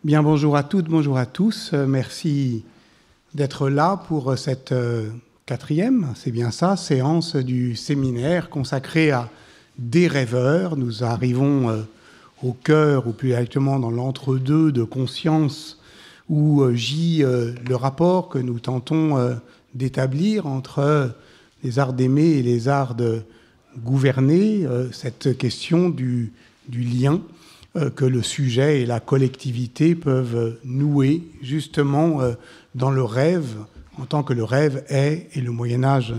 Bien, bonjour à toutes, bonjour à tous. Merci d'être là pour cette quatrième, c'est bien ça, séance du séminaire consacrée à des rêveurs. Nous arrivons au cœur, ou plus exactement dans l'entre-deux de conscience, où gît le rapport que nous tentons d'établir entre les arts d'aimer et les arts de gouverner, cette question du lien que le sujet et la collectivité peuvent nouer justement dans le rêve, en tant que le rêve est, et le Moyen-Âge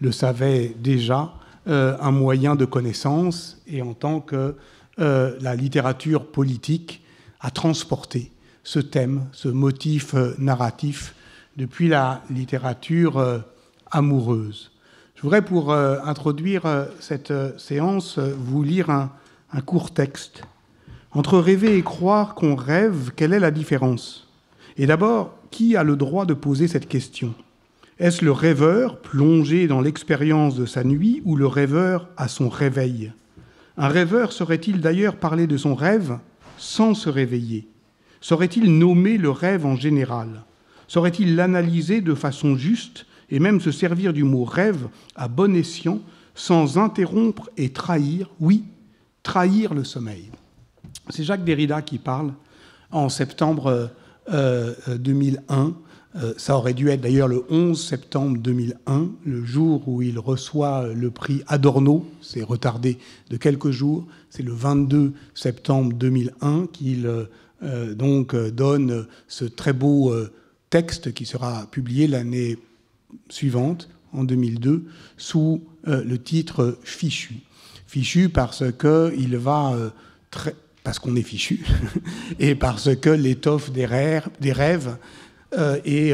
le savait déjà, un moyen de connaissance, et en tant que la littérature politique a transporté ce thème, ce motif narratif depuis la littérature amoureuse. Je voudrais, pour introduire cette séance, vous lire un court texte. Entre rêver et croire qu'on rêve, quelle est la différence? Et d'abord, qui a le droit de poser cette question? Est-ce le rêveur plongé dans l'expérience de sa nuit ou le rêveur à son réveil? Un rêveur saurait-il d'ailleurs parler de son rêve sans se réveiller? Saurait-il nommer le rêve en général? Saurait-il l'analyser de façon juste et même se servir du mot rêve à bon escient sans interrompre et trahir, oui, trahir le sommeil? C'est Jacques Derrida qui parle en septembre 2001. Ça aurait dû être d'ailleurs le 11 septembre 2001, le jour où il reçoit le prix Adorno. C'est retardé de quelques jours. C'est le 22 septembre 2001 qu'il donne ce très beau texte qui sera publié l'année suivante, en 2002, sous le titre « Fichu ». Fichu parce qu'il va parce qu'on est fichu, et parce que l'étoffe des rêves est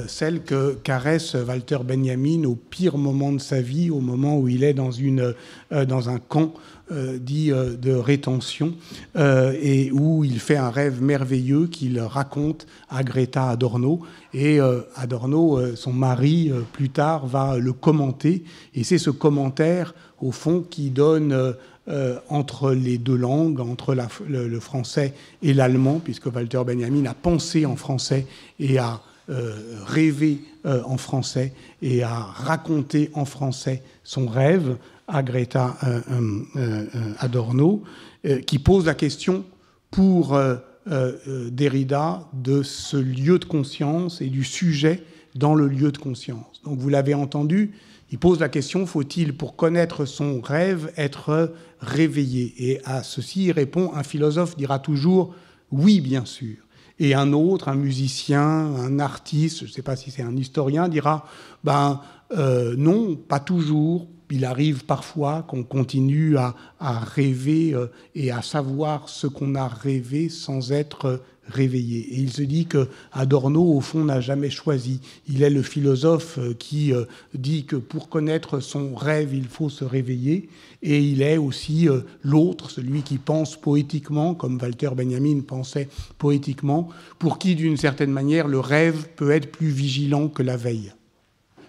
celle que caresse Walter Benjamin au pire moment de sa vie, au moment où il est dans un camp dit de rétention, et où il fait un rêve merveilleux qu'il raconte à Greta Adorno. Et Adorno, son mari, plus tard, va le commenter. Et c'est ce commentaire, au fond, qui donne... entre les deux langues, entre le français et l'allemand, puisque Walter Benjamin a pensé en français et a rêvé en français et a raconté en français son rêve à Greta Adorno, qui pose la question pour Derrida de ce lieu de conscience et du sujet dans le lieu de conscience. Donc vous l'avez entendu, il pose la question, faut-il, pour connaître son rêve, être réveillé? Et à ceci répond, un philosophe dira toujours « oui, bien sûr ». Et un autre, un musicien, un artiste, je ne sais pas si c'est un historien, dira « non, pas toujours ». Il arrive parfois qu'on continue à rêver et à savoir ce qu'on a rêvé sans être réveillé. Et il se dit qu'Adorno, au fond, n'a jamais choisi. Il est le philosophe qui dit que pour connaître son rêve, il faut se réveiller. Et il est aussi l'autre, celui qui pense poétiquement, comme Walter Benjamin pensait poétiquement, pour qui, d'une certaine manière, le rêve peut être plus vigilant que la veille.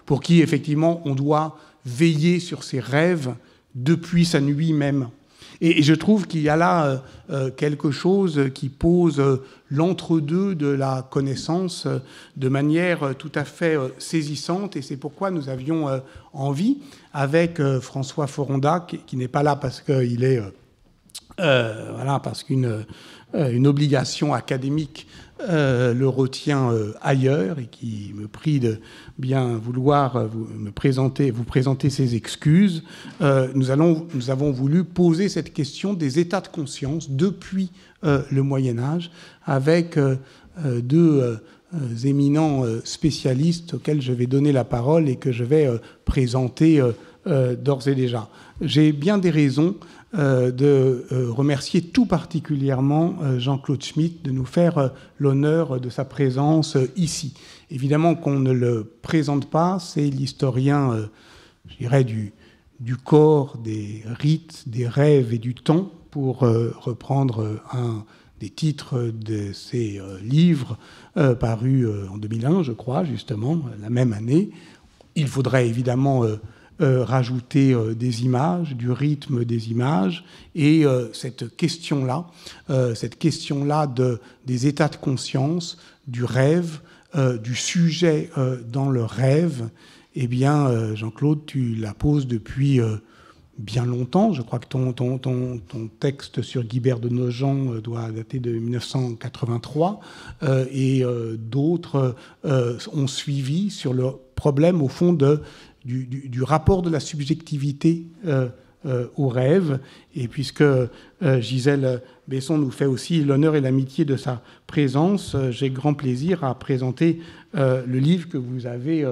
Pour qui, effectivement, on doit veiller sur ses rêves depuis sa nuit même. Et je trouve qu'il y a là quelque chose qui pose l'entre-deux de la connaissance de manière tout à fait saisissante. Et c'est pourquoi nous avions envie, avec François Foronda, qui n'est pas là parce qu'il est... parce qu'une obligation académique le retient ailleurs, et qui me prie de bien vouloir vous présenter ses excuses. Nous avons voulu poser cette question des états de conscience depuis le Moyen-Âge avec deux éminents spécialistes auxquels je vais donner la parole et que je vais présenter d'ores et déjà. J'ai bien des raisons de remercier tout particulièrement Jean-Claude Schmitt de nous faire l'honneur de sa présence ici. Évidemment qu'on ne le présente pas, c'est l'historien, je dirais, du corps, des rites, des rêves et du temps, pour reprendre un des titres de ses livres parus en 2001, je crois, justement, la même année. Il faudrait évidemment rajouter des images, du rythme des images, et cette question-là des états de conscience, du rêve, du sujet dans le rêve, eh bien, Jean-Claude, tu la poses depuis bien longtemps. Je crois que ton texte sur Guibert de Nogent doit dater de 1983, et d'autres ont suivi sur le problème, au fond, du rapport de la subjectivité au rêve. Et puisque Gisèle Besson nous fait aussi l'honneur et l'amitié de sa présence, j'ai grand plaisir à présenter le livre que vous avez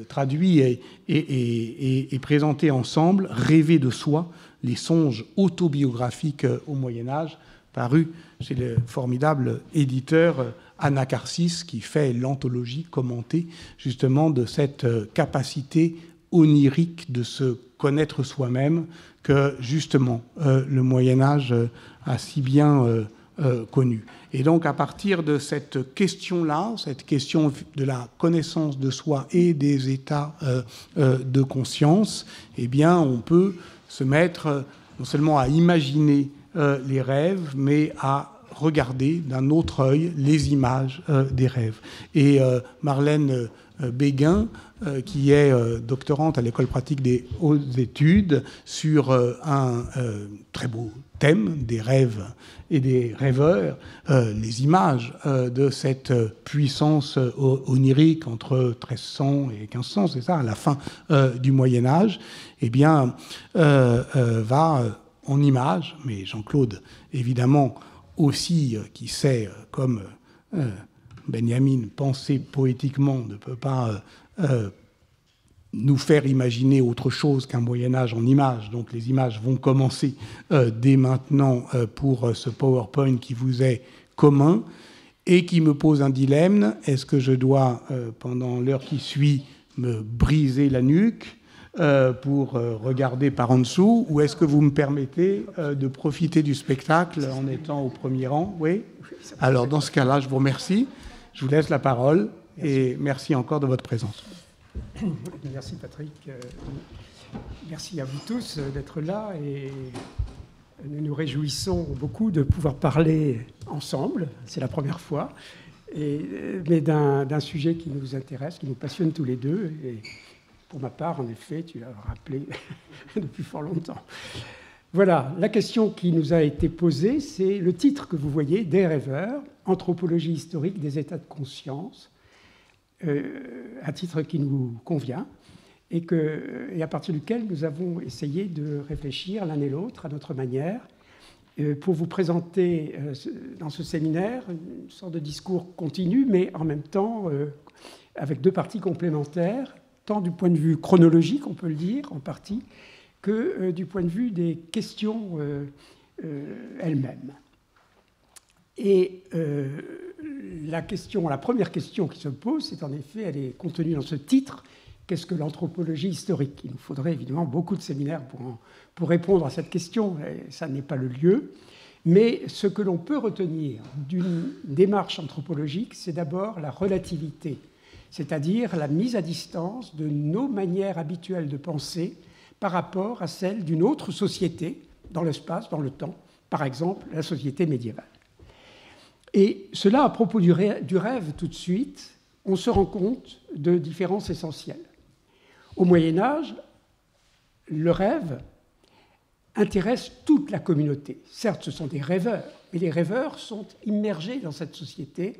traduit et présenté ensemble, Rêver de soi, les songes autobiographiques au Moyen-Âge, paru chez le formidable éditeur Anacarsis, qui fait l'anthologie commentée justement de cette capacité onirique de se connaître soi-même que justement le Moyen-Âge a si bien connu. Et donc, à partir de cette question-là, cette question de la connaissance de soi et des états de conscience, eh bien, on peut se mettre non seulement à imaginer les rêves, mais à regarder d'un autre œil les images des rêves. Et Marlène Béguin, qui est doctorante à l'École pratique des hautes études, sur un très beau thème des rêves et des rêveurs, les images de cette puissance onirique entre 1300 et 1500, c'est ça, à la fin du Moyen-Âge, eh bien, va en images, mais Jean-Claude, évidemment, aussi, qui sait, comme Benjamin, penser poétiquement, ne peut pas nous faire imaginer autre chose qu'un Moyen-Âge en images. Donc les images vont commencer dès maintenant pour ce PowerPoint qui vous est commun et qui me pose un dilemme. Est-ce que je dois, pendant l'heure qui suit, me briser la nuque pour regarder par en dessous, ou est-ce que vous me permettez de profiter du spectacle en étant au premier rang? Oui. Alors, dans ce cas-là, je vous remercie. Je vous laisse la parole et merci encore de votre présence. Merci Patrick. Merci à vous tous d'être là et nous nous réjouissons beaucoup de pouvoir parler ensemble. C'est la première fois, mais d'un sujet qui nous intéresse, qui nous passionne tous les deux. Et pour ma part, en effet, tu l'as rappelé depuis fort longtemps. Voilà, la question qui nous a été posée, c'est le titre que vous voyez, Des rêveurs, anthropologie historique des états de conscience, un titre qui nous convient et à partir duquel nous avons essayé de réfléchir l'un et l'autre à notre manière pour vous présenter dans ce séminaire une sorte de discours continu, mais en même temps avec deux parties complémentaires, tant du point de vue chronologique, on peut le dire, en partie, que du point de vue des questions elles-mêmes. Et la première question qui se pose, c'est en effet, elle est contenue dans ce titre, qu'est-ce que l'anthropologie historique? Il nous faudrait évidemment beaucoup de séminaires pour répondre à cette question, et ça n'est pas le lieu. Mais ce que l'on peut retenir d'une démarche anthropologique, c'est d'abord la relativité, c'est-à-dire la mise à distance de nos manières habituelles de penser par rapport à celles d'une autre société, dans l'espace, dans le temps, par exemple la société médiévale. Et cela, à propos du rêve tout de suite, on se rend compte de différences essentielles. Au Moyen-Âge, le rêve intéresse toute la communauté. Certes, ce sont des rêveurs, mais les rêveurs sont immergés dans cette société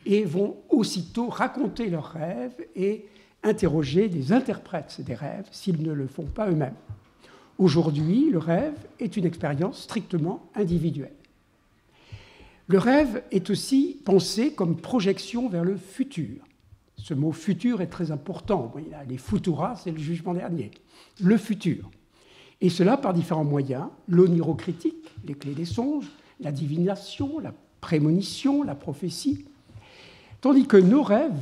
et vont aussitôt raconter leurs rêves et interroger des interprètes des rêves s'ils ne le font pas eux-mêmes. Aujourd'hui, le rêve est une expérience strictement individuelle. Le rêve est aussi pensé comme projection vers le futur. Ce mot « futur » est très important. Les futura, c'est le jugement dernier. Le futur. Et cela par différents moyens. L'onirocritique, les clés des songes, la divination, la prémonition, la prophétie. Tandis que nos rêves,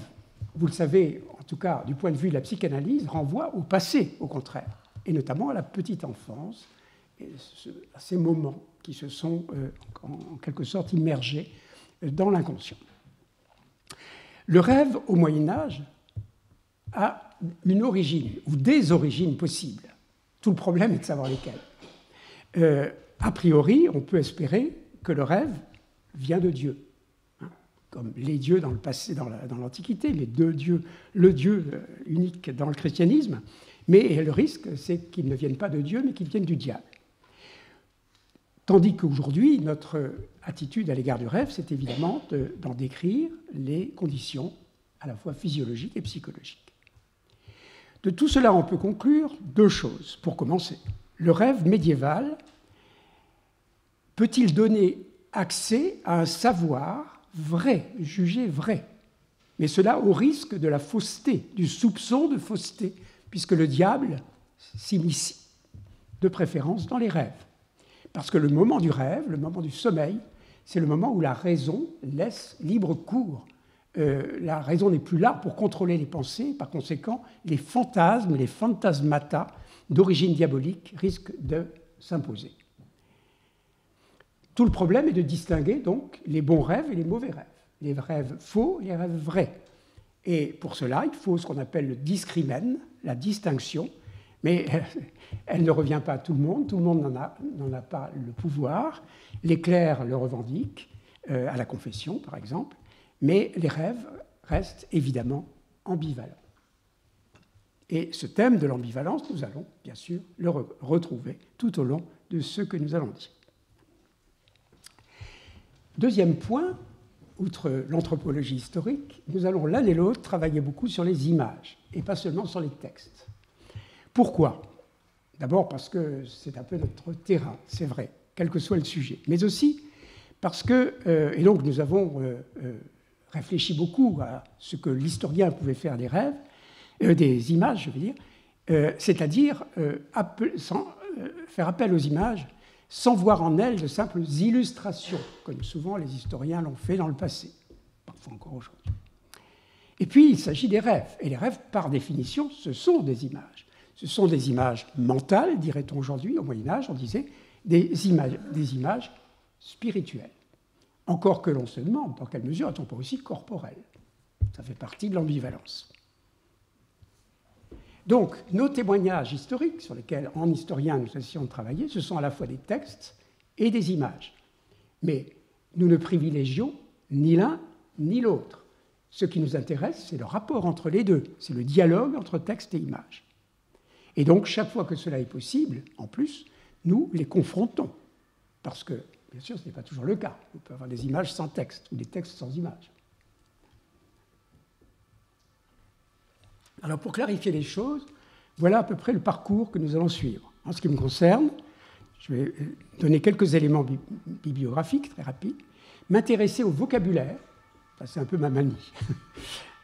vous le savez, en tout cas du point de vue de la psychanalyse, renvoient au passé, au contraire, et notamment à la petite enfance, et à ces moments qui se sont en quelque sorte immergés dans l'inconscient. Le rêve, au Moyen-Âge, a une origine ou des origines possibles. Tout le problème est de savoir lesquelles. A priori, on peut espérer que le rêve vient de Dieu, hein, comme les dieux dans le passé, dans l'Antiquité, les deux dieux, le Dieu unique dans le christianisme, mais le risque, c'est qu'ils ne viennent pas de Dieu, mais qu'ils viennent du diable. Tandis qu'aujourd'hui, notre attitude à l'égard du rêve, c'est évidemment d'en décrire les conditions à la fois physiologiques et psychologiques. De tout cela, on peut conclure deux choses. Pour commencer, le rêve médiéval peut-il donner accès à un savoir vrai, jugé vrai, mais cela au risque de la fausseté, du soupçon de fausseté, puisque le diable s'immisce de préférence dans les rêves. Parce que le moment du rêve, le moment du sommeil, c'est le moment où la raison laisse libre cours. La raison n'est plus là pour contrôler les pensées, par conséquent, les fantasmes, les fantasmata d'origine diabolique risquent de s'imposer. Tout le problème est de distinguer donc les bons rêves et les mauvais rêves, les rêves faux et les rêves vrais. Et pour cela, il faut ce qu'on appelle le discrimen, la distinction, mais elle ne revient pas à tout le monde n'en a pas le pouvoir. Les clercs le revendiquent, à la confession par exemple, mais les rêves restent évidemment ambivalents. Et ce thème de l'ambivalence, nous allons bien sûr le retrouver tout au long de ce que nous allons dire. Deuxième point, outre l'anthropologie historique, nous allons l'un et l'autre travailler beaucoup sur les images, et pas seulement sur les textes. Pourquoi ? D'abord parce que c'est un peu notre terrain, c'est vrai, quel que soit le sujet, mais aussi parce que, et donc nous avons réfléchi beaucoup à ce que l'historien pouvait faire des rêves, des images, je veux dire, c'est-à-dire faire appel aux images sans voir en elles de simples illustrations, comme souvent les historiens l'ont fait dans le passé, parfois encore aujourd'hui. Et puis, il s'agit des rêves. Et les rêves, par définition, ce sont des images. Ce sont des images mentales, dirait-on aujourd'hui. Au Moyen-Âge, on disait des images spirituelles. Encore que l'on se demande dans quelle mesure elles sont aussi corporelles. Ça fait partie de l'ambivalence. Donc, nos témoignages historiques, sur lesquels, en historien, nous essayons de travailler, ce sont à la fois des textes et des images. Mais nous ne privilégions ni l'un ni l'autre. Ce qui nous intéresse, c'est le rapport entre les deux, c'est le dialogue entre texte et image. Et donc, chaque fois que cela est possible, en plus, nous les confrontons. Parce que, bien sûr, ce n'est pas toujours le cas. On peut avoir des images sans texte ou des textes sans images. Alors, pour clarifier les choses, voilà à peu près le parcours que nous allons suivre. En ce qui me concerne, je vais donner quelques éléments bibliographiques très rapides, m'intéresser au vocabulaire, ça c'est un peu ma manie.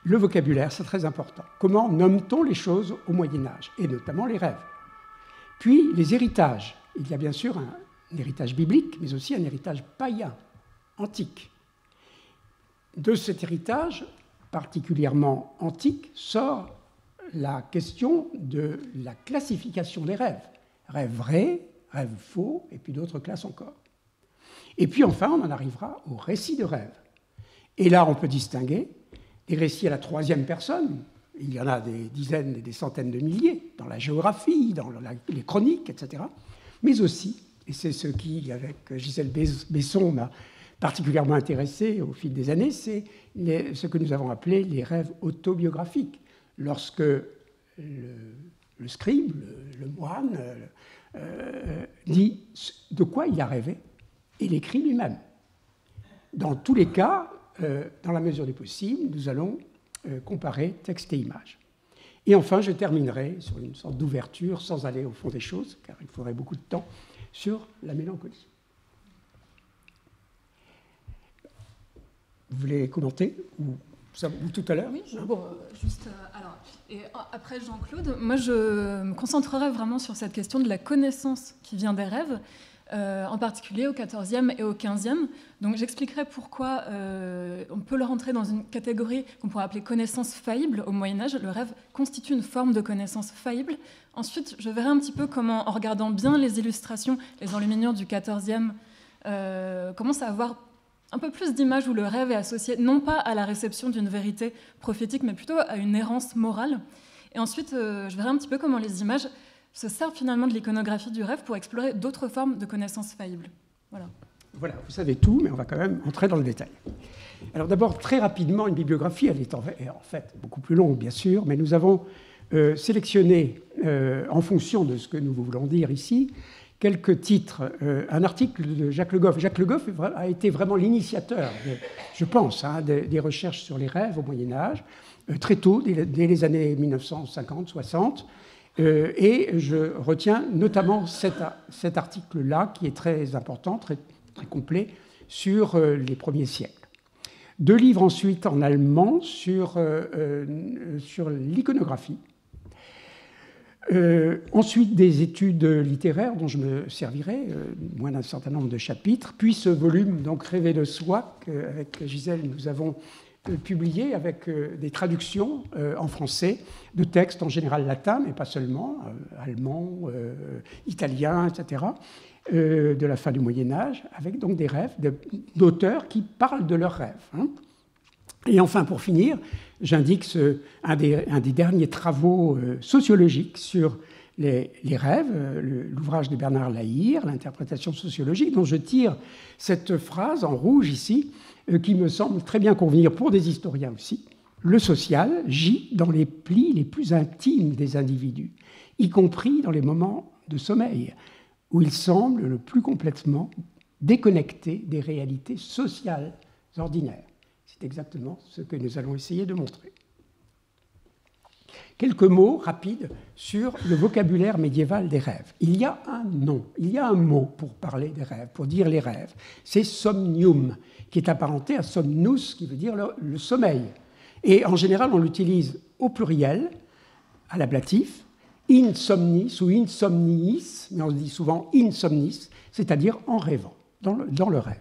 Le vocabulaire, c'est très important. Comment nomme-t-on les choses au Moyen-Âge, et notamment les rêves? Puis les héritages. Il y a bien sûr un héritage biblique, mais aussi un héritage païen, antique. De cet héritage particulièrement antique sort la question de la classification des rêves. Rêves vrais, rêves faux, et puis d'autres classes encore. Et puis enfin, on en arrivera aux récits de rêves. Et là, on peut distinguer des récits à la troisième personne. Il y en a des dizaines et des centaines de milliers dans la géographie, dans les chroniques, etc. Mais aussi, et c'est ce qui, avec Gisèle Besson, m'a particulièrement intéressé au fil des années, c'est ce que nous avons appelé les rêves autobiographiques. Lorsque le scribe, le moine, dit de quoi il a rêvé, et l'écrit lui-même. Dans tous les cas, dans la mesure du possible, nous allons comparer texte et image. Et enfin, je terminerai sur une sorte d'ouverture, sans aller au fond des choses, car il faudrait beaucoup de temps, sur la mélancolie. Vous voulez commenter ou tout à l'heure? Oui, juste alors. Et après Jean-Claude, moi je me concentrerai vraiment sur cette question de la connaissance qui vient des rêves, en particulier au XIVe et au XVe. Donc j'expliquerai pourquoi on peut le rentrer dans une catégorie qu'on pourrait appeler connaissance faillible. Au Moyen-Âge, le rêve constitue une forme de connaissance faillible. Ensuite, je verrai un petit peu comment, en regardant bien les illustrations, les enluminures du XIVe, commence à avoir un peu plus d'images où le rêve est associé non pas à la réception d'une vérité prophétique, mais plutôt à une errance morale. Et ensuite, je verrai un petit peu comment les images se servent finalement de l'iconographie du rêve pour explorer d'autres formes de connaissances faillibles. Voilà. Voilà, vous savez tout, mais on va quand même entrer dans le détail. Alors d'abord, très rapidement, une bibliographie, elle est en fait beaucoup plus longue, bien sûr, mais nous avons sélectionné, en fonction de ce que nous voulons dire ici, quelques titres. Un article de Jacques Le Goff. Jacques Le Goff a été vraiment l'initiateur, je pense, des recherches sur les rêves au Moyen-Âge, très tôt, dès les années 1950-60. Et je retiens notamment cet article-là, qui est très important, très complet, sur les premiers siècles. 2 livres ensuite en allemand sur l'iconographie. Ensuite, des études littéraires dont je me servirai, moins d'un certain nombre de chapitres, puis ce volume, donc Rêver de soi, qu'avec Gisèle nous avons publié avec des traductions en français de textes en général latins, mais pas seulement, allemand, italien, etc., de la fin du Moyen-Âge, avec donc des rêves d'auteurs qui parlent de leurs rêves. Hein. Et enfin, pour finir, j'indique un des derniers travaux sociologiques sur les rêves, l'ouvrage de Bernard Lahire, l'interprétation sociologique, dont je tire cette phrase en rouge ici, qui me semble très bien convenir pour des historiens aussi. Le social gît dans les plis les plus intimes des individus, y compris dans les moments de sommeil, où il semble le plus complètement déconnecté des réalités sociales ordinaires. C'est exactement ce que nous allons essayer de montrer. Quelques mots rapides sur le vocabulaire médiéval des rêves. Il y a un nom, il y a un mot pour parler des rêves, pour dire les rêves. C'est somnium, qui est apparenté à somnus, qui veut dire le sommeil. Et en général, on l'utilise au pluriel, à l'ablatif, insomnis ou insomniis, mais on dit souvent insomnis, c'est-à-dire en rêvant, dans le rêve.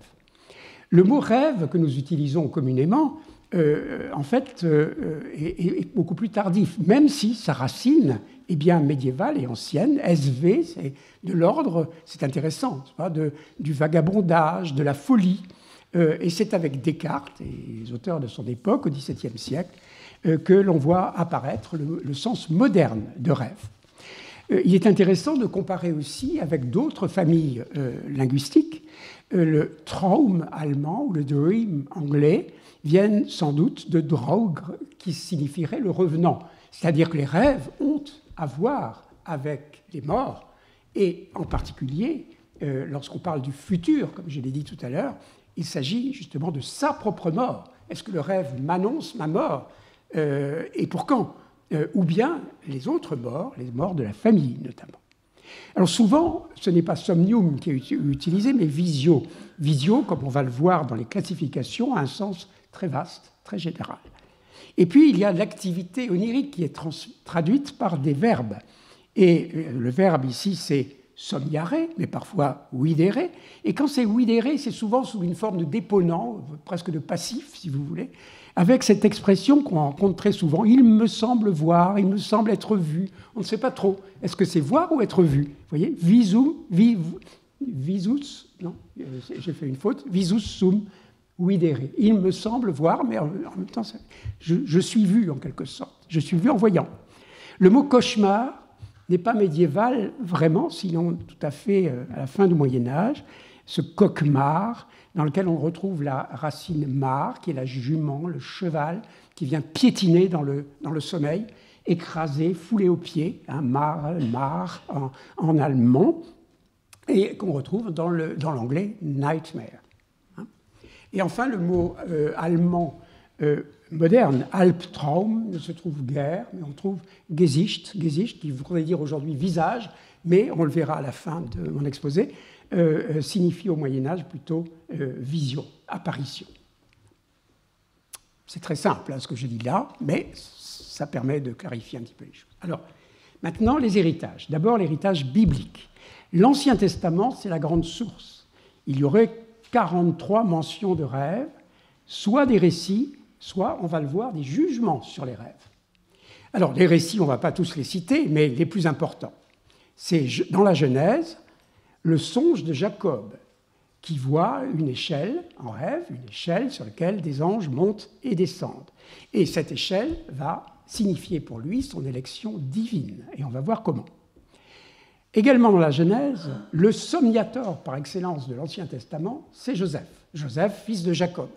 Le mot rêve que nous utilisons communément, en fait, est beaucoup plus tardif, même si sa racine est bien médiévale et ancienne. SV, c'est de l'ordre, c'est intéressant, du vagabondage, de la folie. Et c'est avec Descartes et les auteurs de son époque, au XVIIe siècle, que l'on voit apparaître le sens moderne de rêve. Il est intéressant de comparer aussi avec d'autres familles linguistiques. Le Traum allemand ou le Dream anglais viennent sans doute de Draugr, qui signifierait le revenant. C'est-à-dire que les rêves ont à voir avec les morts, et en particulier, lorsqu'on parle du futur, comme je l'ai dit tout à l'heure, il s'agit justement de sa propre mort. Est-ce que le rêve m'annonce ma mort et pour quand ou bien les autres morts, les morts de la famille notamment. Alors souvent, ce n'est pas somnium qui est utilisé, mais visio. Visio, comme on va le voir dans les classifications, a un sens très vaste, très général. Et puis, il y a l'activité onirique qui est traduite par des verbes. Et le verbe ici, c'est somniare, mais parfois videre. Et quand c'est videre, c'est souvent sous une forme de déponent, presque de passif, si vous voulez, avec cette expression qu'on rencontre très souvent, il me semble voir, il me semble être vu. On ne sait pas trop. Est-ce que c'est voir ou être vu? Vous voyez, visus, non, j'ai fait une faute, visus sum videre. Il me semble voir, mais en même temps, je suis vu en quelque sorte. Je suis vu en voyant. Le mot cauchemar n'est pas médiéval vraiment, sinon tout à fait à la fin du Moyen-Âge. Ce cauchemar, dans lequel on retrouve la racine mar, qui est la jument, le cheval, qui vient piétiner dans le sommeil, écrasé, foulé aux pieds, hein, mar en allemand, et qu'on retrouve dans l'anglais nightmare. Hein. Et enfin, le mot allemand moderne, Albtraum, ne se trouve guère, mais on trouve Gesicht, qui voudrait dire aujourd'hui visage, mais on le verra à la fin de mon exposé, signifie au Moyen-Âge plutôt vision, apparition. C'est très simple ce que je dis là, mais ça permet de clarifier un petit peu les choses. Alors, maintenant, les héritages. D'abord, l'héritage biblique. L'Ancien Testament, c'est la grande source. Il y aurait 43 mentions de rêves, soit des récits, soit, on va le voir, des jugements sur les rêves. Alors, les récits, on ne va pas tous les citer, mais les plus importants. C'est dans la Genèse, le songe de Jacob, qui voit une échelle en rêve, une échelle sur laquelle des anges montent et descendent. Et cette échelle va signifier pour lui son élection divine. Et on va voir comment. Également dans la Genèse, le somniateur par excellence de l'Ancien Testament, c'est Joseph. Joseph, fils de Jacob.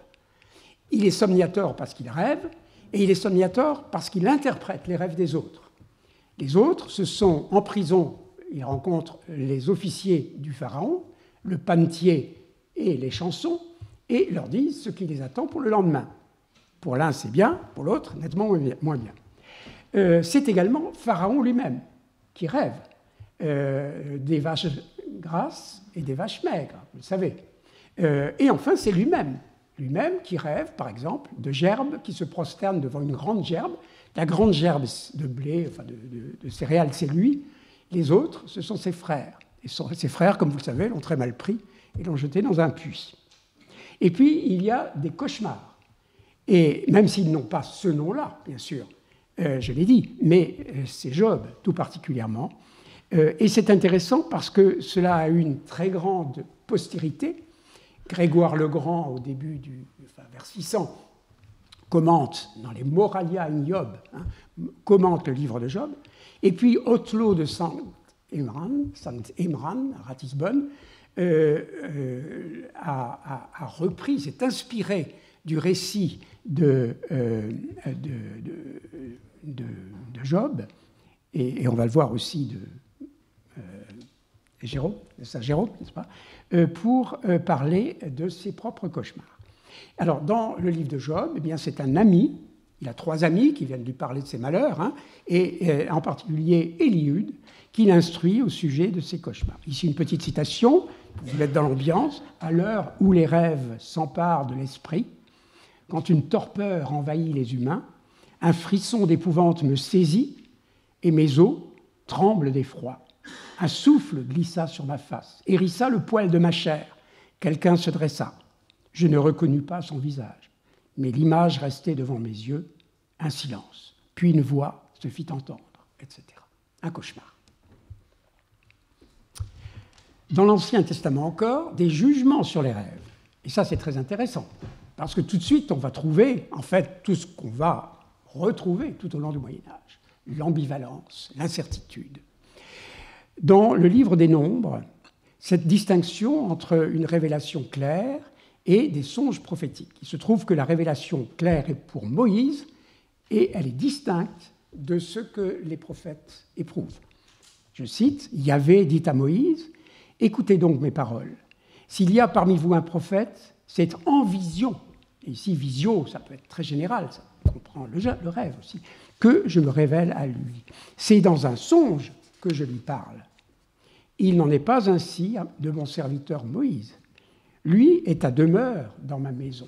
Il est somniateur parce qu'il rêve, et il est somniateur parce qu'il interprète les rêves des autres. Les autres, ce sont en prison, il rencontre les officiers du Pharaon, le panetier et les chansons, et leur disent ce qui les attend pour le lendemain. Pour l'un, c'est bien, pour l'autre, nettement moins bien. C'est également Pharaon lui-même qui rêve des vaches grasses et des vaches maigres, vous le savez. Et enfin, c'est lui-même qui rêve, par exemple, de gerbes qui se prosternent devant une grande gerbe. La grande gerbe de blé, enfin de céréales, c'est lui. Les autres, ce sont ses frères. Et ses frères, comme vous le savez, l'ont très mal pris et l'ont jeté dans un puits. Et puis, il y a des cauchemars. Et même s'ils n'ont pas ce nom-là, bien sûr, je l'ai dit, mais c'est Job, tout particulièrement. Et c'est intéressant parce que cela a eu une très grande postérité. Grégoire le Grand, au début vers 600, commente dans les Moralia in Job, commente le livre de Job. Et puis Othello de Saint Emran à Ratisbonne, a repris, s'est inspiré du récit de Job, et on va le voir aussi de Saint Jérôme, n'est-ce pas, pour parler de ses propres cauchemars. Alors, dans le livre de Job, eh bien, c'est un ami, il a 3 amis qui viennent lui parler de ses malheurs, et en particulier Éliud, qui l'instruit au sujet de ses cauchemars. Ici, une petite citation, pour vous mettre dans l'ambiance. « À l'heure où les rêves s'emparent de l'esprit, quand une torpeur envahit les humains, un frisson d'épouvante me saisit, et mes os tremblent d'effroi. Un souffle glissa sur ma face, hérissa le poil de ma chair. Quelqu'un se dressa. Je ne reconnus pas son visage, mais l'image restait devant mes yeux, un silence. Puis une voix se fit entendre, etc. » Un cauchemar. Dans l'Ancien Testament encore, des jugements sur les rêves. Et ça, c'est très intéressant, parce que tout de suite, on va trouver, en fait, tout ce qu'on va retrouver tout au long du Moyen-Âge. L'ambivalence, l'incertitude. Dans le livre des Nombres, cette distinction entre une révélation claire et des songes prophétiques. Il se trouve que la révélation claire est pour Moïse et elle est distincte de ce que les prophètes éprouvent. Je cite, « Yahvé dit à Moïse, écoutez donc mes paroles. S'il y a parmi vous un prophète, c'est en vision, et ici visio, ça peut être très général, ça comprend le rêve aussi, que je me révèle à lui. C'est dans un songe que je lui parle. Il n'en est pas ainsi de mon serviteur Moïse. Lui est à demeure dans ma maison.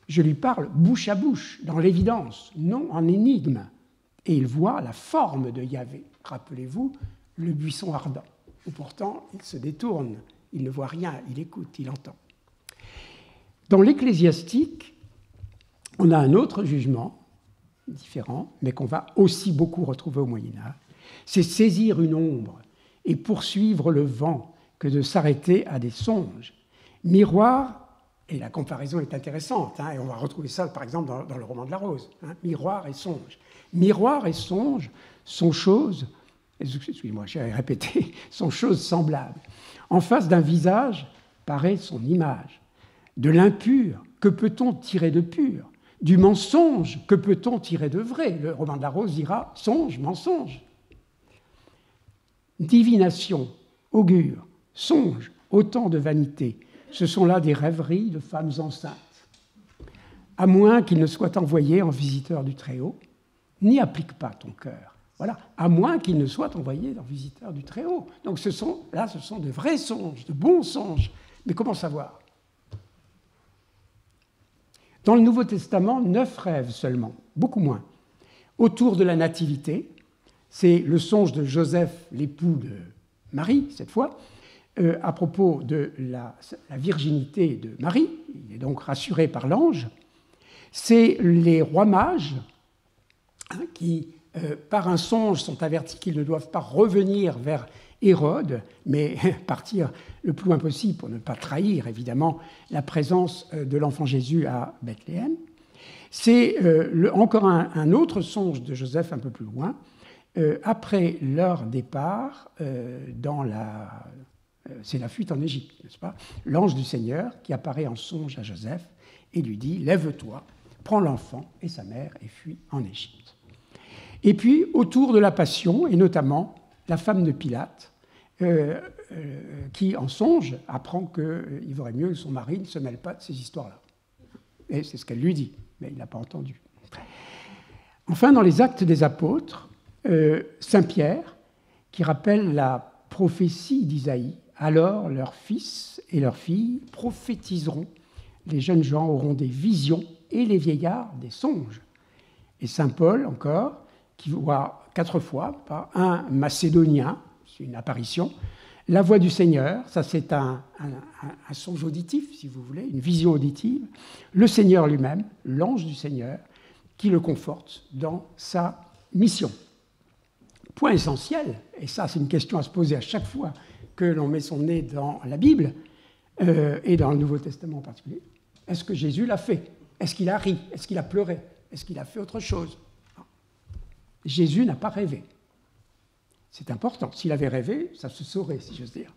Je lui parle bouche à bouche, dans l'évidence, non en énigme. Et il voit la forme de Yahvé. Rappelez-vous, le buisson ardent, où pourtant il se détourne, il ne voit rien, il écoute, il entend. Dans l'Ecclésiastique, on a un autre jugement, différent, mais qu'on va aussi beaucoup retrouver au Moyen-Âge. C'est saisir une ombre et poursuivre le vent que de s'arrêter à des songes. Miroir, et la comparaison est intéressante, et on va retrouver ça par exemple dans le roman de la Rose, miroir et songe. Miroir et songe sont choses, excusez-moi, j'ai répété, sont choses semblables. En face d'un visage paraît son image. De l'impur, que peut-on tirer de pur? Du mensonge, que peut-on tirer de vrai? Le roman de la Rose dira songe, mensonge. Divination, augure, songe, autant de vanité. Ce sont là des rêveries de femmes enceintes. À moins qu'il ne soit envoyé en visiteur du Très-Haut, n'y applique pas ton cœur. Voilà, à moins qu'il ne soit envoyé en visiteur du Très-Haut. Donc ce sont de vrais songes, de bons songes. Mais comment savoir? Dans le Nouveau Testament, 9 rêves seulement, beaucoup moins. Autour de la Nativité, c'est le songe de Joseph, l'époux de Marie, cette fois, à propos de la virginité de Marie, il est donc rassuré par l'ange. C'est les rois mages qui, par un songe, sont avertis qu'ils ne doivent pas revenir vers Hérode, mais partir le plus loin possible pour ne pas trahir, évidemment, la présence de l'enfant Jésus à Bethléem. C'est encore un autre songe de Joseph un peu plus loin, après leur départ c'est la fuite en Égypte, n'est-ce pas? L'ange du Seigneur qui apparaît en songe à Joseph et lui dit « Lève-toi, prends l'enfant et sa mère et fuis en Égypte. » Et puis, autour de la Passion, et notamment la femme de Pilate, qui, en songe, apprend qu'il vaudrait mieux que son mari ne se mêle pas de ces histoires-là. Et c'est ce qu'elle lui dit, mais il n'a pas entendu. Enfin, dans les Actes des Apôtres, Saint Pierre, qui rappelle la prophétie d'Isaïe, « Alors leurs fils et leurs filles prophétiseront, les jeunes gens auront des visions et les vieillards des songes. » Et Saint Paul, encore, qui voit 4 fois, par un Macédonien, c'est une apparition, la voix du Seigneur, ça c'est un songe auditif, si vous voulez, une vision auditive, le Seigneur lui-même, l'ange du Seigneur, qui le conforte dans sa mission. Point essentiel, et ça c'est une question à se poser à chaque fois que l'on met son nez dans la Bible, et dans le Nouveau Testament en particulier, est-ce que Jésus l'a fait? Est-ce qu'il a ri? Est-ce qu'il a pleuré? Est-ce qu'il a fait autre chose? Jésus n'a pas rêvé. C'est important. S'il avait rêvé, ça se saurait, si j'ose dire.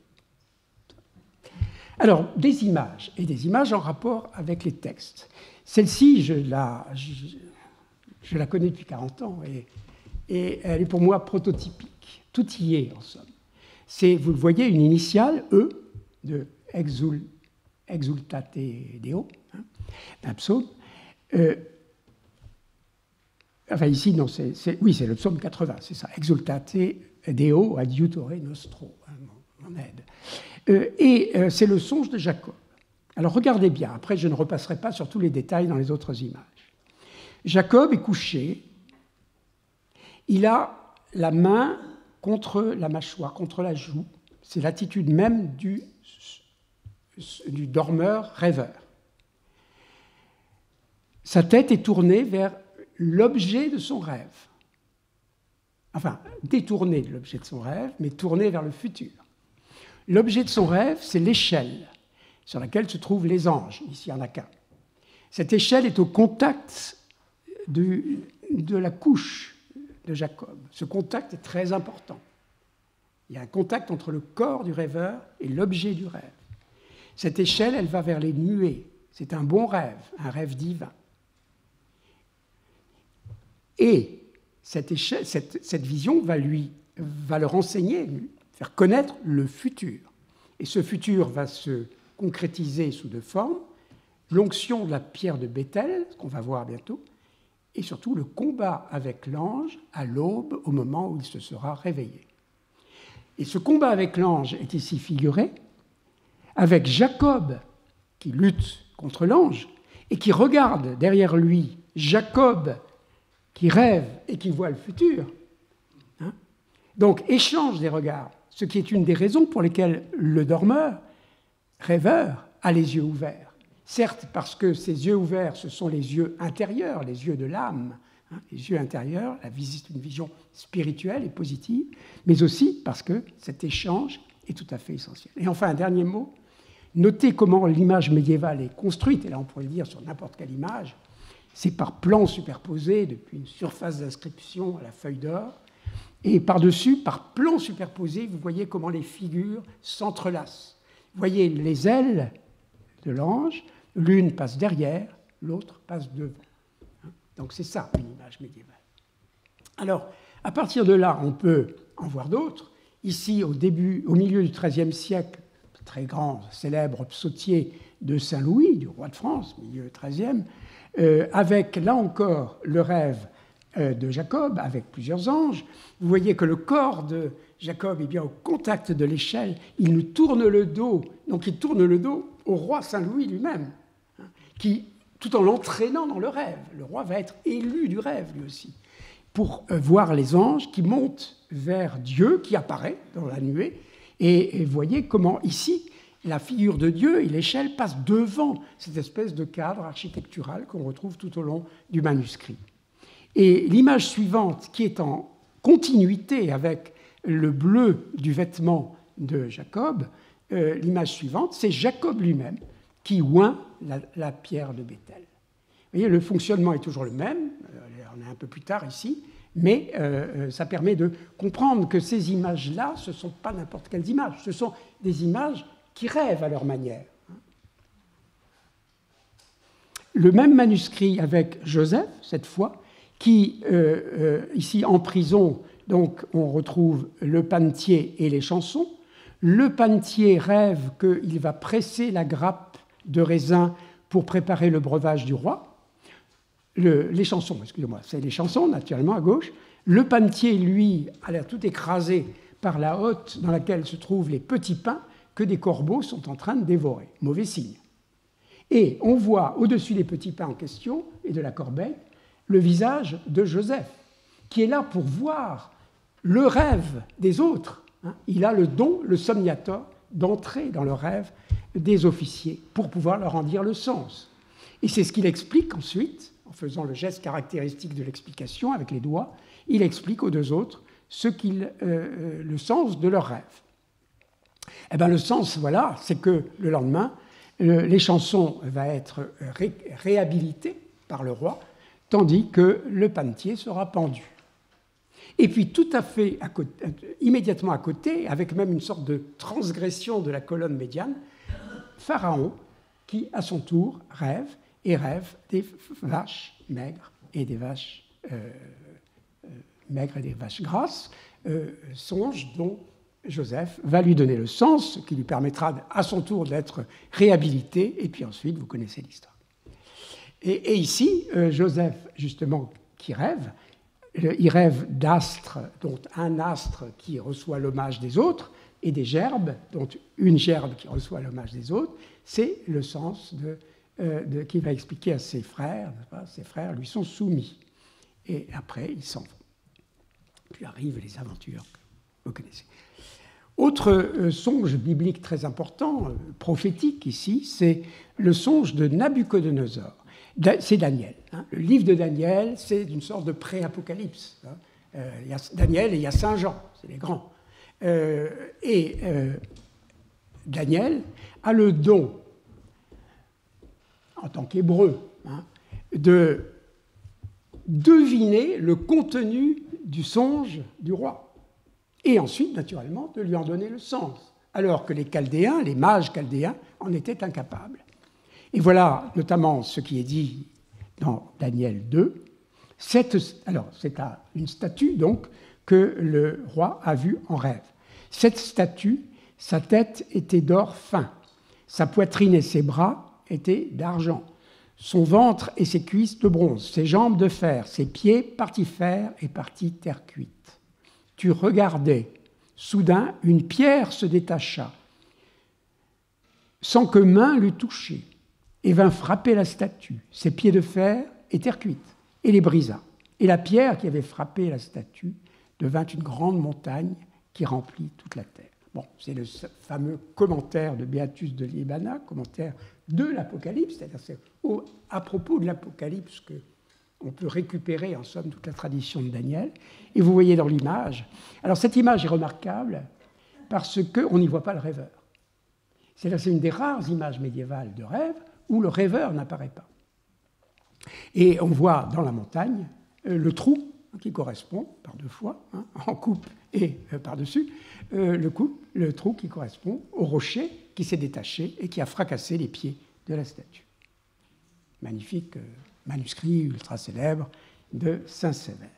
Alors, des images, et des images en rapport avec les textes. Celle-ci, je la connais depuis 40 ans, et elle est pour moi prototypique. Tout y est, en somme. C'est, vous le voyez, une initiale, E, de Exultate Deo, d'un psaume. Enfin, ici, non, c'est le psaume 80, c'est ça. Exultate Deo adiutore nostro, mon aide. C'est le songe de Jacob. Alors, regardez bien. Après, je ne repasserai pas sur tous les détails dans les autres images. Jacob est couché. Il a la main contre la mâchoire, contre la joue. C'est l'attitude même du dormeur rêveur. Sa tête est tournée vers l'objet de son rêve. Enfin, détournée de l'objet de son rêve, mais tournée vers le futur. L'objet de son rêve, c'est l'échelle sur laquelle se trouvent les anges. Ici, il n'y en a qu'un. Cette échelle est au contact de la couche de Jacob. Ce contact est très important. Il y a un contact entre le corps du rêveur et l'objet du rêve. Cette échelle, elle va vers les nuées. C'est un bon rêve, un rêve divin. Et cette vision va le renseigner, faire connaître le futur. Et ce futur va se concrétiser sous deux formes, l'onction de la pierre de Béthel, ce qu'on va voir bientôt, et surtout le combat avec l'ange à l'aube, au moment où il se sera réveillé. Et ce combat avec l'ange est ici figuré, avec Jacob qui lutte contre l'ange et qui regarde derrière lui Jacob qui rêve et qui voit le futur. Donc, échange des regards, ce qui est une des raisons pour lesquelles le dormeur, rêveur, a les yeux ouverts. Certes, parce que ces yeux ouverts, ce sont les yeux intérieurs, les yeux de l'âme, les yeux intérieurs, c'est une vision spirituelle et positive, mais aussi parce que cet échange est tout à fait essentiel. Et enfin, un dernier mot, notez comment l'image médiévale est construite, et là on pourrait le dire sur n'importe quelle image, c'est par plans superposés, depuis une surface d'inscription à la feuille d'or, et par-dessus, par plans superposés, vous voyez comment les figures s'entrelacent. Vous voyez les ailes de l'ange, l'une passe derrière, l'autre passe devant. Donc c'est ça, une image médiévale. Alors, à partir de là, on peut en voir d'autres. Ici, au milieu du XIIIe siècle, très grand, célèbre psautier de Saint-Louis, du roi de France, milieu XIIIe, avec, là encore, le rêve de Jacob, avec plusieurs anges. Vous voyez que le corps de Jacob est bien au contact de l'échelle, il nous tourne le dos, donc il tourne le dos au roi Saint-Louis lui-même, qui, tout en l'entraînant dans le rêve, le roi va être élu du rêve lui aussi, pour voir les anges qui montent vers Dieu, qui apparaît dans la nuée, et voyez comment ici, la figure de Dieu et l'échelle passent devant cette espèce de cadre architectural qu'on retrouve tout au long du manuscrit. Et l'image suivante, qui est en continuité avec le bleu du vêtement de Jacob, l'image suivante, c'est Jacob lui-même qui oint la pierre de Béthel. Vous voyez, le fonctionnement est toujours le même, on est un peu plus tard ici, mais ça permet de comprendre que ces images-là, ce ne sont pas n'importe quelles images, ce sont des images qui rêvent à leur manière. Le même manuscrit avec Joseph, cette fois, qui, ici en prison, donc on retrouve le panetier et les chansons. Le panetier rêve qu'il va presser la grappe de raisin pour préparer le breuvage du roi. Les chansons, excusez-moi, c'est les chansons, naturellement, à gauche. Le panetier, lui, a l'air tout écrasé par la hotte dans laquelle se trouvent les petits pains que des corbeaux sont en train de dévorer. Mauvais signe. Et on voit au-dessus des petits pains en question et de la corbeille le visage de Joseph, qui est là pour voir le rêve des autres. Il a le don, le somniator, d'entrer dans le rêve des officiers pour pouvoir leur en dire le sens. Et c'est ce qu'il explique ensuite, en faisant le geste caractéristique de l'explication avec les doigts, il explique aux deux autres le sens de leur rêve. Eh bien, le sens, voilà, c'est que le lendemain, les chansons vont être réhabilitées par le roi, tandis que le panetier sera pendu. Et puis, tout à fait immédiatement à côté, avec même une sorte de transgression de la colonne médiane, Pharaon, qui, à son tour, rêve des vaches maigres et des vaches grasses, songe dont Joseph va lui donner le sens, ce qui lui permettra à son tour d'être réhabilité, et puis ensuite, vous connaissez l'histoire. Et ici, Joseph, justement, qui rêve, il rêve d'astres, dont un astre qui reçoit l'hommage des autres, et des gerbes, dont une gerbe qui reçoit l'hommage des autres. C'est le sens qu'il va expliquer à ses frères. Ses frères lui sont soumis. Et après, ils s'en vont. Puis arrivent les aventures que vous connaissez. Autre songe biblique très important, prophétique ici, c'est le songe de Nabuchodonosor. C'est Daniel. Le livre de Daniel, c'est une sorte de pré-apocalypse. Il y a Daniel et il y a Saint Jean, c'est les grands. Daniel a le don, en tant qu'hébreu, de deviner le contenu du songe du roi. Et ensuite, naturellement, de lui en donner le sens, alors que les Chaldéens, les mages chaldéens, en étaient incapables. Et voilà notamment ce qui est dit dans Daniel 2. C'est une statue, donc, que le roi a vue en rêve. Cette statue, sa tête était d'or fin, sa poitrine et ses bras étaient d'argent, son ventre et ses cuisses de bronze, ses jambes de fer, ses pieds partie fer et partie terre cuite. Tu regardais, soudain une pierre se détacha, sans que main l'eût touchée, et vint frapper la statue, ses pieds de fer et terre cuite, et les brisa. Et la pierre qui avait frappé la statue devint une grande montagne qui remplit toute la terre. Bon, c'est le fameux commentaire de Beatus de Libana, commentaire de l'Apocalypse, c'est-à-dire c'est à propos de l'Apocalypse qu'on peut récupérer en somme toute la tradition de Daniel. Et vous voyez dans l'image, alors cette image est remarquable parce qu'on n'y voit pas le rêveur. C'est-à-dire c'est une des rares images médiévales de rêve où le rêveur n'apparaît pas. Et on voit dans la montagne le trou qui correspond, par deux fois, en coupe et par-dessus, le trou qui correspond au rocher qui s'est détaché et qui a fracassé les pieds de la statue. Magnifique manuscrit ultra célèbre de Saint-Sévère.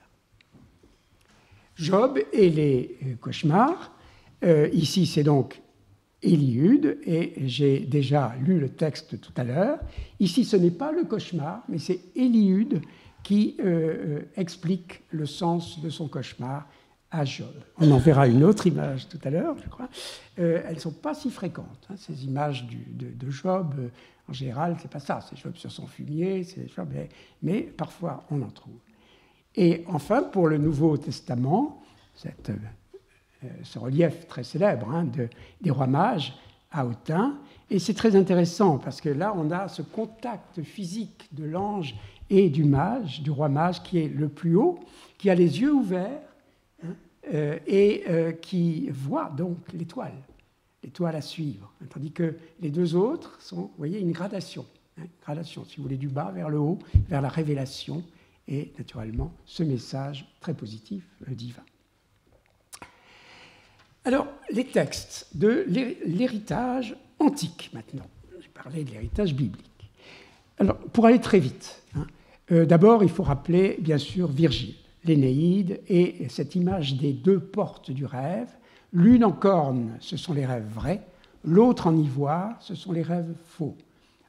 Job et les cauchemars. Ici, c'est donc Éliude, et j'ai déjà lu le texte tout à l'heure. Ici, ce n'est pas le cauchemar, mais c'est Éliude qui explique le sens de son cauchemar à Job. On en verra une autre image tout à l'heure, je crois. Elles ne sont pas si fréquentes, ces images de Job. En général, ce n'est pas ça. C'est Job sur son fumier, c'est Job, mais parfois on en trouve. Et enfin, pour le Nouveau Testament, ce relief très célèbre des rois mages à Autun. Et c'est très intéressant parce que là, on a ce contact physique de l'ange et du mage, du roi mage, qui est le plus haut, qui a les yeux ouverts, qui voit donc l'étoile à suivre, hein, tandis que les deux autres sont, vous voyez, une gradation, gradation, si vous voulez, du bas vers le haut, vers la révélation, et naturellement ce message très positif divin. Alors, les textes de l'héritage antique, maintenant. J'ai parlé de l'héritage biblique. Alors, pour aller très vite, hein, d'abord, il faut rappeler, bien sûr, Virgile, l'Énéide, et cette image des deux portes du rêve. L'une en corne, ce sont les rêves vrais, l'autre en ivoire, ce sont les rêves faux.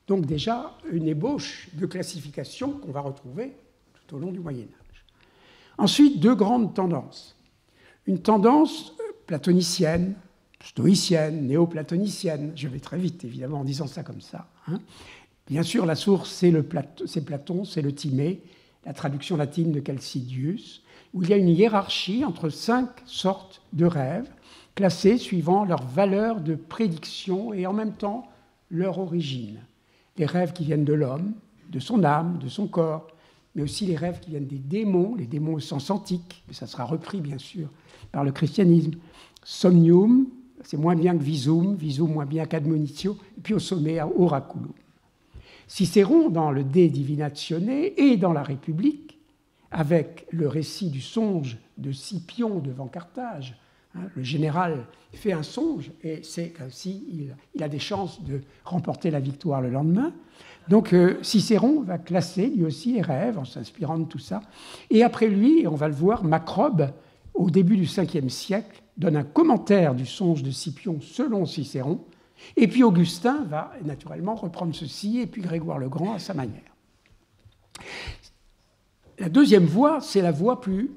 Donc déjà, une ébauche de classification qu'on va retrouver tout au long du Moyen-Âge. Ensuite, deux grandes tendances. Une tendance platonicienne, stoïcienne, néo-platonicienne. Je vais très vite, évidemment, en disant ça comme ça. Hein. Bien sûr, la source, c'est Platon, c'est le Timée, la traduction latine de Chalcidius, où il y a une hiérarchie entre 5 sortes de rêves, classés suivant leur valeur de prédiction et en même temps leur origine. Les rêves qui viennent de l'homme, de son âme, de son corps, mais aussi les rêves qui viennent des démons, les démons au sens antique, mais ça sera repris bien sûr par le christianisme. Somnium, c'est moins bien que visum, visum moins bien qu'admonitio, et puis au sommet, oraculum. Cicéron, dans le De Divinatione et dans la République, avec le récit du songe de Scipion devant Carthage, hein, le général fait un songe et c'est ainsi il a des chances de remporter la victoire le lendemain. Donc Cicéron va classer lui aussi les rêves en s'inspirant de tout ça. Et après lui, et on va le voir, Macrobe, au début du 5e siècle, donne un commentaire du songe de Scipion selon Cicéron. Et puis Augustin va naturellement reprendre ceci, et puis Grégoire le Grand à sa manière. La deuxième voie, c'est la voie plus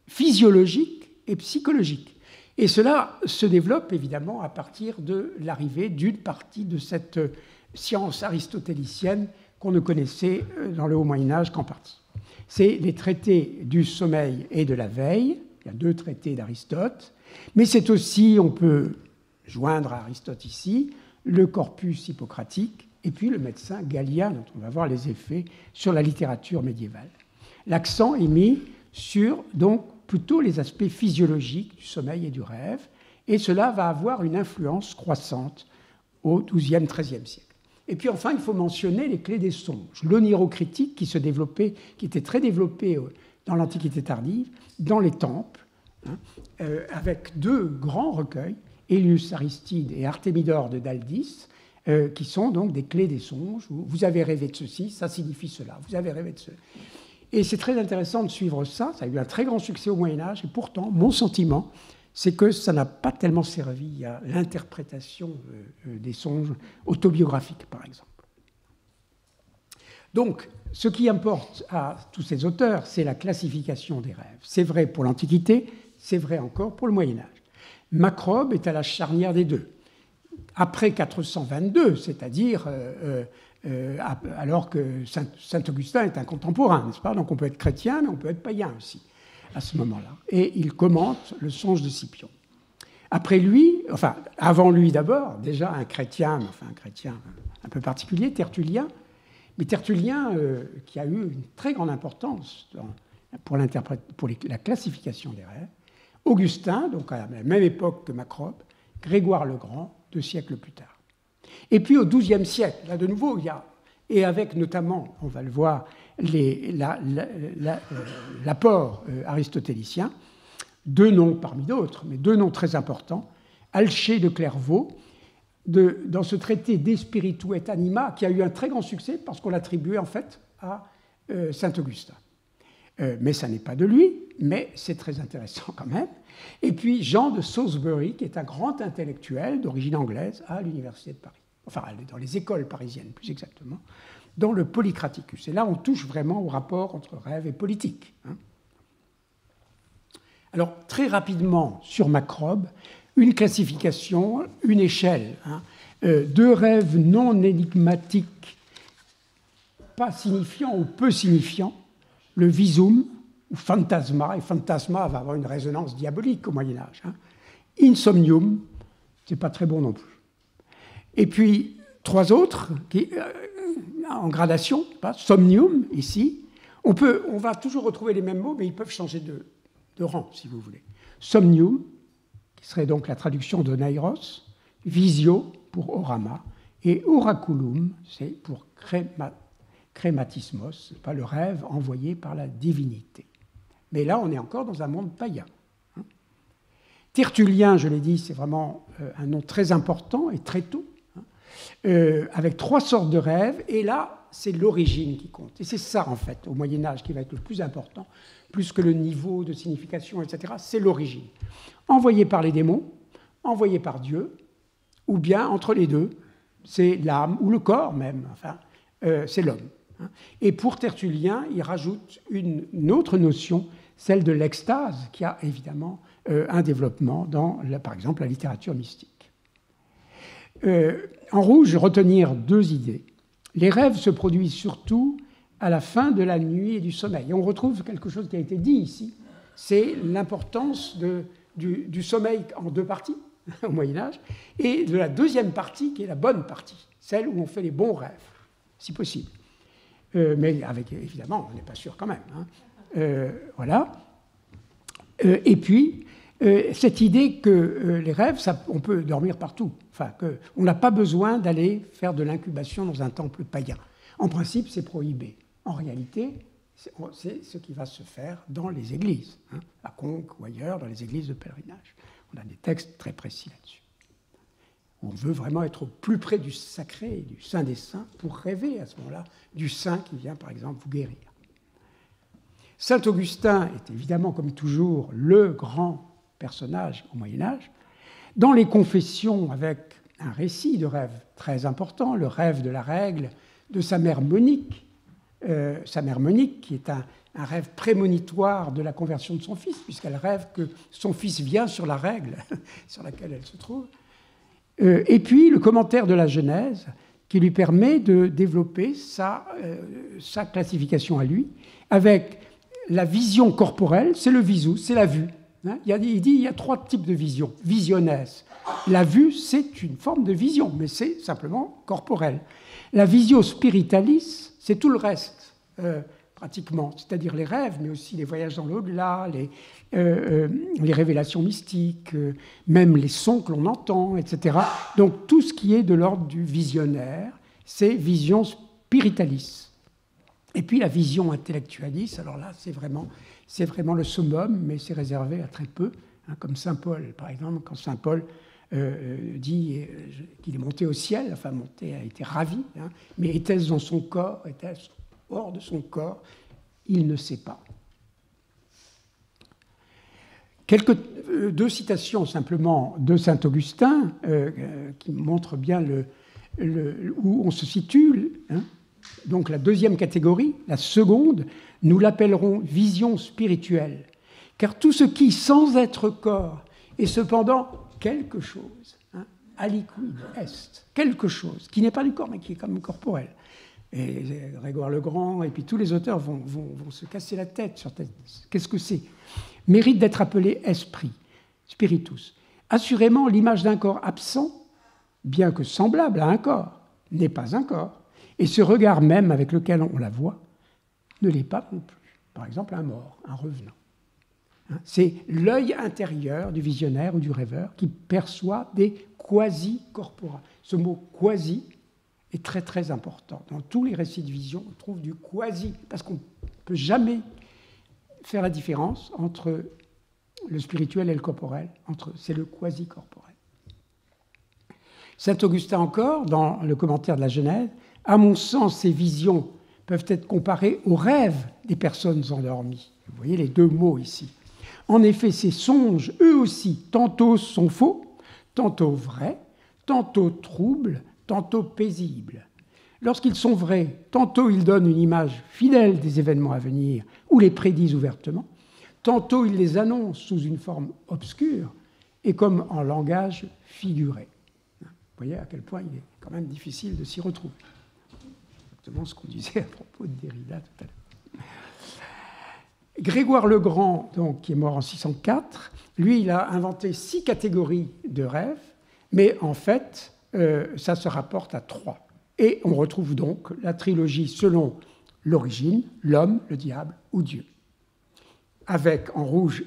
physiologique et psychologique. Et cela se développe évidemment à partir de l'arrivée d'une partie de cette science aristotélicienne qu'on ne connaissait dans le Haut Moyen-Âge qu'en partie. C'est les traités du sommeil et de la veille. Il y a 2 traités d'Aristote. Mais c'est aussi, on peut joindre à Aristote ici, le corpus hippocratique et puis le médecin Galien, dont on va voir les effets sur la littérature médiévale. L'accent est mis sur donc plutôt les aspects physiologiques du sommeil et du rêve, et cela va avoir une influence croissante au XIIe, XIIIe siècle. Et puis enfin, il faut mentionner les clés des songes, l'onirocritique qui était très développée dans l'Antiquité tardive, dans les temples, hein, avec 2 grands recueils, Élius Aristide et Artémidore de Daldis, qui sont donc des clés des songes. Vous avez rêvé de ceci, ça signifie cela. Vous avez rêvé de cela. Et c'est très intéressant de suivre ça. Ça a eu un très grand succès au Moyen-Âge. Et pourtant, mon sentiment, c'est que ça n'a pas tellement servi à l'interprétation des songes autobiographiques, par exemple. Donc, ce qui importe à tous ces auteurs, c'est la classification des rêves. C'est vrai pour l'Antiquité, c'est vrai encore pour le Moyen-Âge. Macrobe est à la charnière des deux. Après 422, c'est-à-dire alors que Saint-Augustin est un contemporain, n'est-ce pas? Donc on peut être chrétien, mais on peut être païen aussi, à ce moment-là. Et il commente le songe de Scipion. Après lui, enfin, avant lui d'abord, déjà un chrétien un peu particulier, Tertullien, mais Tertullien qui a eu une très grande importance pour la classification des rêves, Augustin, donc à la même époque que Macrobe, Grégoire le Grand, 2 siècles plus tard. Et puis au XIIe siècle, là de nouveau, il y a, et avec notamment, on va le voir, l'apport aristotélicien, 2 noms parmi d'autres, mais 2 noms très importants, Alché de Clairvaux, dans ce traité De Spiritu et Anima, qui a eu un très grand succès parce qu'on l'attribuait en fait à Saint-Augustin. Mais ça n'est pas de lui, mais c'est très intéressant quand même. Et puis Jean de Salisbury, qui est un grand intellectuel d'origine anglaise à l'Université de Paris. Enfin, dans les écoles parisiennes, plus exactement, dans le Polycraticus. Et là, on touche vraiment au rapport entre rêve et politique. Hein. Alors, très rapidement, sur Macrobe, une classification, une échelle. Hein, 2 rêves non énigmatiques, pas signifiants ou peu signifiants, le visum, ou phantasma, et phantasma va avoir une résonance diabolique au Moyen-Âge. Hein. Insomnium, c'est pas très bon non plus. Et puis, 3 autres, en gradation, somnium, ici. On va toujours retrouver les mêmes mots, mais ils peuvent changer de rang, si vous voulez. somnium, qui serait donc la traduction de nairos, visio pour orama, et oraculum, c'est pour crématismos, pas le rêve envoyé par la divinité. Mais là, on est encore dans un monde païen. Tertullien, je l'ai dit, c'est vraiment un nom très important et très tôt, avec 3 sortes de rêves, et là, c'est l'origine qui compte. Et c'est ça, en fait, au Moyen-Âge, qui va être le plus important, plus que le niveau de signification, etc., c'est l'origine. Envoyé par les démons, envoyé par Dieu, ou bien entre les deux, c'est l'âme, ou le corps même, enfin, c'est l'homme. Et pour Tertullien, il rajoute une autre notion, celle de l'extase, qui a évidemment un développement dans, par exemple, la littérature mystique. En rouge, retenir 2 idées. Les rêves se produisent surtout à la fin de la nuit et du sommeil. Et on retrouve quelque chose qui a été dit ici, c'est l'importance du sommeil en 2 parties, au Moyen-Âge, et de la deuxième partie, qui est la bonne partie, celle où on fait les bons rêves, si possible. Mais avec, évidemment, on n'est pas sûr quand même. Voilà. Et puis, cette idée que les rêves, on peut dormir partout. Enfin, qu'on n'a pas besoin d'aller faire de l'incubation dans un temple païen. En principe, c'est prohibé. En réalité, c'est ce qui va se faire dans les églises, à Conques ou ailleurs, dans les églises de pèlerinage. On a des textes très précis là-dessus. On veut vraiment être au plus près du sacré, du saint des saints, pour rêver à ce moment-là du saint qui vient, par exemple, vous guérir. Saint Augustin est évidemment, comme toujours, le grand personnage au Moyen-Âge. Dans les Confessions, avec un récit de rêve très important, le rêve de la règle de sa mère Monique, qui est un rêve prémonitoire de la conversion de son fils, puisqu'elle rêve que son fils vient sur la règle sur laquelle elle se trouve. Et puis le commentaire de la Genèse, qui lui permet de développer sa classification à lui, avec la vision corporelle, c'est le visu, c'est la vue. Il dit il y a 3 types de vision. Visiones. La vue, c'est une forme de vision, mais c'est simplement corporel. La visio spiritalis, c'est tout le reste, pratiquement, c'est-à-dire les rêves, mais aussi les voyages dans l'au-delà, les révélations mystiques, même les sons que l'on entend, etc. Donc tout ce qui est de l'ordre du visionnaire, c'est vision spiritalis. Et puis la vision intellectualis, alors là, c'est vraiment le summum, mais c'est réservé à très peu, comme saint Paul, par exemple, quand saint Paul dit qu'il est monté au ciel, enfin monté, a été ravi, mais était-ce dans son corps, était-ce hors de son corps, il ne sait pas. 2 citations simplement de saint Augustin qui montrent bien où on se situe. Donc la 2e catégorie, la seconde, nous l'appellerons vision spirituelle, car tout ce qui, sans être corps, est cependant quelque chose, aliquid est, quelque chose, qui n'est pas du corps, mais qui est quand même corporel. Et Grégoire le Grand, et puis tous les auteurs vont se casser la tête sur qu'est-ce que c'est. Mérite d'être appelé esprit, spiritus. Assurément, l'image d'un corps absent, bien que semblable à un corps, n'est pas un corps. Et ce regard même avec lequel on la voit ne l'est pas non plus. Par exemple, un mort, un revenant. C'est l'œil intérieur du visionnaire ou du rêveur qui perçoit des quasi-corpora. Ce mot quasi est très très important. Dans tous les récits de vision, on trouve du quasi, parce qu'on ne peut jamais faire la différence entre le spirituel et le corporel. C'est le quasi-corporel. Saint Augustin encore, dans le commentaire de la Genèse, à mon sens, ces visions peuvent être comparées aux rêves des personnes endormies. Vous voyez les 2 mots ici. En effet, ces songes, eux aussi, tantôt sont faux, tantôt vrais, tantôt troubles, tantôt paisibles. Lorsqu'ils sont vrais, tantôt ils donnent une image fidèle des événements à venir ou les prédisent ouvertement, tantôt ils les annoncent sous une forme obscure et comme en langage figuré. Vous voyez à quel point il est quand même difficile de s'y retrouver. Exactement ce qu'on disait à propos de Derrida tout à l'heure. Grégoire le Grand, donc, qui est mort en 604, lui, il a inventé 6 catégories de rêves, mais en fait, ça se rapporte à 3. Et on retrouve donc la trilogie selon l'origine, l'homme, le diable ou Dieu. Avec en rouge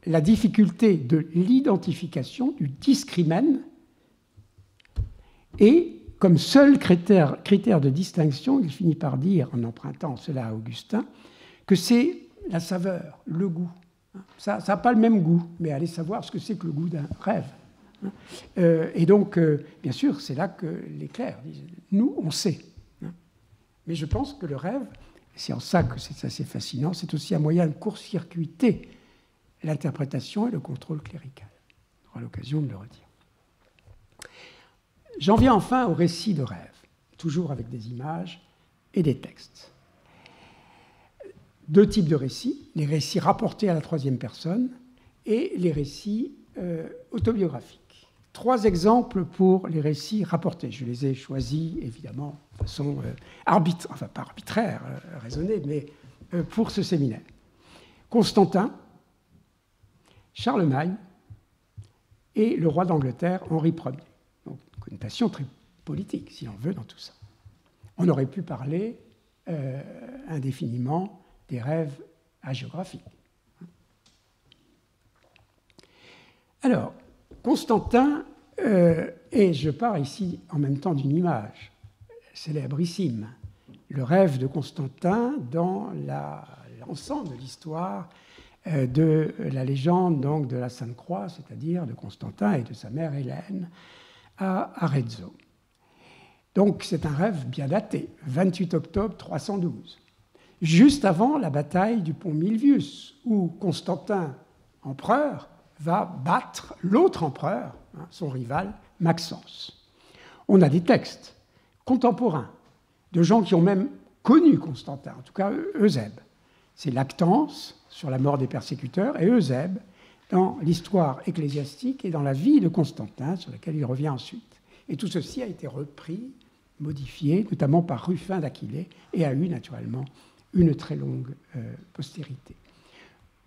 la difficulté de l'identification, du discrimen, et comme seul critère de distinction, il finit par dire, en empruntant cela à Augustin, que c'est la saveur, le goût. Ça n'a pas le même goût, mais allez savoir ce que c'est que le goût d'un rêve. Et donc, bien sûr, c'est là que les clercs disent « nous, on sait ». Mais je pense que le rêve, c'est en ça que c'est assez fascinant, c'est aussi un moyen de court-circuiter l'interprétation et le contrôle clérical. On aura l'occasion de le redire. J'en viens enfin au récit de rêve, toujours avec des images et des textes. Deux types de récits, les récits rapportés à la troisième personne et les récits autobiographiques. Trois exemples pour les récits rapportés. Je les ai choisis, évidemment, de façon enfin pas arbitraire, raisonnée, mais pour ce séminaire. Constantin, Charlemagne et le roi d'Angleterre, Henri Ier. Donc, une connotation très politique, si l'on veut, dans tout ça. On aurait pu parler indéfiniment des rêves hagiographiques. Alors, Constantin, et je pars ici en même temps d'une image célébrissime, le rêve de Constantin dans l'ensemble de l'histoire de la légende donc, de la Sainte Croix, c'est-à-dire de Constantin et de sa mère Hélène à Arezzo. Donc c'est un rêve bien daté, 28 octobre 312, juste avant la bataille du pont Milvius, où Constantin, empereur, va battre l'autre empereur, son rival, Maxence. On a des textes contemporains de gens qui ont même connu Constantin, en tout cas Eusèbe. C'est Lactance sur la mort des persécuteurs et Eusèbe dans l'histoire ecclésiastique et dans la vie de Constantin, sur laquelle il revient ensuite. Et tout ceci a été repris, modifié, notamment par Ruffin d'Aquilée, et a eu naturellement une très longue postérité.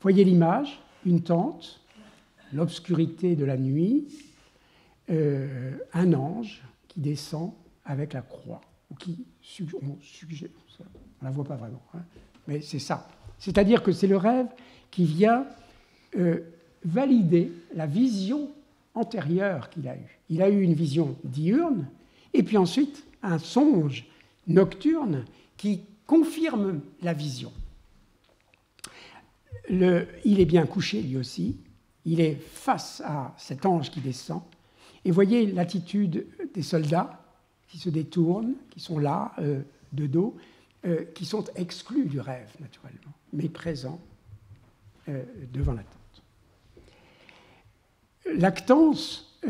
Voyez l'image, une tente, l'obscurité de la nuit, un ange qui descend avec la croix, ou qui on suggère, on ne la voit pas vraiment, hein, mais c'est ça. C'est-à-dire que c'est le rêve qui vient valider la vision antérieure qu'il a eue. Il a eu une vision diurne, et puis ensuite un songe nocturne qui confirme la vision. Il est bien couché lui aussi, il est face à cet ange qui descend, et voyez l'attitude des soldats qui se détournent, qui sont là, de dos, qui sont exclus du rêve, naturellement, mais présents devant la tente. Lactance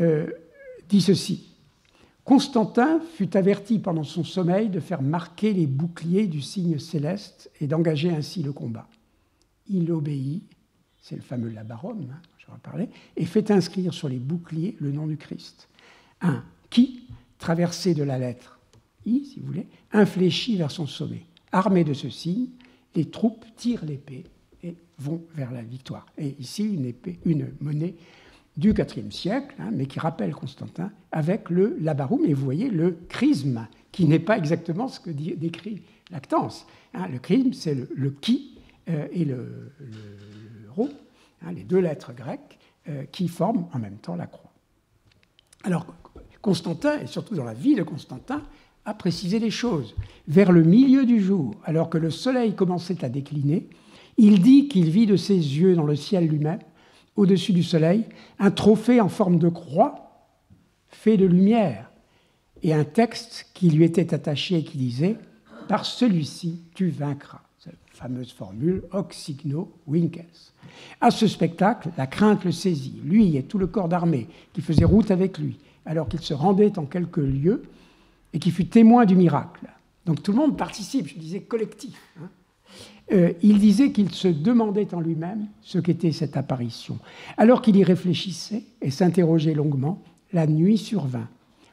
dit ceci. Constantin fut averti pendant son sommeil de faire marquer les boucliers du signe céleste et d'engager ainsi le combat. Il obéit, c'est le fameux labarum, hein, dont je vais parler, et fait inscrire sur les boucliers le nom du Christ. Un qui, traversé de la lettre I, si vous voulez, infléchit vers son sommet. Armés de ce signe, les troupes tirent l'épée et vont vers la victoire. Et ici, une monnaie du IVe siècle, hein, mais qui rappelle Constantin, avec le labarum, et vous voyez le chrisme, qui n'est pas exactement ce que décrit Lactance. Hein, le chrisme, c'est le qui et le rho, hein, les deux lettres grecques, qui forment en même temps la croix. Alors, Constantin, et surtout dans la vie de Constantin, a précisé les choses. Vers le milieu du jour, alors que le soleil commençait à décliner, il dit qu'il vit de ses yeux dans le ciel lui-même, au-dessus du soleil, un trophée en forme de croix fait de lumière et un texte qui lui était attaché et qui disait « Par celui-ci, tu vaincras ». C'est la fameuse formule « Hoc signo vinces ». À ce spectacle, la crainte le saisit, lui et tout le corps d'armée qui faisait route avec lui, alors qu'il se rendait en quelques lieux et qui fut témoin du miracle. Donc tout le monde participe, je disais collectif, hein. Il disait qu'il se demandait en lui-même ce qu'était cette apparition. Alors qu'il y réfléchissait et s'interrogeait longuement, la nuit survint.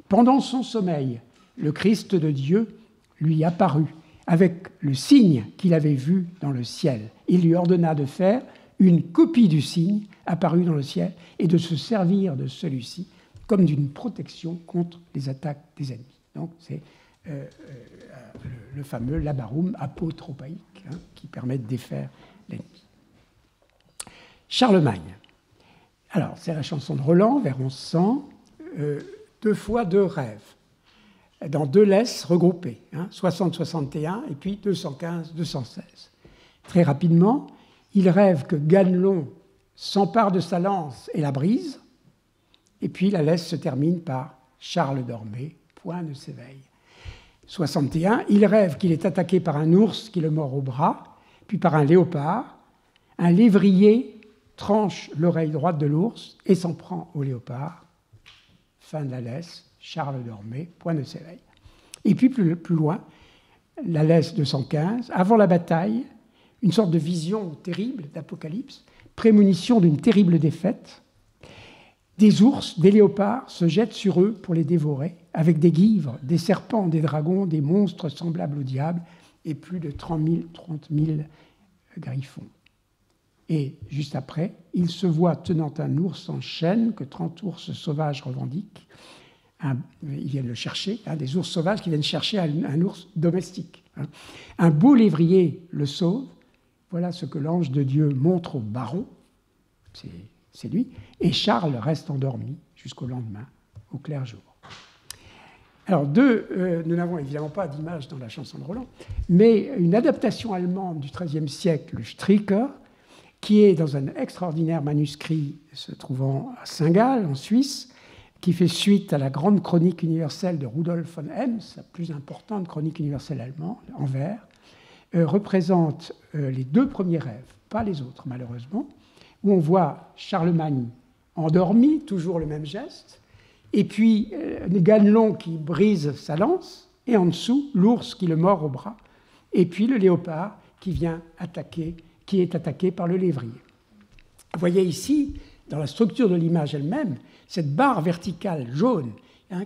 Pendant son sommeil, le Christ de Dieu lui apparut avec le signe qu'il avait vu dans le ciel. Il lui ordonna de faire une copie du signe apparu dans le ciel et de se servir de celui-ci comme d'une protection contre les attaques des ennemis. Donc c'est le fameux labarum apotropaïque, hein, qui permet de défaire l'ennemi. Charlemagne. Alors, c'est la chanson de Roland, vers 1100, 2 fois 2 rêves, dans 2 laisses regroupées, 60-61 et puis 215-216. Très rapidement, il rêve que Ganelon s'empare de sa lance et la brise, et puis la laisse se termine par « Charles dormait, point ne s'éveille ». 61, il rêve qu'il est attaqué par un ours qui le mord au bras, puis par un léopard. Un lévrier tranche l'oreille droite de l'ours et s'en prend au léopard. Fin de la laisse, Charles dormait, point ne s'éveille. Et puis plus loin, la laisse 215, avant la bataille, une sorte de vision terrible d'Apocalypse, prémonition d'une terrible défaite. Des ours, des léopards se jettent sur eux pour les dévorer, avec des guivres, des serpents, des dragons, des monstres semblables au diable, et plus de 30 000 griffons. Et juste après, il se voit tenant un ours en chaîne que 30 ours sauvages revendiquent. Ils viennent le chercher, des ours sauvages qui viennent chercher un ours domestique. Un beau lévrier le sauve. Voilà ce que l'ange de Dieu montre au baron. C'est lui. Et Charles reste endormi jusqu'au lendemain, au clair jour. Alors, nous n'avons évidemment pas d'image dans la chanson de Roland, mais une adaptation allemande du XIIIe siècle, le Stricker, qui est dans un extraordinaire manuscrit se trouvant à Saint-Gall, en Suisse, qui fait suite à la grande chronique universelle de Rudolf von Hems, la plus importante chronique universelle allemande, en vers, représente les 2 premiers rêves, pas les autres malheureusement, où on voit Charlemagne endormi, toujours le même geste, et puis Ganelon qui brise sa lance, et en dessous, l'ours qui le mord au bras, et puis le léopard qui vient attaquer, qui est attaqué par le lévrier. Vous voyez ici, dans la structure de l'image elle-même, cette barre verticale jaune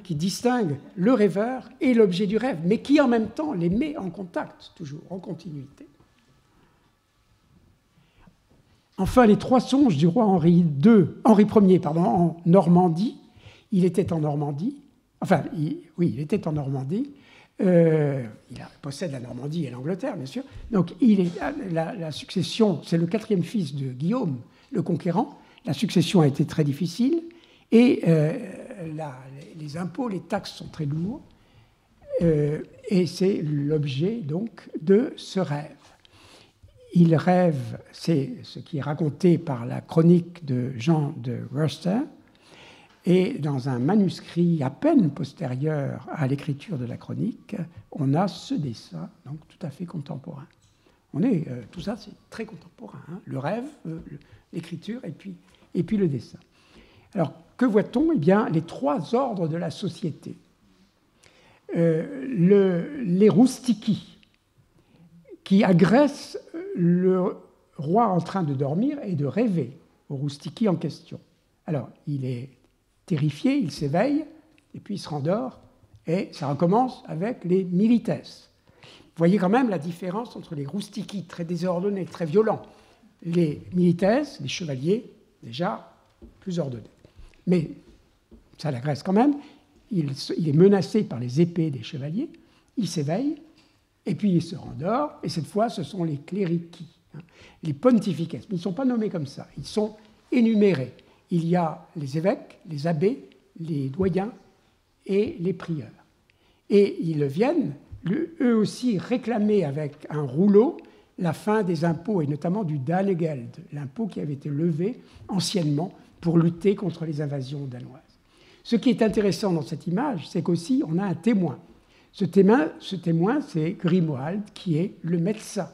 qui distingue le rêveur et l'objet du rêve, mais qui en même temps les met en contact, toujours en continuité. Enfin, les 3 songes du roi Henri Ier en Normandie. Il était en Normandie. Enfin, il était en Normandie. Il possède la Normandie et l'Angleterre, bien sûr. Donc, la succession, c'est le 4e fils de Guillaume, le conquérant. La succession a été très difficile. Et les impôts, les taxes sont très lourds. Et c'est l'objet, donc, de ce rêve. Il rêve, c'est ce qui est raconté par la chronique de Jean de Worcester, et dans un manuscrit à peine postérieur à l'écriture de la chronique, on a ce dessin, donc tout à fait contemporain. Tout ça, c'est très contemporain, le rêve, l'écriture et puis le dessin. Alors, que voit-on ? Eh bien, les 3 ordres de la société. Les roustiquis, qui agressent le roi en train de dormir et de rêver au roustiki en question. Alors, il est terrifié, il s'éveille, et puis il se rendort, et ça recommence avec les milites. Vous voyez quand même la différence entre les roustiki très désordonnés, très violents, les milites, les chevaliers, déjà plus ordonnés. Mais ça l'agresse quand même, il est menacé par les épées des chevaliers, il s'éveille, et puis il se rendort, et cette fois, ce sont les clérici, les pontifices. Ils ne sont pas nommés comme ça, ils sont énumérés. Il y a les évêques, les abbés, les doyens et les prieurs. Et ils viennent, eux aussi, réclamer avec un rouleau la fin des impôts, et notamment du Danegeld, l'impôt qui avait été levé anciennement pour lutter contre les invasions danoises. Ce qui est intéressant dans cette image, c'est qu'aussi, on a un témoin. Ce témoin, c'est Grimoald, qui est le médecin.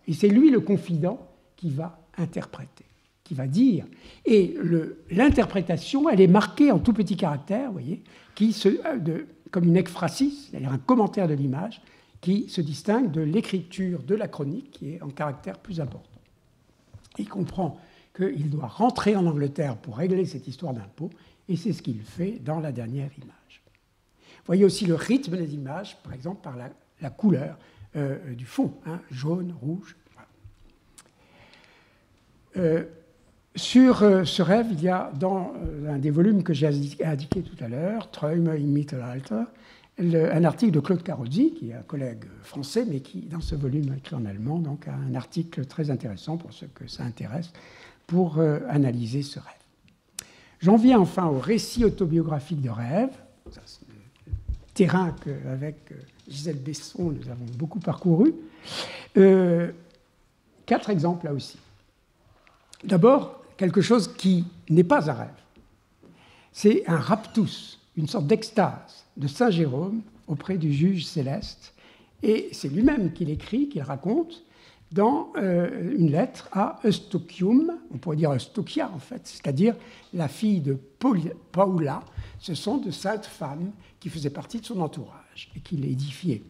Et c'est lui le confident qui va interpréter, qui va dire. Et l'interprétation, elle est marquée en tout petits caractères, vous voyez, comme une ekphrasis, c'est-à-dire un commentaire de l'image, qui se distingue de l'écriture de la chronique, qui est en caractère plus important. Il comprend qu'il doit rentrer en Angleterre pour régler cette histoire d'impôt, et c'est ce qu'il fait dans la dernière image. Vous voyez aussi le rythme des images, par exemple par la couleur du fond, jaune, rouge. Sur ce rêve, il y a dans un des volumes que j'ai indiqué tout à l'heure, Träume im Mittelalter, un article de Claude Carozzi, qui est un collègue français, mais qui, dans ce volume écrit en allemand, donc, a un article très intéressant pour ceux que ça intéresse, pour analyser ce rêve. J'en viens enfin au récit autobiographique de rêve. Ça, c'est le terrain qu'avec Gisèle Besson, nous avons beaucoup parcouru. 4 exemples là aussi. D'abord, quelque chose qui n'est pas un rêve. C'est un raptus, une sorte d'extase de Saint Jérôme auprès du juge céleste. Et c'est lui-même qui l'écrit, qui le raconte, dans une lettre à Eustochium, on pourrait dire Eustochia en fait, c'est-à-dire la fille de Paula. Ce sont de saintes femmes qui faisaient partie de son entourage et qui l'édifiaient.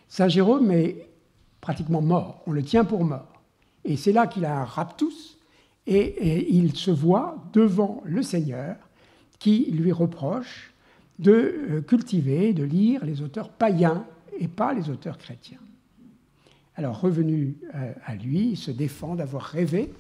Saint Jérôme est pratiquement mort, on le tient pour mort. Et c'est là qu'il a un raptus et il se voit devant le Seigneur qui lui reproche de cultiver, de lire les auteurs païens et pas les auteurs chrétiens. Alors, revenu à lui, il se défend d'avoir rêvé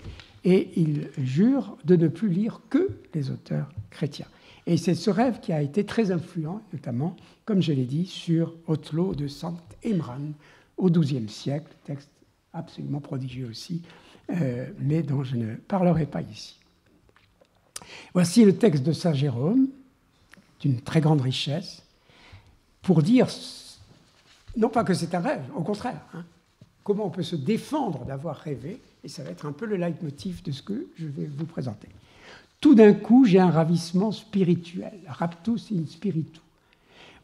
et il jure de ne plus lire que les auteurs chrétiens. Et c'est ce rêve qui a été très influent, notamment, comme je l'ai dit, sur Othello de Sant Emran au XIIe siècle, texte absolument prodigieux aussi, mais dont je ne parlerai pas ici. Voici le texte de Saint Jérôme, d'une très grande richesse, pour dire, non pas que c'est un rêve, au contraire, comment on peut se défendre d'avoir rêvé, et ça va être un peu le leitmotiv de ce que je vais vous présenter. Tout d'un coup, j'ai un ravissement spirituel, raptus in spiritu.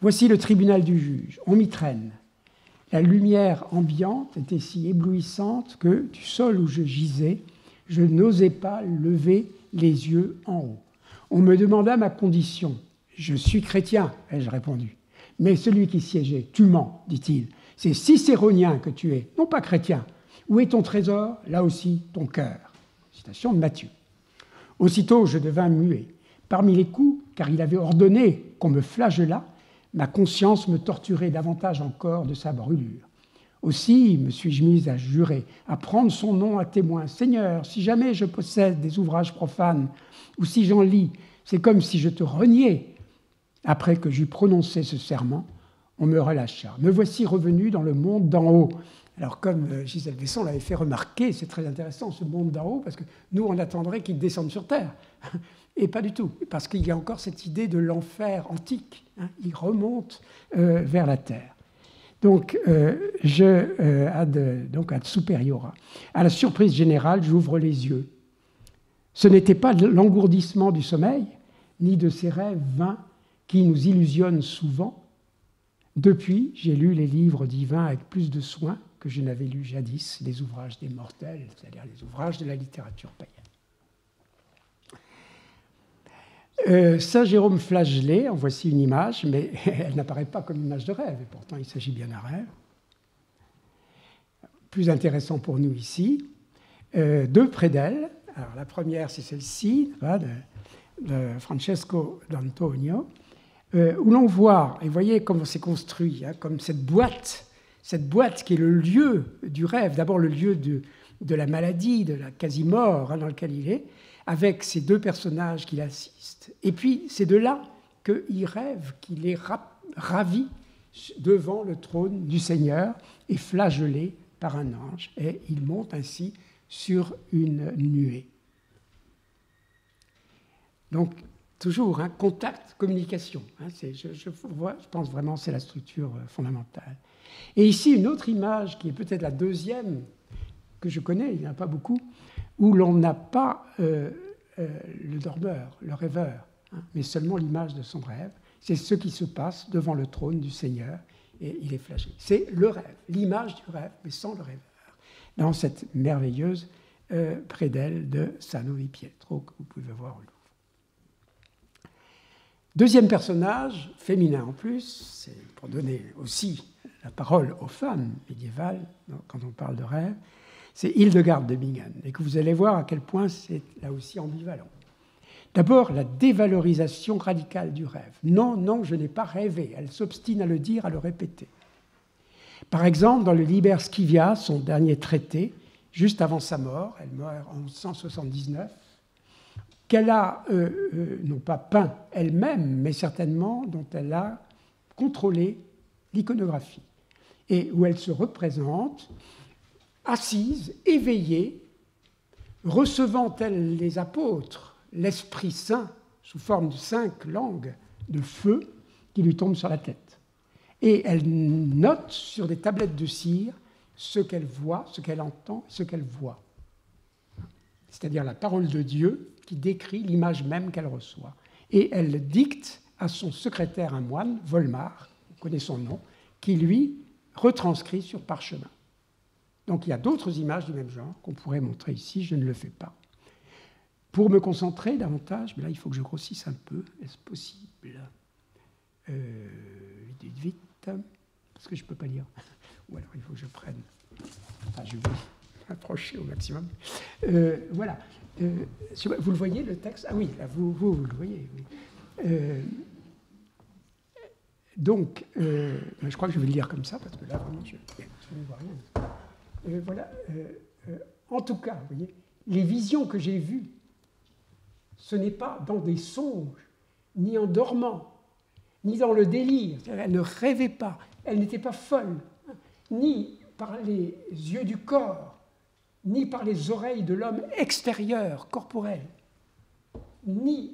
Voici le tribunal du juge, on m'y traîne. La lumière ambiante était si éblouissante que, du sol où je gisais, je n'osais pas lever les yeux en haut. On me demanda ma condition. « Je suis chrétien », ai-je répondu. « Mais celui qui siégeait, tu mens, dit-il. C'est cicéronien que tu es, non pas chrétien. Où est ton trésor? Là aussi, ton cœur. » Citation de Matthieu. Aussitôt, je devins muet. Parmi les coups, car il avait ordonné qu'on me flagellât, ma conscience me torturait davantage encore de sa brûlure. Aussi me suis-je mise à jurer, à prendre son nom à témoin. « Seigneur, si jamais je possède des ouvrages profanes, ou si j'en lis, c'est comme si je te reniais. » Après que j'eus prononcé ce serment, on me relâcha. Me voici revenu dans le monde d'en haut. Alors, comme Gisèle Besson l'avait fait remarquer, c'est très intéressant, ce monde d'en haut, parce que nous, on attendrait qu'il descende sur Terre. Et pas du tout, parce qu'il y a encore cette idée de l'enfer antique. Il remonte vers la Terre. Donc, ad superiora. À la surprise générale, j'ouvre les yeux. Ce n'était pas l'engourdissement du sommeil, ni de ces rêves vains qui nous illusionnent souvent. Depuis, j'ai lu les livres divins avec plus de soin que je n'avais lu jadis les ouvrages des mortels, c'est-à-dire les ouvrages de la littérature païenne. Saint Jérôme flagellé, en voici une image, mais elle n'apparaît pas comme une image de rêve, et pourtant il s'agit bien d'un rêve. Plus intéressant pour nous ici, 2 prédelles. Alors la première, c'est celle-ci, de Francesco d'Antonio, où l'on voit, et vous voyez comment c'est construit, comme cette boîte qui est le lieu du rêve, d'abord le lieu de la maladie, de la quasi-mort dans lequel il est, avec ces 2 personnages qui l'assistent. Et puis c'est de là qu'il rêve, qu'il est ravi devant le trône du Seigneur et flagellé par un ange. Et il monte ainsi sur une nuée. Donc, toujours, contact, communication. Je pense vraiment que c'est la structure fondamentale. Et ici, une autre image qui est peut-être la deuxième que je connais, il n'y en a pas beaucoup, où l'on n'a pas le dormeur, le rêveur, mais seulement l'image de son rêve. C'est ce qui se passe devant le trône du Seigneur et il est flagellé. C'est le rêve, l'image du rêve, mais sans le rêveur, dans cette merveilleuse prédelle de Sano di Pietro que vous pouvez voir au Louvre. Deuxième personnage, féminin en plus, c'est pour donner aussi la parole aux femmes médiévales quand on parle de rêve, c'est Hildegarde de Bingen, et que vous allez voir à quel point c'est là aussi ambivalent. D'abord, la dévalorisation radicale du rêve. Non, non, je n'ai pas rêvé. Elle s'obstine à le dire, à le répéter. Par exemple, dans le Liber Scivia, son dernier traité, juste avant sa mort, elle meurt en 1179, qu'elle a, non pas peint elle-même, mais certainement dont elle a contrôlé l'iconographie, et où elle se représente assise, éveillée, recevant, tels les apôtres, l'Esprit Saint sous forme de 5 langues de feu qui lui tombent sur la tête. Et elle note sur des tablettes de cire ce qu'elle voit, ce qu'elle entend, ce qu'elle voit. C'est-à-dire la parole de Dieu qui décrit l'image même qu'elle reçoit. Et elle dicte à son secrétaire, un moine, Volmar, vous connaissez son nom, qui lui retranscrit sur parchemin. Donc il y a d'autres images du même genre qu'on pourrait montrer ici, je ne le fais pas. Pour me concentrer davantage, mais là il faut que je grossisse un peu, est-ce possible? Vite, parce que je ne peux pas lire. Ou alors il faut que je prenne. Enfin, je vais approcher au maximum. Voilà. Vous le voyez, le texte? Ah oui, là, vous le voyez. Oui. Donc, je crois que je vais le lire comme ça, parce que là, vraiment, je ne vois rien. Voilà. En tout cas, vous voyez, les visions que j'ai vues, ce n'est pas dans des songes, ni en dormant, ni dans le délire. Elle ne rêvait pas, elle n'était pas folle, ni par les yeux du corps, ni par les oreilles de l'homme extérieur, corporel, ni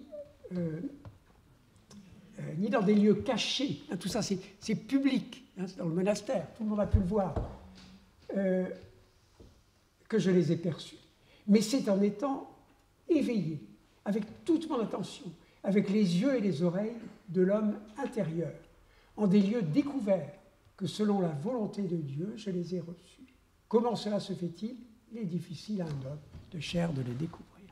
dans des lieux cachés. Tout ça, c'est public, c'est dans le monastère, tout le monde a pu le voir, que je les ai perçus. Mais c'est en étant éveillé, avec toute mon attention, avec les yeux et les oreilles de l'homme intérieur, en des lieux découverts, que selon la volonté de Dieu, je les ai reçus. Comment cela se fait-il? Il est difficile à un homme de chair de les découvrir.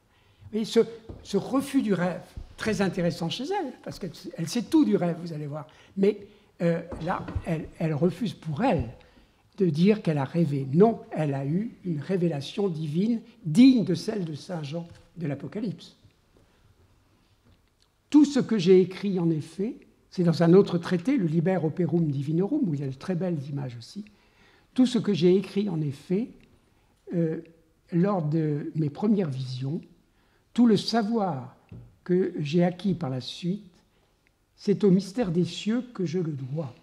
Et ce refus du rêve, très intéressant chez elle, parce qu'elle sait tout du rêve, vous allez voir. Mais là, elle refuse pour elle de dire qu'elle a rêvé. Non, elle a eu une révélation divine digne de celle de Saint Jean de l'Apocalypse. Tout ce que j'ai écrit, en effet, c'est dans un autre traité, le Liber Operum Divinorum, où il y a de très belles images aussi. Tout ce que j'ai écrit, en effet, lors de mes premières visions, tout le savoir que j'ai acquis par la suite, c'est au mystère des cieux que je le dois.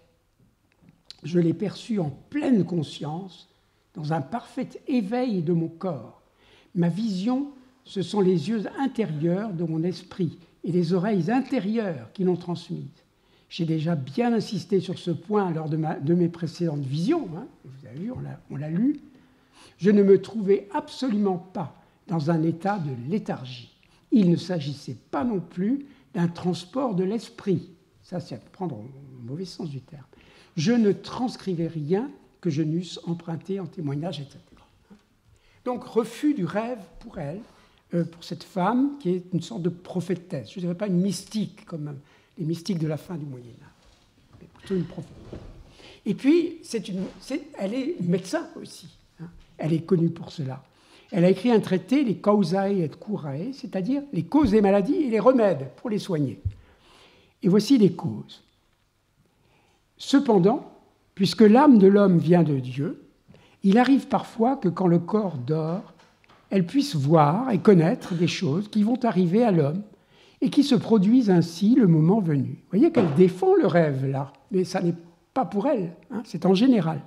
Je l'ai perçu en pleine conscience, dans un parfait éveil de mon corps. Ma vision, ce sont les yeux intérieurs de mon esprit et les oreilles intérieures qui l'ont transmise. J'ai déjà bien insisté sur ce point lors de mes précédentes visions. Hein. Vous avez vu, on l'a lu. Je ne me trouvais absolument pas dans un état de léthargie. Il ne s'agissait pas non plus d'un transport de l'esprit. Ça, c'est à prendre au mauvais sens du terme. Je ne transcrivais rien que je n'eusse emprunté en témoignage, etc. Donc, refus du rêve pour elle, pour cette femme qui est une sorte de prophétesse. Je ne dirais pas une mystique comme les mystiques de la fin du Moyen-Âge, mais plutôt une prophétesse. Et puis, elle est médecin aussi. Hein. Elle est connue pour cela. Elle a écrit un traité, les Causae et Curae, c'est-à-dire les causes des maladies et les remèdes pour les soigner. Et voici les causes. Cependant, puisque l'âme de l'homme vient de Dieu, il arrive parfois que quand le corps dort, elle puisse voir et connaître des choses qui vont arriver à l'homme et qui se produisent ainsi le moment venu. Vous voyez qu'elle défend le rêve, là, mais ça n'est pas pour elle, hein, c'est en général.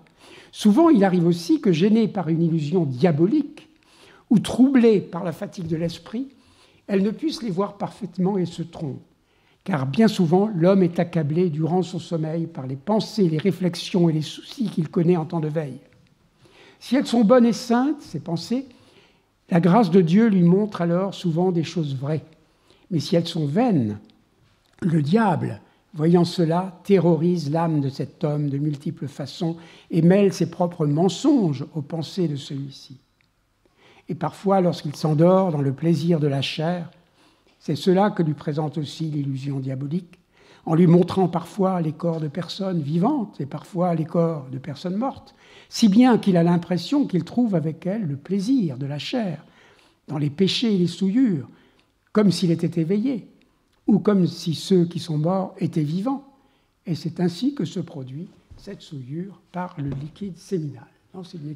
Souvent, il arrive aussi que, gênée par une illusion diabolique ou troublée par la fatigue de l'esprit, elle ne puisse les voir parfaitement et se trompe. Car bien souvent, l'homme est accablé durant son sommeil par les pensées, les réflexions et les soucis qu'il connaît en temps de veille. Si elles sont bonnes et saintes, ces pensées, la grâce de Dieu lui montre alors souvent des choses vraies. Mais si elles sont vaines, le diable, voyant cela, terrorise l'âme de cet homme de multiples façons et mêle ses propres mensonges aux pensées de celui-ci. Et parfois, lorsqu'il s'endort dans le plaisir de la chair, c'est cela que lui présente aussi l'illusion diabolique, en lui montrant parfois les corps de personnes vivantes et parfois les corps de personnes mortes, si bien qu'il a l'impression qu'il trouve avec elles le plaisir de la chair, dans les péchés et les souillures, comme s'il était éveillé, ou comme si ceux qui sont morts étaient vivants. Et c'est ainsi que se produit cette souillure par le liquide séminal. C'est une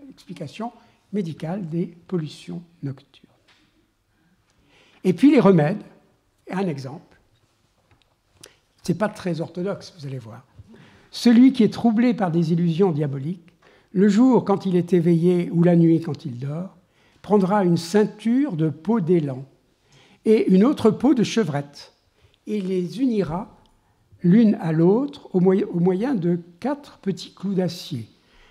explication médicale des pollutions nocturnes. Et puis les remèdes, un exemple. Ce n'est pas très orthodoxe, vous allez voir. Celui qui est troublé par des illusions diaboliques, le jour quand il est éveillé ou la nuit quand il dort, prendra une ceinture de peau d'élan et une autre peau de chevrette, et il les unira l'une à l'autre au moyen de 4 petits clous d'acier,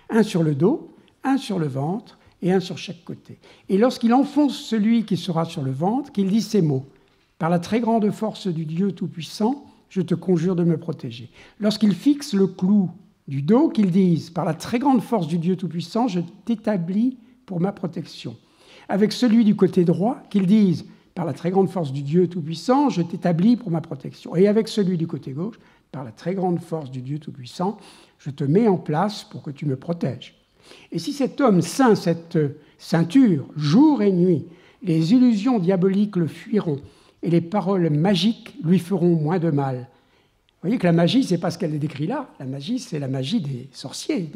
un sur le dos, un sur le ventre et un sur chaque côté. Et lorsqu'il enfonce celui qui sera sur le ventre, qu'il dit ces mots: « Par la très grande force du Dieu Tout-Puissant, je te conjure de me protéger. » Lorsqu'il fixe le clou du dos, qu'il dise: « Par la très grande force du Dieu Tout-Puissant, je t'établis pour ma protection. » Avec celui du côté droit, qu'il dise: « Par la très grande force du Dieu Tout-Puissant, je t'établis pour ma protection. » Et avec celui du côté gauche: « Par la très grande force du Dieu Tout-Puissant, je te mets en place pour que tu me protèges. » Et si cet homme ceint cette ceinture jour et nuit, les illusions diaboliques le fuiront et les paroles magiques lui feront moins de mal. Vous voyez que la magie, ce n'est pas ce qu'elle décrit là. La magie, c'est la magie des sorciers,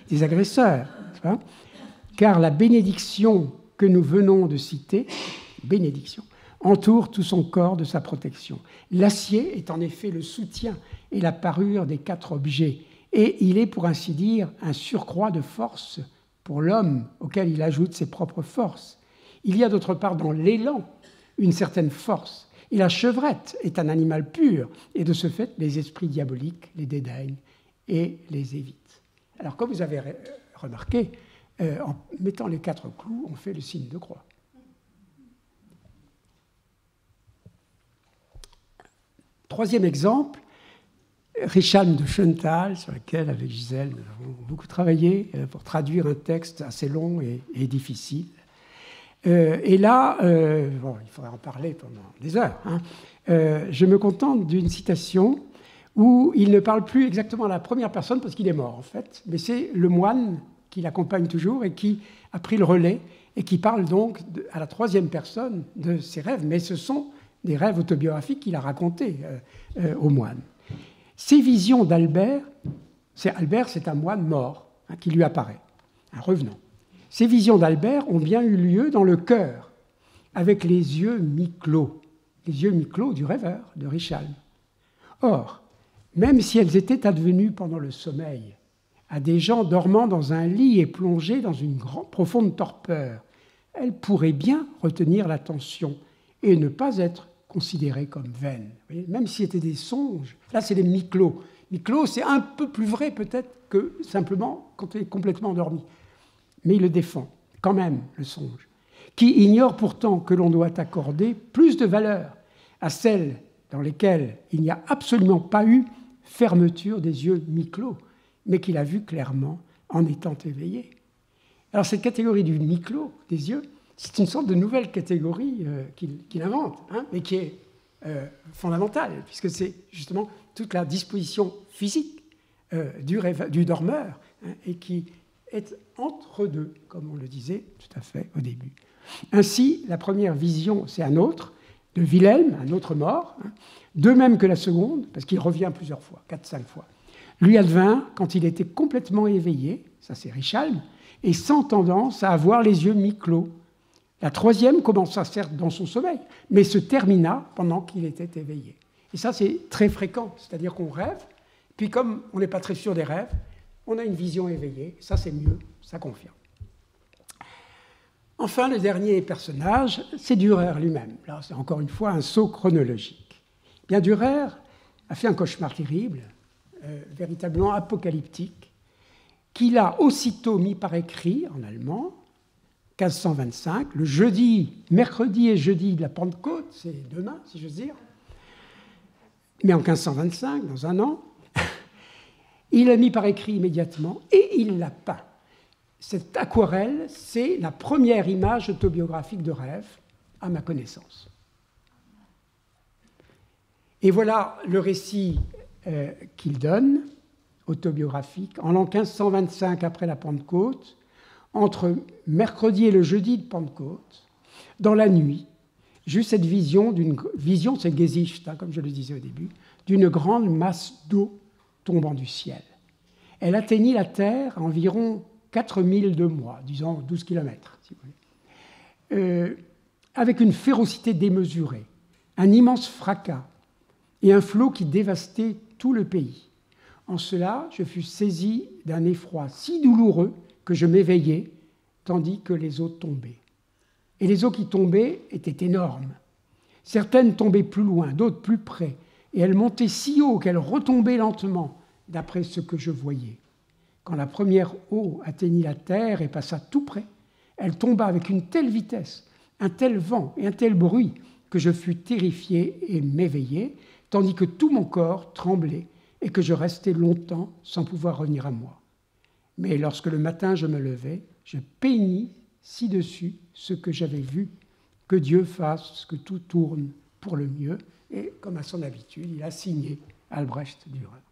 des agresseurs. Car la bénédiction que nous venons de citer, bénédiction, entoure tout son corps de sa protection. L'acier est en effet le soutien et la parure des 4 objets, et il est, pour ainsi dire, un surcroît de force pour l'homme auquel il ajoute ses propres forces. Il y a d'autre part dans l'élan une certaine force, et la chevrette est un animal pur, et de ce fait, les esprits diaboliques les dédaignent et les évitent. Alors, comme vous avez remarqué, en mettant les 4 clous, on fait le signe de croix. Troisième exemple, Richalm de Schoenthal, sur lequel, avec Gisèle, nous avons beaucoup travaillé pour traduire un texte assez long et difficile. Et là, bon, il faudrait en parler pendant des heures. Je me contente d'une citation où il ne parle plus exactement à la première personne parce qu'il est mort, en fait, mais c'est le moine qui l'accompagne toujours et qui a pris le relais et qui parle donc à la 3e personne de ses rêves, mais ce sont des rêves autobiographiques qu'il a racontés au moine. Ces visions d'Albert, Albert, c'est un moine mort qui lui apparaît, un revenant. Ces visions d'Albert ont bien eu lieu dans le cœur, avec les yeux mi-clos du rêveur, de Richalm. Or, même si elles étaient advenues pendant le sommeil, à des gens dormant dans un lit et plongés dans une profonde torpeur, elles pourraient bien retenir l'attention et ne pas être considérées comme vaines. Vous voyez, même si c'était des songes, là c'est les mi-clos. Mi-clos, c'est un peu plus vrai peut-être que simplement quand on est complètement endormi. Mais il le défend, quand même, le songe, qui ignore pourtant que l'on doit accorder plus de valeur à celles dans lesquelles il n'y a absolument pas eu fermeture des yeux mi-clos, mais qu'il a vu clairement en étant éveillé. Alors cette catégorie du mi-clos des yeux, c'est une sorte de nouvelle catégorie qu'il invente, mais qui est fondamentale, puisque c'est justement toute la disposition physique du dormeur, et qui est entre deux, comme on le disait tout à fait au début. Ainsi, la première vision, c'est un autre, de Wilhelm, un autre mort, de même que la seconde, parce qu'il revient plusieurs fois, 4-5 fois. Lui advint quand il était complètement éveillé, ça c'est Richalm, et sans tendance à avoir les yeux mi-clos. La troisième commença certes dans son sommeil, mais se termina pendant qu'il était éveillé. Et ça c'est très fréquent, c'est-à-dire qu'on rêve, puis comme on n'est pas très sûr des rêves, on a une vision éveillée, ça c'est mieux, ça confirme. Enfin, le dernier personnage, c'est Dürer lui-même. Là, c'est encore une fois un saut chronologique. Bien, Dürer a fait un cauchemar terrible, véritablement apocalyptique, qu'il a aussitôt mis par écrit en allemand, 1525, le mercredi et jeudi de la Pentecôte, c'est demain, si j'ose dire, mais en 1525, dans un an, il l'a mis par écrit immédiatement et il l'a peint. Cette aquarelle, c'est la première image autobiographique de rêve, à ma connaissance. Et voilà le récit qu'il donne, autobiographique, en l'an 1525 après la Pentecôte, entre mercredi et le jeudi de Pentecôte, dans la nuit, juste cette vision, c'est Gesicht, comme je le disais au début, d'une grande masse d'eau tombant du ciel. Elle atteignit la terre à environ 4000 de mois, disons 12 km, si vous voulez, avec une férocité démesurée, un immense fracas et un flot qui dévastait tout le pays. En cela, je fus saisi d'un effroi si douloureux que je m'éveillai, tandis que les eaux tombaient. Et les eaux qui tombaient étaient énormes, Certaines tombaient plus loin, d'autres plus près, et elles montaient si haut qu'elles retombaient lentement, d'après ce que je voyais. Quand la première eau atteignit la terre et passa tout près, elle tomba avec une telle vitesse, un tel vent et un tel bruit que je fus terrifié et m'éveillai, tandis que tout mon corps tremblait et que je restais longtemps sans pouvoir revenir à moi. Mais lorsque le matin je me levai, je peignis ci-dessus ce que j'avais vu, que Dieu fasse que tout tourne pour le mieux, et comme à son habitude, il a signé Albrecht Dürer.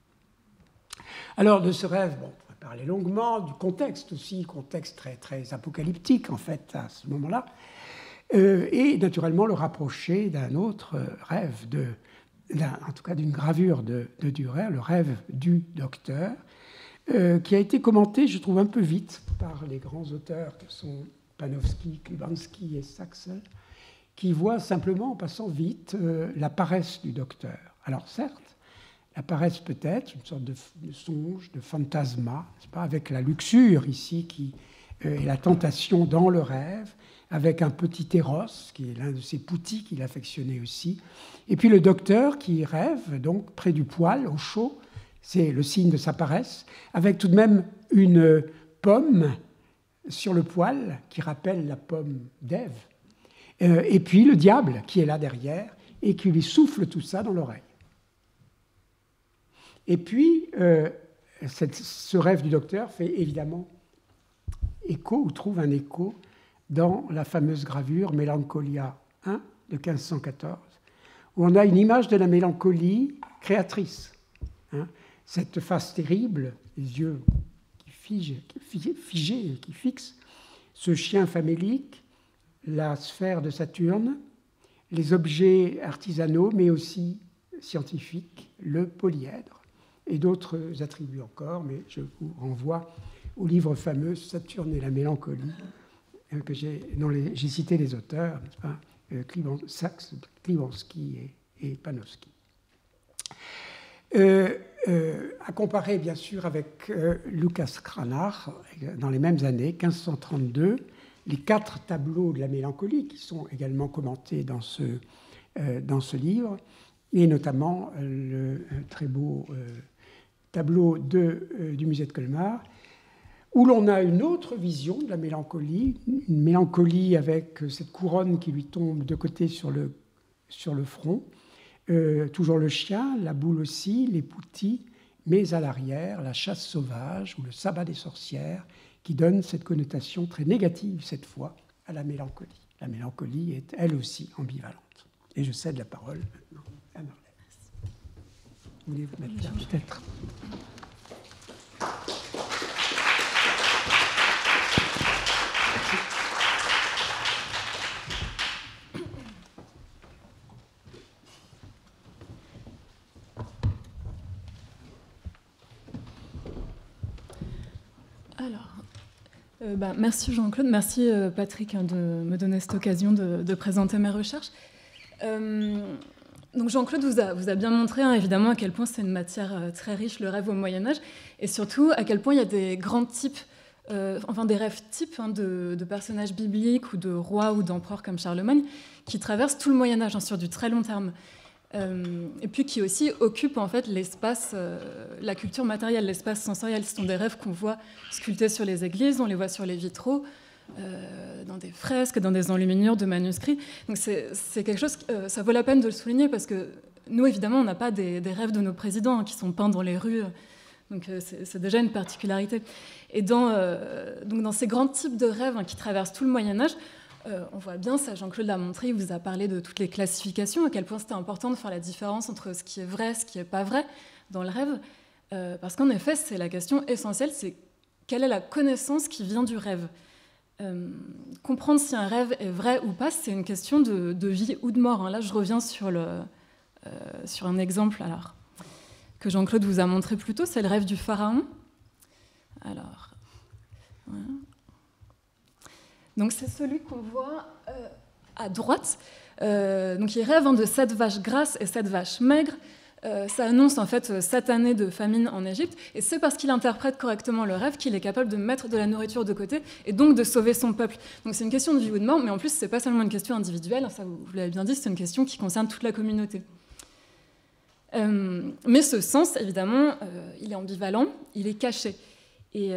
Alors de ce rêve, bon, on va parler longuement, du contexte aussi, contexte très, très apocalyptique en fait à ce moment-là, et naturellement le rapprocher d'un autre rêve, en tout cas d'une gravure de Dürer, le rêve du docteur, qui a été commenté, je trouve, un peu vite par les grands auteurs que sont Panofsky, Klibanski et Saxel, qui voient simplement, en passant vite, la paresse du docteur. Alors certes, la paresse peut-être, une sorte de songe, de fantasma, n'est-ce pas, avec la luxure ici qui est la tentation dans le rêve, avec un petit Eros, qui est l'un de ses poutis qu'il affectionnait aussi, et puis le docteur qui rêve, donc près du poêle, au chaud, c'est le signe de sa paresse, avec tout de même une pomme sur le poêle qui rappelle la pomme d'Ève, et puis le diable qui est là derrière et qui lui souffle tout ça dans l'oreille. Et puis, ce rêve du docteur fait évidemment écho, ou trouve un écho, dans la fameuse gravure Mélancolia 1 de 1514, où on a une image de la mélancolie créatrice. Cette face terrible, les yeux figés, qui fixent, ce chien famélique, la sphère de Saturne, les objets artisanaux, mais aussi scientifiques, le polyèdre, et d'autres attributs encore, mais je vous renvoie au livre fameux Saturne et la mélancolie, dont j'ai cité les auteurs, n'est-ce pas, Sachs, Klibanski et Panofsky. À comparer bien sûr avec Lucas Cranach, dans les mêmes années, 1532, les 4 tableaux de la mélancolie qui sont également commentés dans ce livre, et notamment le très beau tableau du musée de Colmar, où l'on a une autre vision de la mélancolie, une mélancolie avec cette couronne qui lui tombe de côté sur le front, toujours le chien, la boule aussi, les poutis, mais à l'arrière, la chasse sauvage ou le sabbat des sorcières, qui donne cette connotation très négative, cette fois, à la mélancolie. La mélancolie est, elle aussi, ambivalente. Et je cède la parole maintenant à Marlène. Vous voulez vous mettre là, peut-être ? Merci Jean-Claude, merci Patrick de me donner cette occasion de présenter mes recherches. Donc Jean-Claude vous a bien montré évidemment à quel point c'est une matière très riche, le rêve au Moyen-Âge, et surtout à quel point il y a des grands types, des rêves types de personnages bibliques ou de rois ou d'empereurs comme Charlemagne qui traversent tout le Moyen-Âge sur du très long terme. Et puis qui aussi occupent en fait l'espace, la culture matérielle, l'espace sensoriel. Ce sont des rêves qu'on voit sculptés sur les églises, on les voit sur les vitraux, dans des fresques, dans des enluminures de manuscrits. Donc c'est quelque chose, ça vaut la peine de le souligner parce que nous, évidemment, on n'a pas des rêves de nos présidents qui sont peints dans les rues. Donc c'est déjà une particularité. Et donc dans ces grands types de rêves qui traversent tout le Moyen-Âge, on voit bien, ça Jean-Claude l'a montré, il vous a parlé de toutes les classifications, à quel point c'était important de faire la différence entre ce qui est vrai, ce qui n'est pas vrai dans le rêve, parce qu'en effet, c'est la question essentielle, c'est quelle est la connaissance qui vient du rêve. Comprendre si un rêve est vrai ou pas, c'est une question de vie ou de mort. Là, je reviens sur un exemple alors, que Jean-Claude vous a montré plus tôt, c'est le rêve du pharaon. Alors, voilà. Donc c'est celui qu'on voit à droite. Donc il rêve de 7 vaches grasses et 7 vaches maigres ça annonce en fait 7 années de famine en Égypte, et c'est parce qu'il interprète correctement le rêve qu'il est capable de mettre de la nourriture de côté et donc de sauver son peuple. Donc c'est une question de vie ou de mort, mais en plus c'est pas seulement une question individuelle, ça vous l'avez bien dit, c'est une question qui concerne toute la communauté. Mais ce sens, évidemment, il est ambivalent, il est caché. Et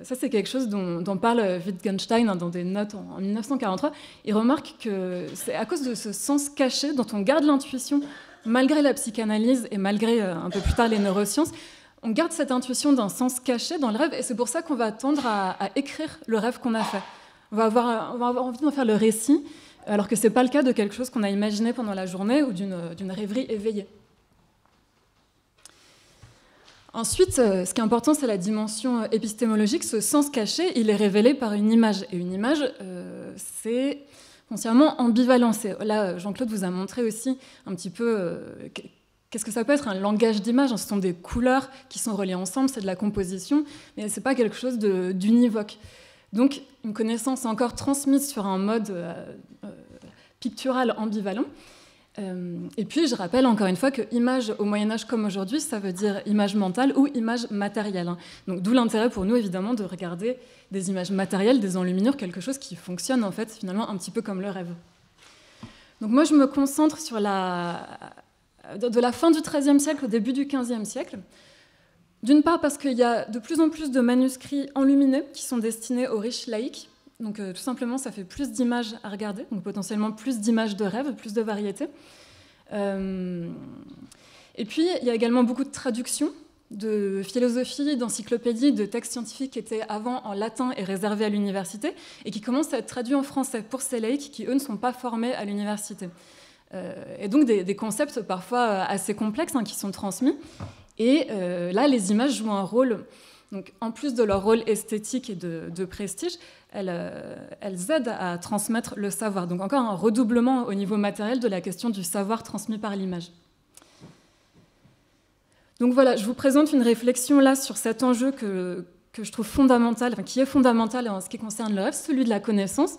ça, c'est quelque chose dont parle Wittgenstein dans des notes en 1943. Il remarque que c'est à cause de ce sens caché dont on garde l'intuition, malgré la psychanalyse et malgré un peu plus tard les neurosciences, on garde cette intuition d'un sens caché dans le rêve, et c'est pour ça qu'on va tendre à écrire le rêve qu'on a fait. On va avoir envie d'en faire le récit, alors que ce n'est pas le cas de quelque chose qu'on a imaginé pendant la journée ou d'une rêverie éveillée. Ensuite, ce qui est important, c'est la dimension épistémologique. Ce sens caché, il est révélé par une image. Et une image, c'est foncièrement ambivalent. Là, Jean-Claude vous a montré aussi un petit peu qu'est-ce que ça peut être un langage d'image. Ce sont des couleurs qui sont reliées ensemble, c'est de la composition, mais ce n'est pas quelque chose d'univoque. Donc, une connaissance encore transmise sur un mode pictural ambivalent. Et puis, je rappelle encore une fois que image au Moyen-Âge comme aujourd'hui, ça veut dire image mentale ou image matérielle. Donc, d'où l'intérêt pour nous, évidemment, de regarder des images matérielles, des enluminures, quelque chose qui fonctionne, en fait, finalement, un petit peu comme le rêve. Donc, moi, je me concentre sur de la fin du XIIIe siècle au début du XVe siècle. D'une part, parce qu'il y a de plus en plus de manuscrits enluminés qui sont destinés aux riches laïcs. Donc tout simplement, ça fait plus d'images à regarder, donc potentiellement plus d'images de rêve, plus de variété. Et puis, il y a également beaucoup de traductions de philosophie, d'encyclopédies, de textes scientifiques qui étaient avant en latin et réservés à l'université, et qui commencent à être traduits en français pour ces laïcs qui, eux, ne sont pas formés à l'université. Et donc des concepts parfois assez complexes qui sont transmis. Et là, les images jouent un rôle... Donc, en plus de leur rôle esthétique et de prestige, elles aident à transmettre le savoir. Donc encore un redoublement au niveau matériel de la question du savoir transmis par l'image. Donc voilà, je vous présente une réflexion là sur cet enjeu que je trouve fondamental, qui est fondamental en ce qui concerne le rêve, celui de la connaissance.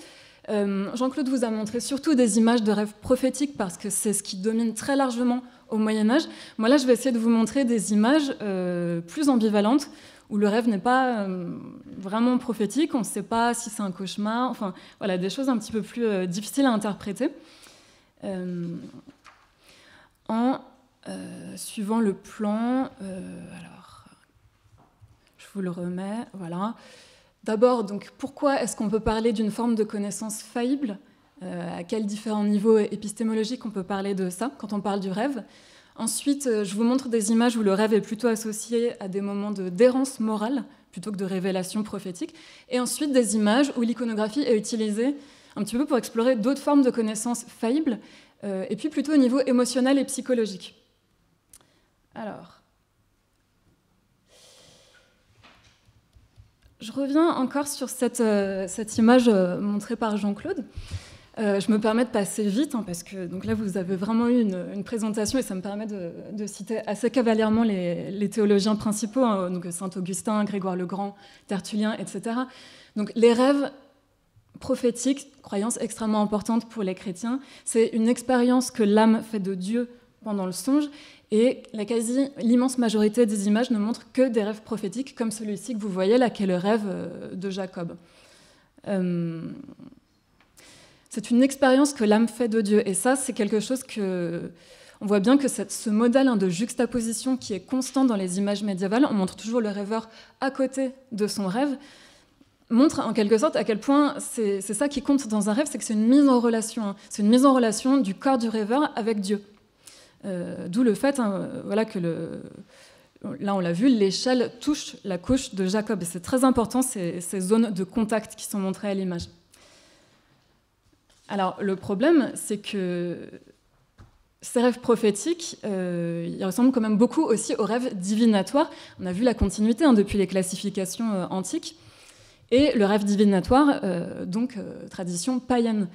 Jean-Claude vous a montré surtout des images de rêves prophétiques parce que c'est ce qui domine très largement au Moyen-Âge. Moi là, je vais essayer de vous montrer des images plus ambivalentes, où le rêve n'est pas vraiment prophétique, on ne sait pas si c'est un cauchemar, enfin voilà, des choses un petit peu plus difficiles à interpréter. En suivant le plan, alors je vous le remets, voilà. D'abord, donc, pourquoi est-ce qu'on peut parler d'une forme de connaissance faillible ? À quels différents niveaux épistémologiques on peut parler de ça quand on parle du rêve ? Ensuite, je vous montre des images où le rêve est plutôt associé à des moments d'errance morale plutôt que de révélation prophétique. Et ensuite, des images où l'iconographie est utilisée un petit peu pour explorer d'autres formes de connaissances faillibles, et puis plutôt au niveau émotionnel et psychologique. Alors, je reviens encore sur cette image montrée par Jean-Claude. Je me permets de passer vite, parce que donc là, vous avez vraiment eu une présentation, et ça me permet de citer assez cavalièrement les théologiens principaux, donc Saint-Augustin, Grégoire le Grand, Tertullien, etc. Donc les rêves prophétiques, croyance extrêmement importante pour les chrétiens, c'est une expérience que l'âme fait de Dieu pendant le songe, et l'immense majorité des images ne montrent que des rêves prophétiques, comme celui-ci que vous voyez là, qui est le rêve de Jacob. C'est une expérience que l'âme fait de Dieu. Et ça, c'est quelque chose que... On voit bien que ce modèle de juxtaposition qui est constant dans les images médiévales, on montre toujours le rêveur à côté de son rêve, montre en quelque sorte à quel point c'est ça qui compte dans un rêve, c'est que c'est une mise en relation. C'est une mise en relation du corps du rêveur avec Dieu. D'où le fait voilà, que là, on l'a vu, l'échelle touche la couche de Jacob. Et c'est très important, ces zones de contact qui sont montrées à l'image. Alors, le problème, c'est que ces rêves prophétiques, ils ressemblent quand même beaucoup aussi aux rêves divinatoires. On a vu la continuité depuis les classifications antiques. Et le rêve divinatoire, tradition païenne,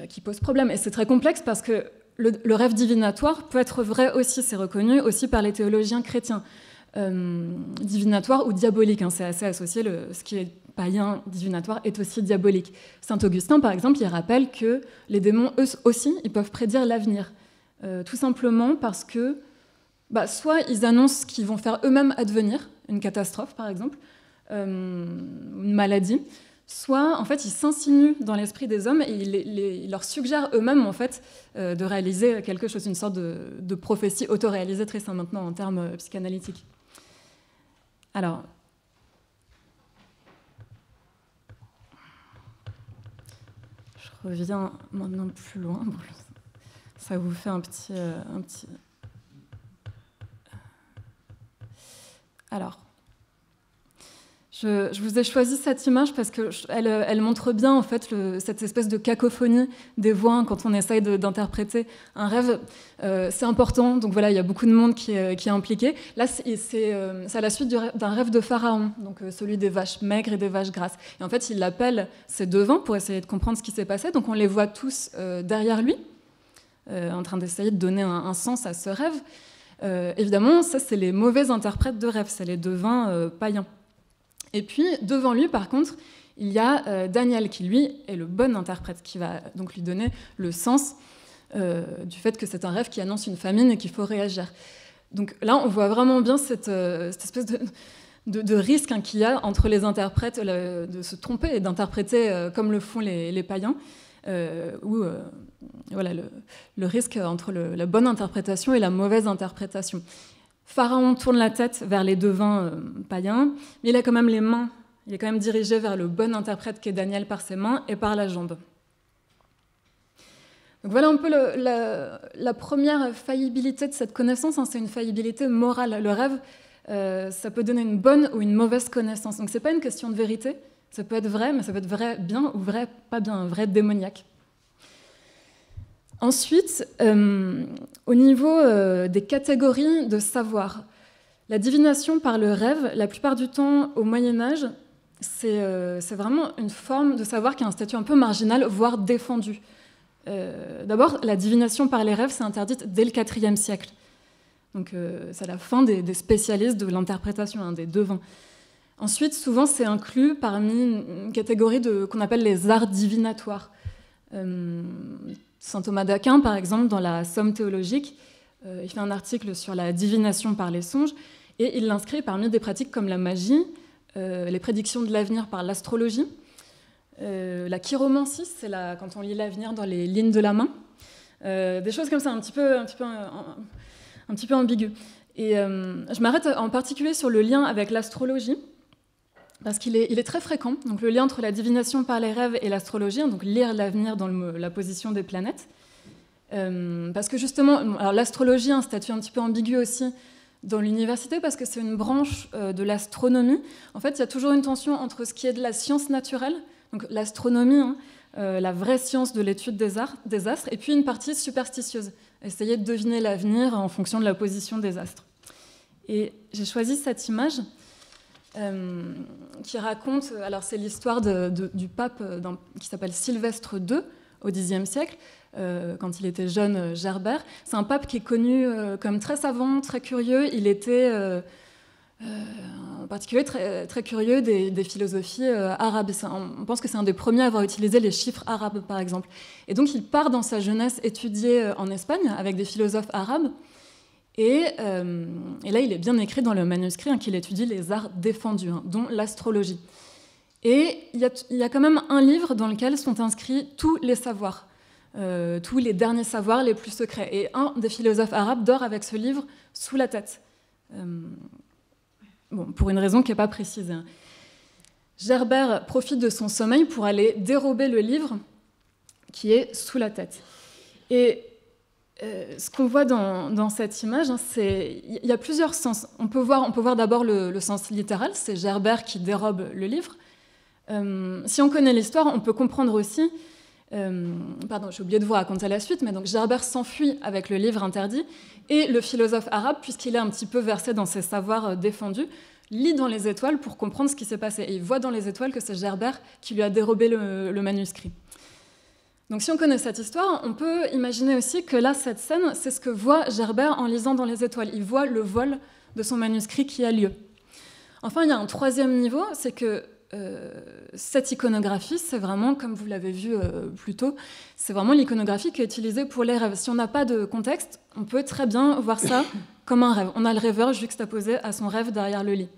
qui pose problème. Et c'est très complexe parce que le rêve divinatoire peut être vrai aussi, c'est reconnu aussi par les théologiens chrétiens. Divinatoire ou diabolique, c'est assez associé, ce qui est païen, divinatoire, est aussi diabolique. Saint Augustin, par exemple, il rappelle que les démons, eux aussi, ils peuvent prédire l'avenir. tout simplement parce que soit ils annoncent qu'ils vont faire eux-mêmes advenir une catastrophe, par exemple, une maladie, soit en fait ils s'insinuent dans l'esprit des hommes et ils leur suggèrent eux-mêmes en fait de réaliser quelque chose, une sorte de prophétie autoréalisatrice maintenant en termes psychanalytiques. Alors, je reviens maintenant plus loin. Bon, ça vous fait un petit... Alors, je vous ai choisi cette image parce qu'elle montre bien en fait cette espèce de cacophonie des voix quand on essaye d'interpréter un rêve. C'est important, donc voilà, il y a beaucoup de monde qui est impliqué. Là, c'est à la suite d'un rêve de Pharaon, donc celui des vaches maigres et des vaches grasses. Et en fait, il appelle ses devins pour essayer de comprendre ce qui s'est passé. Donc on les voit tous derrière lui, en train d'essayer de donner un sens à ce rêve. Évidemment, ça, c'est les mauvais interprètes de rêve, c'est les devins païens. Et puis, devant lui, par contre, il y a Daniel, qui, lui, est le bon interprète, qui va donc lui donner le sens du fait que c'est un rêve qui annonce une famine et qu'il faut réagir. Donc là, on voit vraiment bien cette espèce de risque qu'il y a entre les interprètes, de se tromper et d'interpréter comme le font les païens, où voilà, le risque entre la bonne interprétation et la mauvaise interprétation. Pharaon tourne la tête vers les devins païens, mais il a quand même les mains, il est quand même dirigé vers le bon interprète qu'est Daniel par ses mains et par la jambe. Donc voilà un peu la première faillibilité de cette connaissance, c'est une faillibilité morale. Le rêve, ça peut donner une bonne ou une mauvaise connaissance. Donc c'est pas une question de vérité, ça peut être vrai, mais ça peut être vrai bien ou vrai pas bien, un vrai démoniaque. Ensuite, au niveau des catégories de savoir, la divination par le rêve, la plupart du temps au Moyen-Âge, c'est vraiment une forme de savoir qui a un statut un peu marginal, voire défendu. D'abord, la divination par les rêves, c'est interdite dès le IVe siècle. Donc c'est la fin des spécialistes de l'interprétation, des devins. Ensuite, souvent, c'est inclus parmi une catégorie qu'on appelle les arts divinatoires. Saint Thomas d'Aquin, par exemple, dans la Somme théologique, il fait un article sur la divination par les songes, et il l'inscrit parmi des pratiques comme la magie, les prédictions de l'avenir par l'astrologie, la chiromancie, c'est quand on lit l'avenir dans les lignes de la main, des choses comme ça, un petit peu ambiguës. Et je m'arrête en particulier sur le lien avec l'astrologie, parce qu'il est très fréquent, donc le lien entre la divination par les rêves et l'astrologie, donc lire l'avenir dans la position des planètes. Parce que justement, l'astrologie a un statut un petit peu ambigu aussi dans l'université, parce que c'est une branche de l'astronomie. En fait, il y a toujours une tension entre ce qui est de la science naturelle, donc l'astronomie, la vraie science de l'étude des astres, et puis une partie superstitieuse, essayer de deviner l'avenir en fonction de la position des astres. Et j'ai choisi cette image qui raconte, alors c'est l'histoire du pape qui s'appelle Sylvestre II au Xe siècle, quand il était jeune Gerbert. C'est un pape qui est connu comme très savant, très curieux. Il était en particulier très, très curieux des philosophies arabes. On pense que c'est un des premiers à avoir utilisé les chiffres arabes, par exemple. Et donc il part dans sa jeunesse étudier en Espagne avec des philosophes arabes. Et là, il est bien écrit dans le manuscrit qu'il étudie les arts défendus, dont l'astrologie. Et il y a quand même un livre dans lequel sont inscrits tous les savoirs, tous les derniers savoirs les plus secrets. Et un des philosophes arabes dort avec ce livre sous la tête. Pour une raison qui n'est pas précisée. Gerbert profite de son sommeil pour aller dérober le livre qui est sous la tête. Et ce qu'on voit dans cette image, il y a plusieurs sens. On peut voir d'abord le sens littéral, c'est Gerbert qui dérobe le livre. Si on connaît l'histoire, on peut comprendre aussi... pardon, j'ai oublié de vous raconter la suite, mais donc Gerbert s'enfuit avec le livre interdit, et le philosophe arabe, puisqu'il est un petit peu versé dans ses savoirs défendus, lit dans les étoiles pour comprendre ce qui s'est passé. Et il voit dans les étoiles que c'est Gerbert qui lui a dérobé le manuscrit. Donc si on connaît cette histoire, on peut imaginer aussi que là, cette scène, c'est ce que voit Gerbert en lisant dans les étoiles. Il voit le vol de son manuscrit qui a lieu. Enfin, il y a un troisième niveau, c'est que cette iconographie, c'est vraiment, comme vous l'avez vu plus tôt, c'est vraiment l'iconographie qui est utilisée pour les rêves. Si on n'a pas de contexte, on peut très bien voir ça comme un rêve. On a le rêveur juxtaposé à son rêve derrière le lit.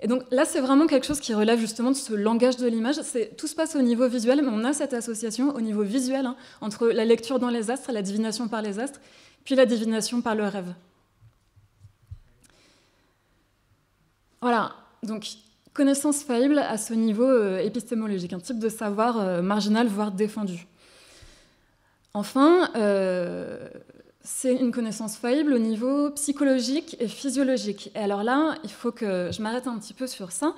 Et donc là, c'est vraiment quelque chose qui relève justement de ce langage de l'image. Tout se passe au niveau visuel, mais on a cette association au niveau visuel entre la lecture dans les astres, la divination par les astres, puis la divination par le rêve. Voilà, donc connaissance faillible à ce niveau épistémologique, un type de savoir marginal, voire défendu. Enfin, c'est une connaissance faillible au niveau psychologique et physiologique. Et alors là, il faut que je m'arrête un petit peu sur ça.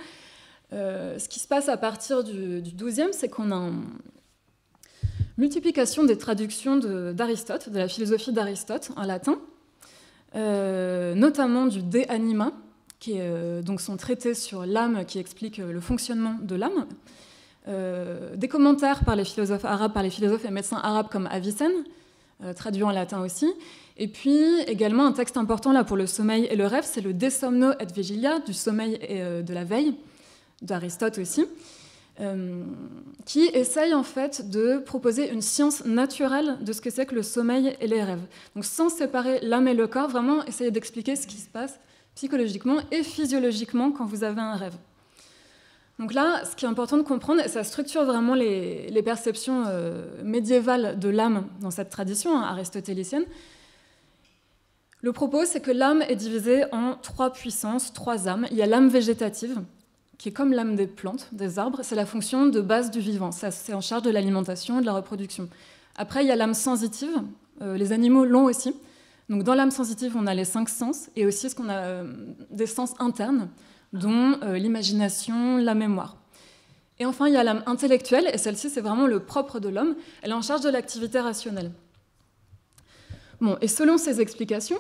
Ce qui se passe à partir du XIIe, c'est qu'on a une multiplication des traductions d'Aristote, de la philosophie d'Aristote en latin, notamment du De Anima, qui est donc son traité sur l'âme qui explique le fonctionnement de l'âme, des commentaires par les philosophes arabes, par les philosophes et médecins arabes comme Avicenne, traduit en latin aussi, et puis également un texte important là pour le sommeil et le rêve, c'est le De Somno et Vigilia, du sommeil et de la veille, d'Aristote aussi, qui essaye en fait de proposer une science naturelle de ce que c'est que le sommeil et les rêves. Donc sans séparer l'âme et le corps, vraiment essayer d'expliquer ce qui se passe psychologiquement et physiologiquement quand vous avez un rêve. Donc là, ce qui est important de comprendre, et ça structure vraiment les perceptions médiévales de l'âme dans cette tradition aristotélicienne, le propos, c'est que l'âme est divisée en 3 puissances, 3 âmes. Il y a l'âme végétative, qui est comme l'âme des plantes, des arbres, c'est la fonction de base du vivant, c'est en charge de l'alimentation et de la reproduction. Après, il y a l'âme sensitive, les animaux l'ont aussi. Donc dans l'âme sensitive, on a les 5 sens, et aussi ce qu'on a des sens internes, dont l'imagination, la mémoire. Et enfin, il y a l'âme intellectuelle, et celle-ci, c'est vraiment le propre de l'homme. Elle est en charge de l'activité rationnelle. Bon, et selon ces explications,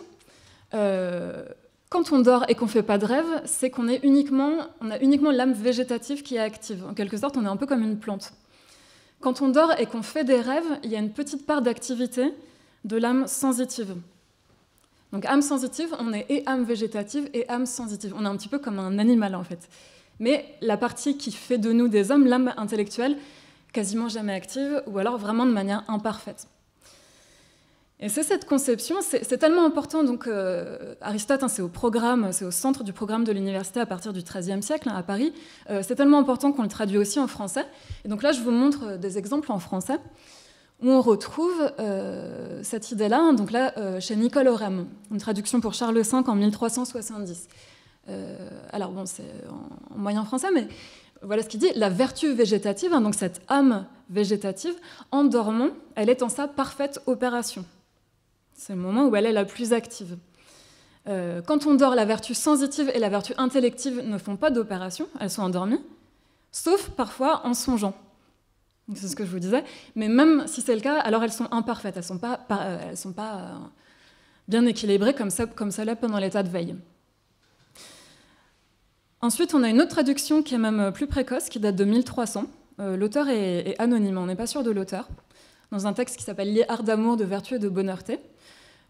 quand on dort et qu'on ne fait pas de rêve, c'est qu'on a uniquement l'âme végétative qui est active. En quelque sorte, on est un peu comme une plante. Quand on dort et qu'on fait des rêves, il y a une petite part d'activité de l'âme sensitive. Donc âme sensitive, on est et âme végétative et âme sensitive. On est un petit peu comme un animal en fait. Mais la partie qui fait de nous des hommes, l'âme intellectuelle, quasiment jamais active, ou alors vraiment de manière imparfaite. Et c'est cette conception, c'est tellement important, donc Aristote, c'est au programme, c'est au centre du programme de l'université à partir du XIIIe siècle à Paris, c'est tellement important qu'on le traduit aussi en français. Et donc là, je vous montre des exemples en français, où on retrouve cette idée-là, donc là, chez Nicole Orem, une traduction pour Charles V en 1370. Alors bon, c'est en moyen français, mais voilà ce qu'il dit. La vertu végétative, donc cette âme végétative, en dormant, elle est en sa parfaite opération. C'est le moment où elle est la plus active. Quand on dort, la vertu sensitive et la vertu intellective ne font pas d'opération, elles sont endormies, sauf parfois en songeant. C'est ce que je vous disais. Mais même si c'est le cas, alors elles sont imparfaites, elles ne sont pas bien équilibrées comme ça l'est pendant l'état de veille. Ensuite, on a une autre traduction qui est même plus précoce, qui date de 1300. L'auteur est anonyme, on n'est pas sûr de l'auteur, dans un texte qui s'appelle « Les arts d'amour, de vertu et de bonheureté ».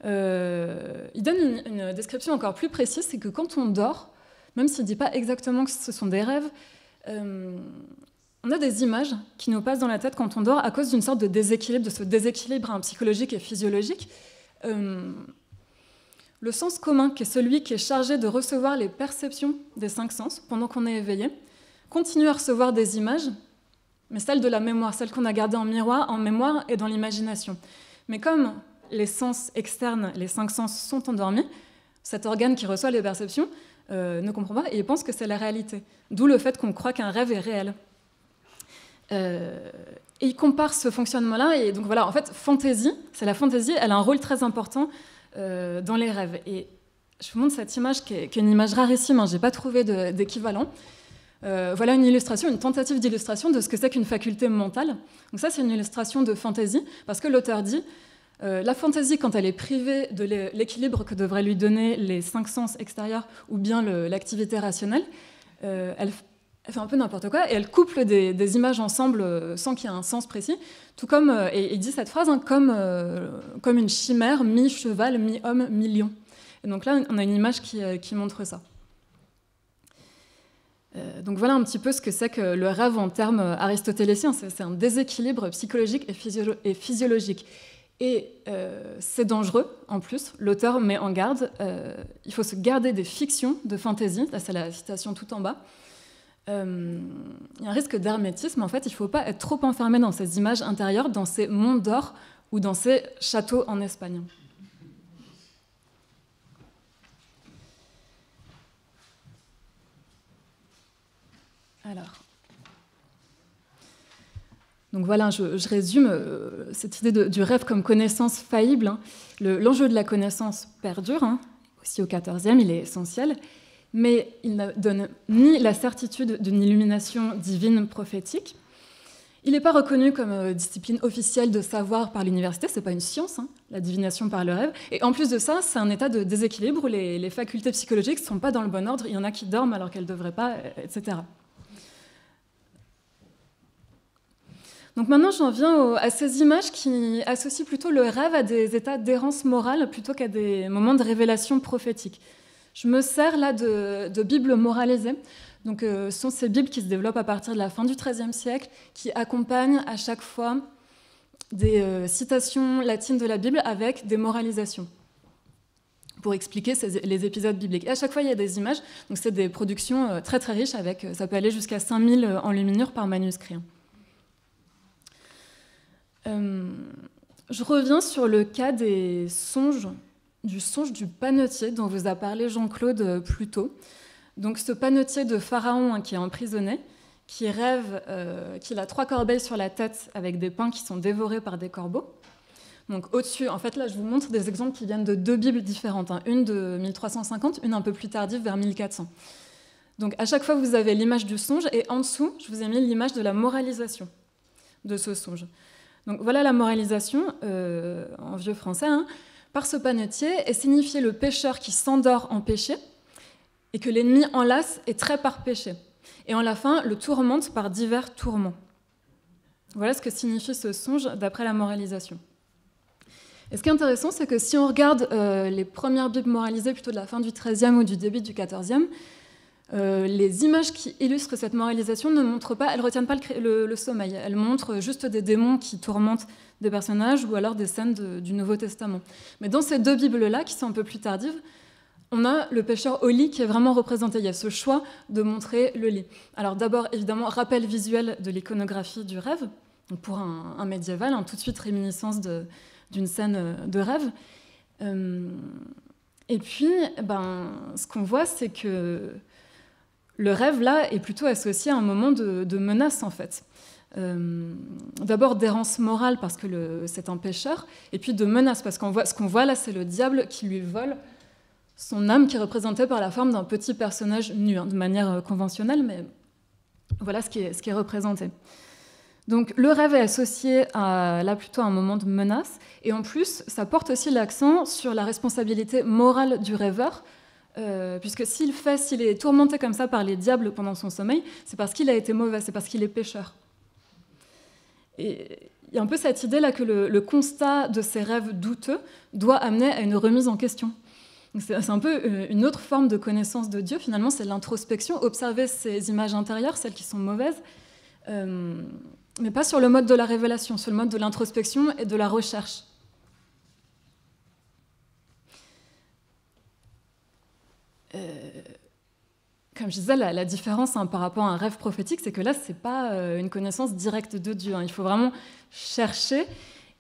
Il donne une description encore plus précise, c'est que quand on dort, même s'il ne dit pas exactement que ce sont des rêves, on a des images qui nous passent dans la tête quand on dort à cause d'une sorte de déséquilibre, de ce déséquilibre psychologique et physiologique. Le sens commun, qui est celui qui est chargé de recevoir les perceptions des 5 sens pendant qu'on est éveillé, continue à recevoir des images, mais celles de la mémoire, celles qu'on a gardées en mémoire et dans l'imagination. Mais comme les sens externes, les 5 sens sont endormis, cet organe qui reçoit les perceptions ne comprend pas et il pense que c'est la réalité. D'où le fait qu'on croit qu'un rêve est réel. Et il compare ce fonctionnement-là, et donc voilà, en fait, c'est la fantaisie, elle a un rôle très important dans les rêves. Et je vous montre cette image qui est une image rarissime, je n'ai pas trouvé d'équivalent. Voilà une illustration, une tentative d'illustration de ce que c'est qu'une faculté mentale. Donc ça, c'est une illustration de fantaisie, parce que l'auteur dit la fantaisie, quand elle est privée de l'équilibre que devraient lui donner les 5 sens extérieurs ou bien l'activité rationnelle, elle fait un peu n'importe quoi et elle couple des images ensemble sans qu'il y ait un sens précis, tout comme, et il dit cette phrase, comme une chimère mi-cheval, mi-homme, mi-lion. Et donc là, on a une image qui montre ça. Donc voilà un petit peu ce que c'est que le rêve en termes aristotéléciens. C'est un déséquilibre psychologique et physiologique. Et c'est dangereux, en plus. L'auteur met en garde, il faut se garder des fictions de fantaisie. Là, c'est la citation tout en bas. Il y a un risque d'hermétisme. En fait, il ne faut pas être trop enfermé dans ces images intérieures, dans ces mondes d'or ou dans ces châteaux en Espagne. Alors, donc voilà, je résume cette idée du rêve comme connaissance faillible. Hein. L'enjeu de la connaissance perdure, hein, aussi au XIVe, il est essentiel, mais il ne donne ni la certitude d'une illumination divine prophétique. Il n'est pas reconnu comme discipline officielle de savoir par l'université, ce n'est pas une science, hein, la divination par le rêve. Et en plus de ça, c'est un état de déséquilibre où les facultés psychologiques ne sont pas dans le bon ordre, il y en a qui dorment alors qu'elles ne devraient pas, etc. Donc maintenant, j'en viens à ces images qui associent plutôt le rêve à des états d'errance morale plutôt qu'à des moments de révélation prophétique. Je me sers là de bibles moralisées. Donc, ce sont ces bibles qui se développent à partir de la fin du XIIIe siècle, qui accompagnent à chaque fois des citations latines de la Bible avec des moralisations pour expliquer les épisodes bibliques. Et à chaque fois, il y a des images. Donc, c'est des productions très très riches, avec, ça peut aller jusqu'à 5000 enluminures par manuscrit. Je reviens sur le cas du songe du panetier dont vous a parlé Jean-Claude plus tôt. Donc ce panetier de Pharaon hein, qui est emprisonné, qui rêve qu'il a 3 corbeilles sur la tête avec des pains qui sont dévorés par des corbeaux. Donc au-dessus, en fait là je vous montre des exemples qui viennent de 2 bibles différentes, hein, une de 1350, une un peu plus tardive vers 1400. Donc à chaque fois vous avez l'image du songe et en dessous je vous ai mis l'image de la moralisation de ce songe. Donc voilà la moralisation, en vieux français, hein, par ce panetier est signifié le pécheur qui s'endort en péché et que l'ennemi enlace et trait par péché. Et en la fin, le tourmente par divers tourments. Voilà ce que signifie ce songe d'après la moralisation. Et ce qui est intéressant, c'est que si on regarde les premières bibles moralisées plutôt de la fin du XIIIe ou du début du XIVe, les images qui illustrent cette moralisation ne montrent pas, elles ne retiennent pas le sommeil. Elles montrent juste des démons qui tourmentent des personnages ou alors des scènes du Nouveau Testament. Mais dans ces 2 bibles-là, qui sont un peu plus tardives, on a le pécheur au lit qui est vraiment représenté. Il y a ce choix de montrer le lit. Alors d'abord, évidemment, rappel visuel de l'iconographie du rêve, donc pour un médiéval, tout de suite réminiscence d'une scène de rêve. Et puis, ce qu'on voit, c'est que le rêve, là, est plutôt associé à un moment de menace, en fait. D'abord d'errance morale, parce que c'est un pécheur, et puis de menace, parce ce qu'on voit là, c'est le diable qui lui vole son âme, qui est représentée par la forme d'un petit personnage nu, de manière conventionnelle, mais voilà ce qui est représenté. Donc le rêve est associé là plutôt à un moment de menace, et en plus, ça porte aussi l'accent sur la responsabilité morale du rêveur, puisque s'il est tourmenté comme ça par les diables pendant son sommeil, c'est parce qu'il a été mauvais, c'est parce qu'il est pécheur. Et il y a un peu cette idée-là que le constat de ces rêves douteux doit amener à une remise en question. C'est un peu une autre forme de connaissance de Dieu, finalement, c'est l'introspection, observer ces images intérieures, celles qui sont mauvaises, mais pas sur le mode de la révélation, sur le mode de l'introspection et de la recherche. Comme je disais, la différence par rapport à un rêve prophétique, c'est que là, ce n'est pas une connaissance directe de Dieu. Il faut vraiment chercher.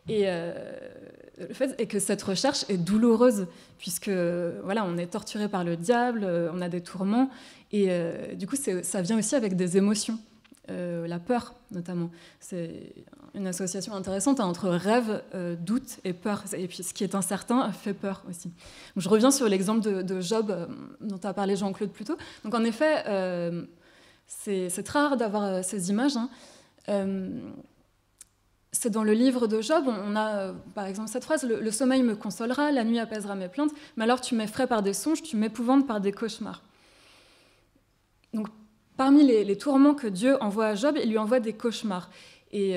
Et le fait est que cette recherche est douloureuse, puisque voilà, on est torturé par le diable, on a des tourments, et du coup, ça vient aussi avec des émotions. La peur, notamment. C'est une association intéressante entre rêve, doute et peur. Et puis, ce qui est incertain fait peur aussi. Donc, je reviens sur l'exemple de Job dont a parlé Jean-Claude plus tôt. Donc, en effet, c'est très rare d'avoir ces images. C'est dans le livre de Job, on a par exemple cette phrase « Le sommeil me consolera, la nuit apaisera mes plaintes, mais alors tu m'effraies par des songes, tu m'épouvantes par des cauchemars. » Donc, parmi les tourments que Dieu envoie à Job, il lui envoie des cauchemars. Et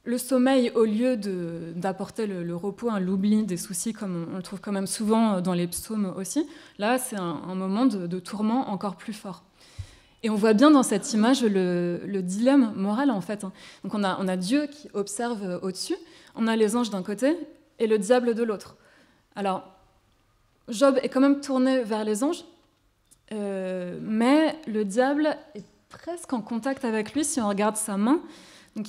le sommeil, au lieu d'apporter le repos, l'oubli des soucis, comme on le trouve quand même souvent dans les psaumes aussi, là, c'est un moment de tourment encore plus fort. Et on voit bien dans cette image le dilemme moral, en fait. Donc on a Dieu qui observe au-dessus, on a les anges d'un côté et le diable de l'autre. Alors, Job est quand même tourné vers les anges, mais le diable est presque en contact avec lui si on regarde sa main. Donc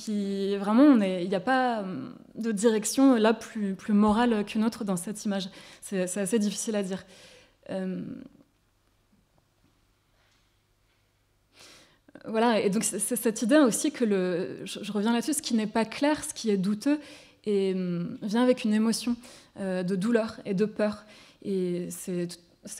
vraiment, il n'y a pas de direction là plus morale qu'une autre dans cette image. C'est assez difficile à dire. Voilà, et donc c'est cette idée aussi que je reviens là-dessus, ce qui n'est pas clair, ce qui est douteux, et vient avec une émotion de douleur et de peur. Et c'est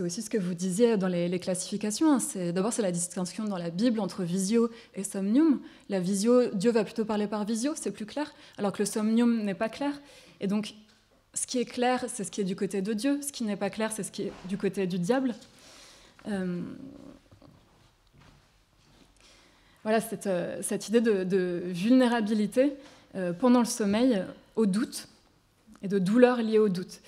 aussi ce que vous disiez dans les classifications. D'abord, c'est la distinction dans la Bible entre visio et somnium. La visio, Dieu va plutôt parler par visio, c'est plus clair, alors que le somnium n'est pas clair. Et donc, ce qui est clair, c'est ce qui est du côté de Dieu. Ce qui n'est pas clair, c'est ce qui est du côté du diable. Voilà, cette idée de vulnérabilité pendant le sommeil au doute et de douleur liée au doute.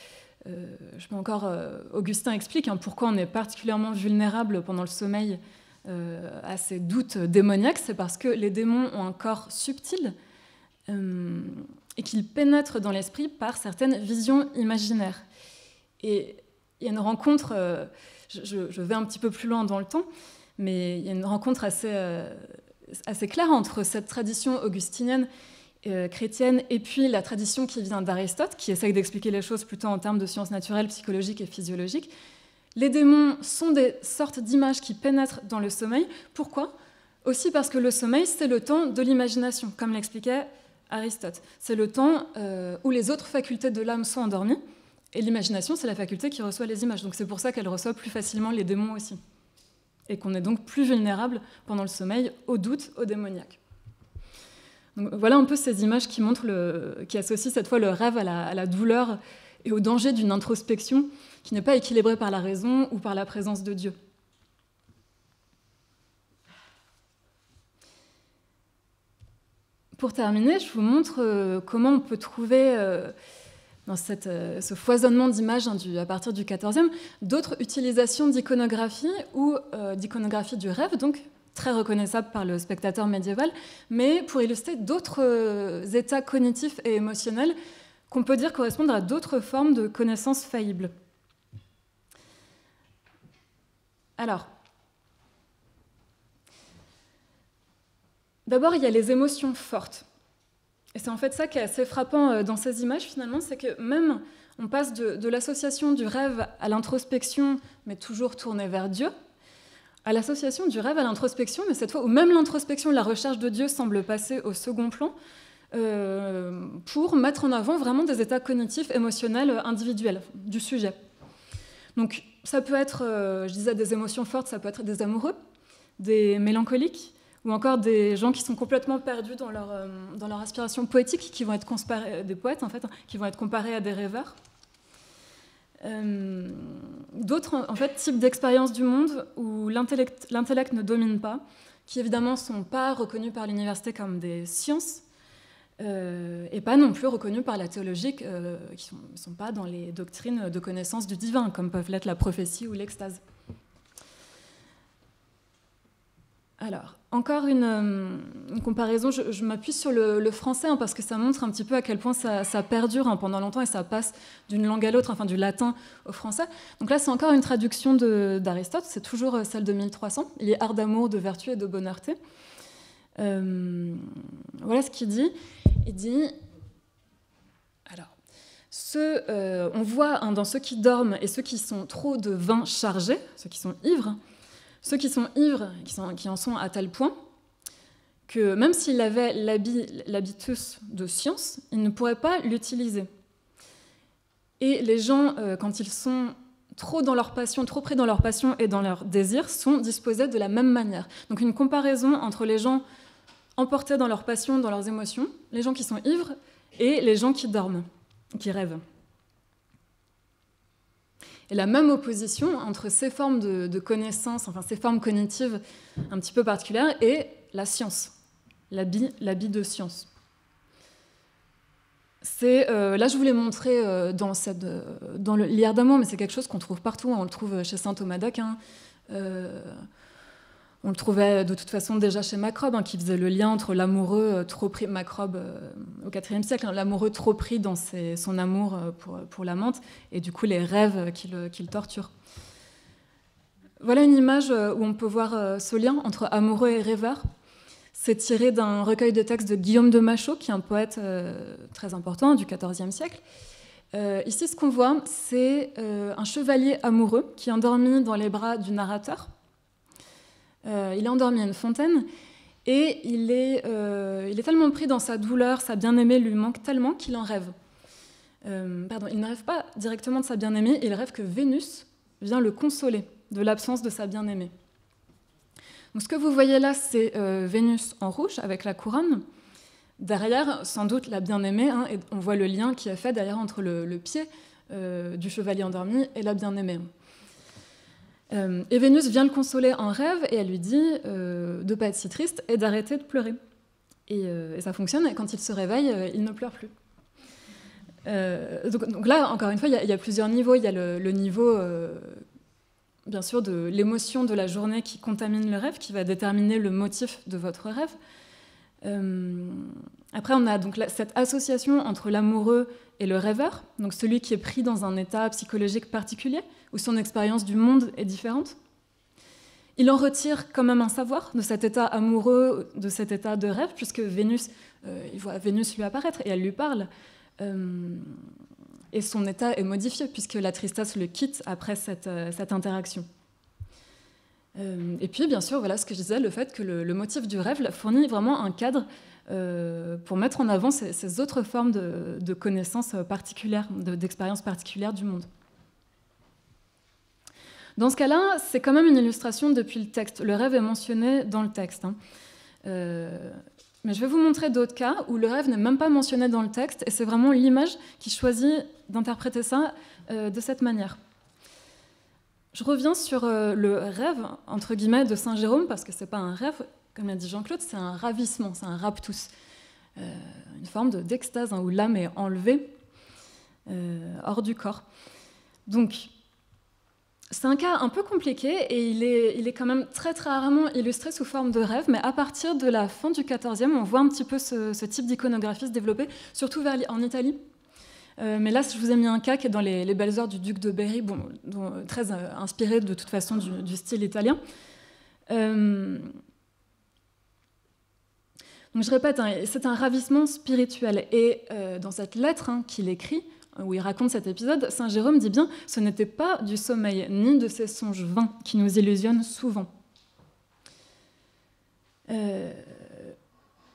Je peux encore, Augustin explique pourquoi on est particulièrement vulnérable pendant le sommeil à ces doutes démoniaques. C'est parce que les démons ont un corps subtil et qu'ils pénètrent dans l'esprit par certaines visions imaginaires. Et il y a une rencontre, je vais un petit peu plus loin dans le temps, mais il y a une rencontre assez claire entre cette tradition augustinienne chrétienne et puis la tradition qui vient d'Aristote, qui essaye d'expliquer les choses plutôt en termes de sciences naturelles, psychologiques et physiologiques. Les démons sont des sortes d'images qui pénètrent dans le sommeil. Pourquoi ? Aussi parce que le sommeil, c'est le temps de l'imagination, comme l'expliquait Aristote. C'est le temps où les autres facultés de l'âme sont endormies, et l'imagination, c'est la faculté qui reçoit les images. Donc c'est pour ça qu'elle reçoit plus facilement les démons aussi. Et qu'on est donc plus vulnérable pendant le sommeil au doute, au démoniaque. Donc, voilà un peu ces images qui qui associent cette fois le rêve à la douleur et au danger d'une introspection qui n'est pas équilibrée par la raison ou par la présence de Dieu. Pour terminer, je vous montre comment on peut trouver dans ce foisonnement d'images à partir du XIVe d'autres utilisations d'iconographie ou d'iconographie du rêve, donc très reconnaissable par le spectateur médiéval, mais pour illustrer d'autres états cognitifs et émotionnels qu'on peut dire correspondre à d'autres formes de connaissances faillibles. Alors, d'abord, il y a les émotions fortes. Et c'est en fait ça qui est assez frappant dans ces images, finalement, c'est que même on passe de l'association du rêve à l'introspection, mais toujours tournée vers Dieu, à l'association du rêve à l'introspection, mais cette fois où même l'introspection, la recherche de Dieu semble passer au second plan, pour mettre en avant vraiment des états cognitifs, émotionnels, individuels du sujet. Donc ça peut être, je disais, des émotions fortes, ça peut être des amoureux, des mélancoliques, ou encore des gens qui sont complètement perdus dans leur aspiration poétique, qui vont être comparés, des poètes en fait, qui vont être comparés à des rêveurs. D'autres en fait, types d'expériences du monde où l'intellect ne domine pas, qui évidemment ne sont pas reconnus par l'université comme des sciences, et pas non plus reconnus par la théologie, qui ne sont pas dans les doctrines de connaissance du divin, comme peuvent l'être la prophétie ou l'extase. Alors, encore une comparaison, je m'appuie sur le français parce que ça montre un petit peu à quel point ça perdure pendant longtemps et ça passe d'une langue à l'autre, enfin du latin au français. Donc là, c'est encore une traduction d'Aristote, c'est toujours celle de 1300. Il est art d'amour, de vertu et de bonneurté. Voilà ce qu'il dit. Il dit... Alors, on voit dans ceux qui dorment et ceux qui sont trop de vin chargés, ceux qui sont ivres, ceux qui sont ivres, qui en sont à tel point que même s'il avait l'habitus de science, il ne pourrait pas l'utiliser. Et les gens, quand ils sont trop dans leur passion, trop pris dans leur passion et dans leur désir, sont disposés de la même manière. Donc une comparaison entre les gens emportés dans leur passion, dans leurs émotions, les gens qui sont ivres et les gens qui dorment, qui rêvent. Et la même opposition entre ces formes de connaissances, enfin ces formes cognitives un petit peu particulières, et la science, l'habit de science. Là, je vous l'ai montré dans l'Iliade d'amour, mais c'est quelque chose qu'on trouve partout. On le trouve chez saint Thomas d'Aquin, On le trouvait de toute façon déjà chez Macrobe, hein, qui faisait le lien entre l'amoureux trop pris, Macrobe au IVe siècle, hein, l'amoureux trop pris dans son amour pour l'amante, et du coup les rêves qui le torturent. Voilà une image où on peut voir ce lien entre amoureux et rêveur. C'est tiré d'un recueil de textes de Guillaume de Machaut, qui est un poète très important du XIVe siècle. Ici, ce qu'on voit, c'est un chevalier amoureux qui est endormi dans les bras du narrateur. Il est endormi à une fontaine et il est tellement pris dans sa douleur, sa bien-aimée lui manque tellement qu'il en rêve. Il ne rêve pas directement de sa bien-aimée, il rêve que Vénus vient le consoler de l'absence de sa bien-aimée. Donc, ce que vous voyez là, c'est Vénus en rouge avec la couronne. Derrière, sans doute, la bien-aimée, hein, et on voit le lien qui est fait derrière entre le pied du chevalier endormi et la bien-aimée. Et Vénus vient le consoler en rêve et elle lui dit de ne pas être si triste et d'arrêter de pleurer. Et ça fonctionne, et quand il se réveille, il ne pleure plus. Donc là, encore une fois, il y a plusieurs niveaux. Il y a le niveau, bien sûr, de l'émotion de la journée qui contamine le rêve, qui va déterminer le motif de votre rêve. Après, on a donc cette association entre l'amoureux et le rêveur, donc celui qui est pris dans un état psychologique particulier, où son expérience du monde est différente. Il en retire quand même un savoir de cet état amoureux, de cet état de rêve, puisque Vénus, il voit Vénus lui apparaître et elle lui parle. Et son état est modifié, puisque la tristesse le quitte après cette interaction. Et puis, bien sûr, voilà ce que je disais, le fait que le motif du rêve fournit vraiment un cadre pour mettre en avant ces autres formes de connaissances particulières, d'expériences particulières du monde. Dans ce cas-là, c'est quand même une illustration depuis le texte. Le rêve est mentionné dans le texte. Hein. Mais je vais vous montrer d'autres cas où le rêve n'est même pas mentionné dans le texte, et c'est vraiment l'image qui choisit d'interpréter ça de cette manière. Je reviens sur le rêve, entre guillemets, de Saint Jérôme, parce que ce n'est pas un rêve, comme l'a dit Jean-Claude, c'est un ravissement, c'est un raptus, une forme d'extase, hein, où l'âme est enlevée hors du corps. Donc, c'est un cas un peu compliqué, et il est quand même très, très rarement illustré sous forme de rêve, mais à partir de la fin du XIVe, on voit un petit peu ce type d'iconographie se développer, surtout en Italie. Mais là, je vous ai mis un cas qui est dans les Belles Heures du duc de Berry, très inspiré de toute façon du style italien. Donc je répète, hein, c'est un ravissement spirituel. Et dans cette lettre qu'il écrit, où il raconte cet épisode, Saint Jérôme dit bien « Ce n'était pas du sommeil, ni de ces songes vains qui nous illusionnent souvent. »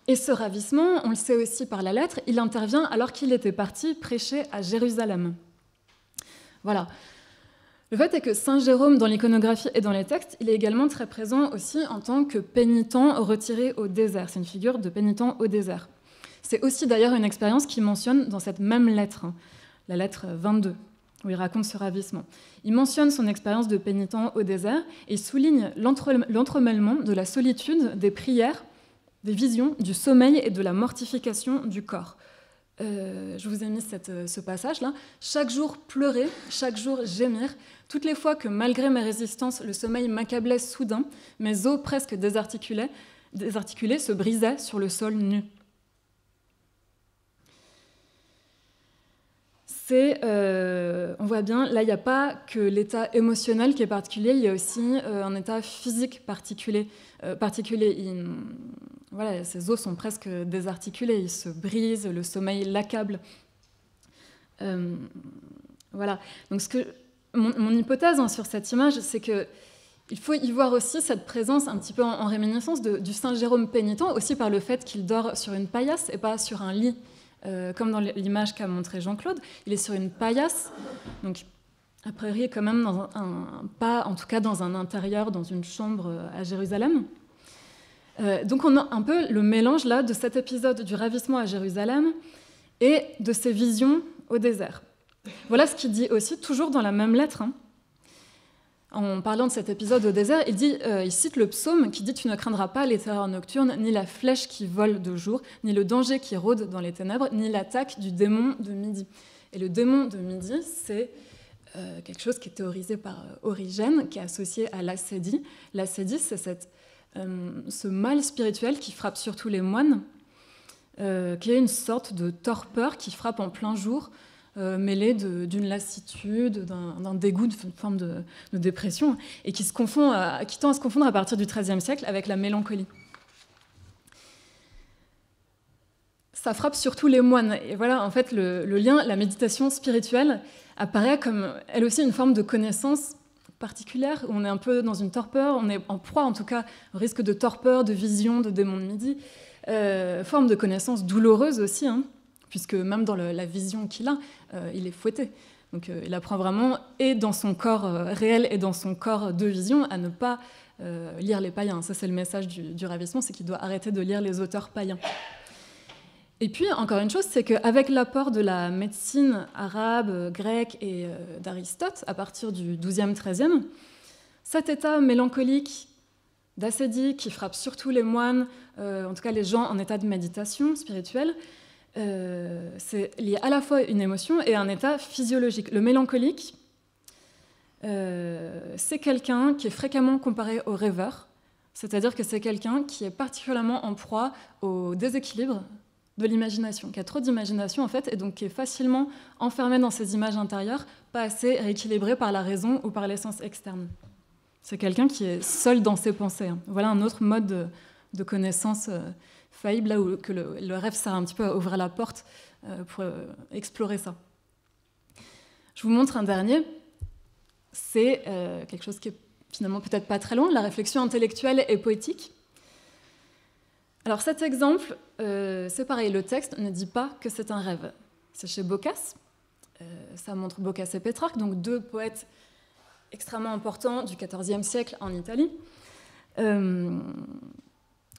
Et ce ravissement, on le sait aussi par la lettre, il intervient alors qu'il était parti prêcher à Jérusalem. Voilà. Le fait est que Saint Jérôme, dans l'iconographie et dans les textes, il est également très présent aussi en tant que pénitent retiré au désert. C'est une figure de pénitent au désert. C'est aussi d'ailleurs une expérience qu'il mentionne dans cette même lettre, la lettre 22, où il raconte ce ravissement. Il mentionne son expérience de pénitent au désert et il souligne l'entremêlement de la solitude, des prières, des visions, du sommeil et de la mortification du corps. Je vous ai mis ce passage-là. Chaque jour pleurer, chaque jour gémir, toutes les fois que, malgré mes résistances, le sommeil m'accablait soudain, mes os presque désarticulés se brisaient sur le sol nu. On voit bien, là, il n'y a pas que l'état émotionnel qui est particulier, il y a aussi un état physique particulier. Voilà, ses os sont presque désarticulés, ils se brisent, le sommeil l'accable. Voilà. Donc mon hypothèse sur cette image, c'est qu'il faut y voir aussi cette présence un petit peu en réminiscence du Saint Jérôme pénitent, aussi par le fait qu'il dort sur une paillasse et pas sur un lit, comme dans l'image qu'a montré Jean-Claude. Il est sur une paillasse, donc a priori quand même pas en tout cas dans un intérieur, dans une chambre à Jérusalem. Donc on a un peu le mélange là de cet épisode du ravissement à Jérusalem et de ces visions au désert. Voilà ce qu'il dit aussi, toujours dans la même lettre. En parlant de cet épisode au désert, il cite le psaume qui dit « Tu ne craindras pas les terreurs nocturnes, ni la flèche qui vole de jour, ni le danger qui rôde dans les ténèbres, ni l'attaque du démon de midi. » Et le démon de midi, c'est quelque chose qui est théorisé par Origène, qui est associé à l'ascédie. L'ascédie, c'est cette ce mal spirituel qui frappe surtout les moines, qui est une sorte de torpeur qui frappe en plein jour, mêlée d'une lassitude, d'un dégoût, d'une forme de dépression, et qui tend à se confondre à partir du XIIIe siècle avec la mélancolie. Ça frappe surtout les moines. Et voilà, en fait, le lien, la méditation spirituelle apparaît comme, elle aussi, une forme de connaissance particulière, où on est un peu dans une torpeur, on est en proie, en tout cas, au risque de torpeur, de vision, de démon de midi, forme de connaissance douloureuse aussi, hein, puisque même dans la vision qu'il a, il est fouetté. Donc il apprend vraiment, et dans son corps réel et dans son corps de vision, à ne pas lire les païens. Ça, c'est le message du ravissement, c'est qu'il doit arrêter de lire les auteurs païens. Et puis, encore une chose, c'est qu'avec l'apport de la médecine arabe, grecque et d'Aristote, à partir du XIIe, XIIIe, cet état mélancolique, d'ascédie, qui frappe surtout les moines, en tout cas les gens en état de méditation spirituelle, c'est lié à la fois une émotion et un état physiologique. Le mélancolique, c'est quelqu'un qui est fréquemment comparé au rêveur, c'est-à-dire que c'est quelqu'un qui est particulièrement en proie au déséquilibre de l'imagination, qui a trop d'imagination en fait, et donc qui est facilement enfermé dans ses images intérieures, pas assez rééquilibré par la raison ou par les sens externes. C'est quelqu'un qui est seul dans ses pensées. Voilà un autre mode de connaissance faillible, là où que le rêve sert un petit peu à ouvrir la porte pour explorer ça. Je vous montre un dernier. C'est quelque chose qui est finalement peut-être pas très loin, la réflexion intellectuelle et poétique. Alors cet exemple, c'est pareil, le texte ne dit pas que c'est un rêve. C'est chez Boccace, ça montre Boccace et Pétrarque, donc deux poètes extrêmement importants du XIVe siècle en Italie.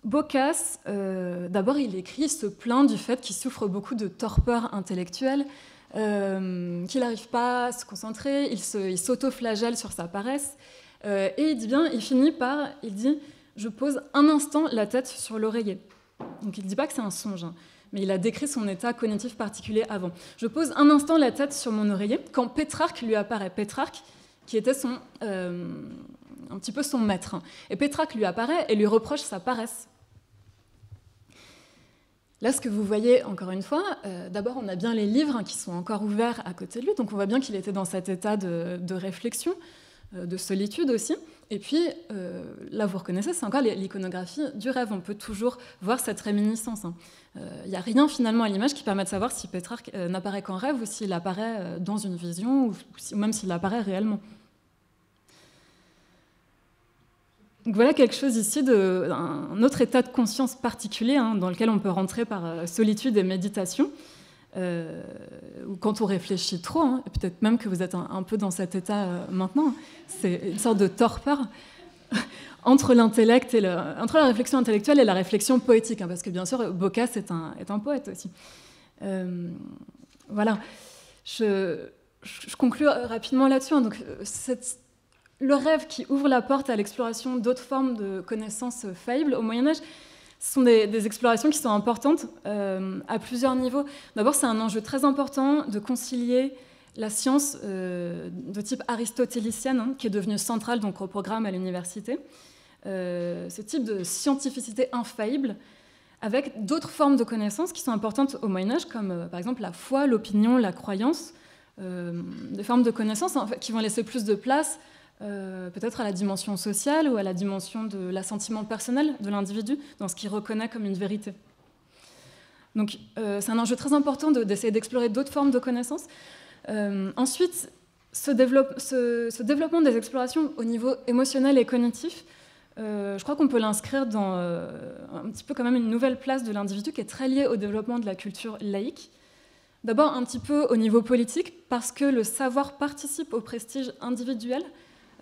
Boccace, d'abord il écrit, se plaint du fait qu'il souffre beaucoup de torpeur intellectuelle, qu'il n'arrive pas à se concentrer, il s'auto-flagelle sur sa paresse, et il finit par, il dit « je pose un instant la tête sur l'oreiller ». Donc il ne dit pas que c'est un songe, hein, mais il a décrit son état cognitif particulier avant. « Je pose un instant la tête sur mon oreiller » quand Pétrarque lui apparaît. Pétrarque, qui était un petit peu son maître. Et Pétrarque lui apparaît et lui reproche sa paresse. Là, ce que vous voyez, encore une fois, d'abord, on a bien les livres qui sont encore ouverts à côté de lui, donc on voit bien qu'il était dans cet état de réflexion, de solitude aussi. Et puis, là, vous reconnaissez, c'est encore l'iconographie du rêve. On peut toujours voir cette réminiscence. Il n'y a rien, finalement, à l'image qui permet de savoir si Pétrarque n'apparaît qu'en rêve ou s'il apparaît dans une vision, ou même s'il apparaît réellement. Donc voilà quelque chose ici d'un autre état de conscience particulier dans lequel on peut rentrer par solitude et méditation, ou quand on réfléchit trop, et peut-être même que vous êtes un peu dans cet état maintenant. C'est une sorte de torpeur entre l'intellect et entre la réflexion intellectuelle et la réflexion poétique, parce que bien sûr Boccace est un poète aussi. Voilà. Je conclue rapidement là-dessus. Donc le rêve qui ouvre la porte à l'exploration d'autres formes de connaissances faillibles au Moyen-Âge, ce sont des explorations qui sont importantes à plusieurs niveaux. D'abord, c'est un enjeu très important de concilier la science de type aristotélicienne, qui est devenue centrale donc, au programme à l'université, ce type de scientificité infaillible, avec d'autres formes de connaissances qui sont importantes au Moyen-Âge, comme par exemple la foi, l'opinion, la croyance, des formes de connaissances en fait, qui vont laisser plus de place peut-être à la dimension sociale ou à la dimension de l'assentiment personnel de l'individu dans ce qu'il reconnaît comme une vérité. Donc c'est un enjeu très important d'essayer d'explorer d'autres formes de connaissances. Ensuite, ce développement des explorations au niveau émotionnel et cognitif, je crois qu'on peut l'inscrire dans un petit peu quand même une nouvelle place de l'individu qui est très liée au développement de la culture laïque. D'abord un petit peu au niveau politique, parce que le savoir participe au prestige individuel.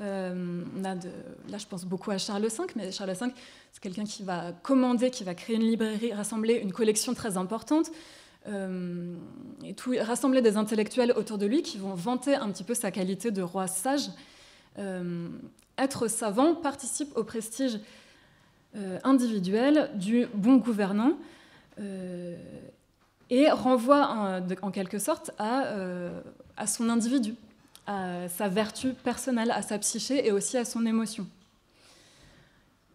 Là, je pense beaucoup à Charles V, mais Charles V, c'est quelqu'un qui va commander, qui va créer une librairie, rassembler une collection très importante, et rassembler des intellectuels autour de lui qui vont vanter un petit peu sa qualité de roi sage. Être savant participe au prestige individuel du bon gouvernant et renvoie en quelque sorte à son individu, à sa vertu personnelle, à sa psyché et aussi à son émotion.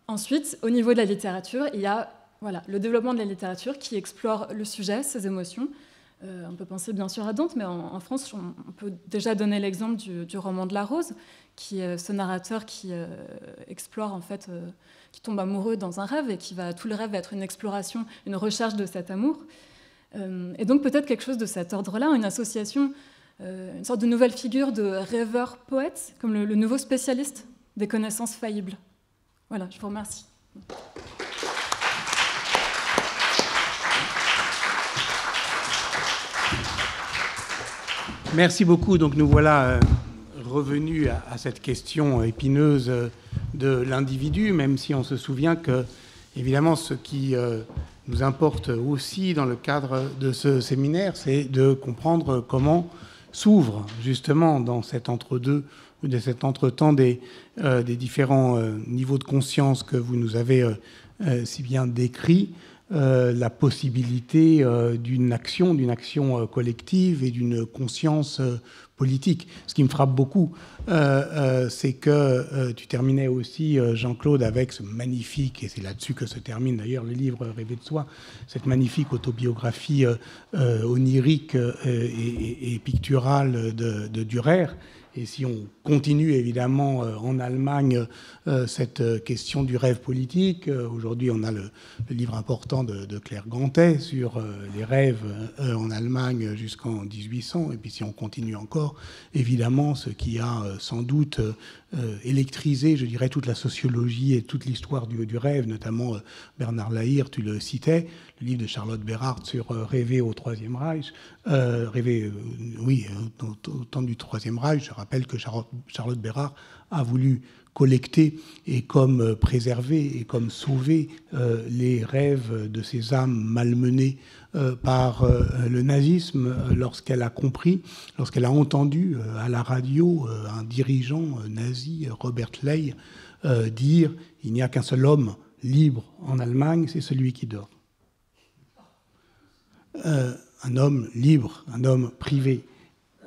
Ensuite, au niveau de la littérature, il y a le développement de la littérature qui explore le sujet, ses émotions. On peut penser bien sûr à Dante, mais en France, on peut déjà donner l'exemple du roman de la Rose, qui est ce narrateur qui explore, en fait, qui tombe amoureux dans un rêve et tout le rêve va être une exploration, une recherche de cet amour. Et donc peut-être quelque chose de cet ordre-là, une association, une sorte de nouvelle figure de rêveur-poète, comme le nouveau spécialiste des connaissances faillibles. Voilà, je vous remercie. Merci beaucoup. Donc nous voilà revenus à cette question épineuse de l'individu, même si on se souvient que, évidemment, ce qui nous importe aussi dans le cadre de ce séminaire, c'est de comprendre comment s'ouvre justement dans cet entre-deux, de cet entre-temps des différents niveaux de conscience que vous nous avez si bien décrits, la possibilité d'une action collective et d'une conscience politique. Ce qui me frappe beaucoup, c'est que tu terminais aussi, Jean-Claude, avec ce magnifique, et c'est là-dessus que se termine d'ailleurs le livre Rêver de soi, cette magnifique autobiographie onirique et picturale de Dürer. Et si on continue évidemment en Allemagne cette question du rêve politique, aujourd'hui on a le livre important de Claire Gantet sur les rêves en Allemagne jusqu'en 1800. Et puis si on continue encore, évidemment, ce qui a sans doute électrisé, je dirais, toute la sociologie et toute l'histoire du rêve, notamment Bernard Lahire, tu le citais, le livre de Charlotte Bérard sur rêver au Troisième Reich, rêver, au temps du Troisième Reich. Je rappelle que Charlotte Bérard a voulu collecter et comme préserver et comme sauver les rêves de ces âmes malmenées par le nazisme lorsqu'elle a compris, lorsqu'elle a entendu à la radio un dirigeant nazi, Robert Ley, dire « Il n'y a qu'un seul homme libre en Allemagne, c'est celui qui dort ». Un homme libre, un homme privé.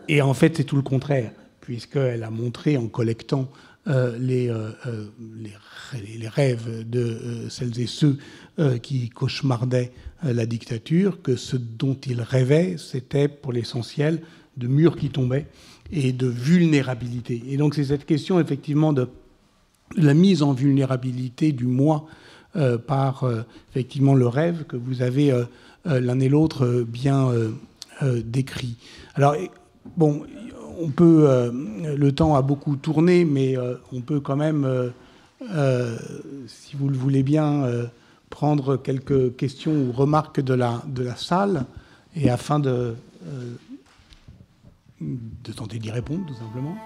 Et en fait, c'est tout le contraire, puisqu'elle a montré en collectant les rêves de celles et ceux qui cauchemardaient la dictature, que ce dont ils rêvaient, c'était pour l'essentiel de murs qui tombaient et de vulnérabilité. Et donc c'est cette question effectivement de la mise en vulnérabilité du moi par effectivement le rêve que vous avez l'un et l'autre bien décrit. Alors bon, on peut, le temps a beaucoup tourné, mais on peut quand même, si vous le voulez bien, prendre quelques questions ou remarques de la salle, et afin de tenter d'y répondre, tout simplement.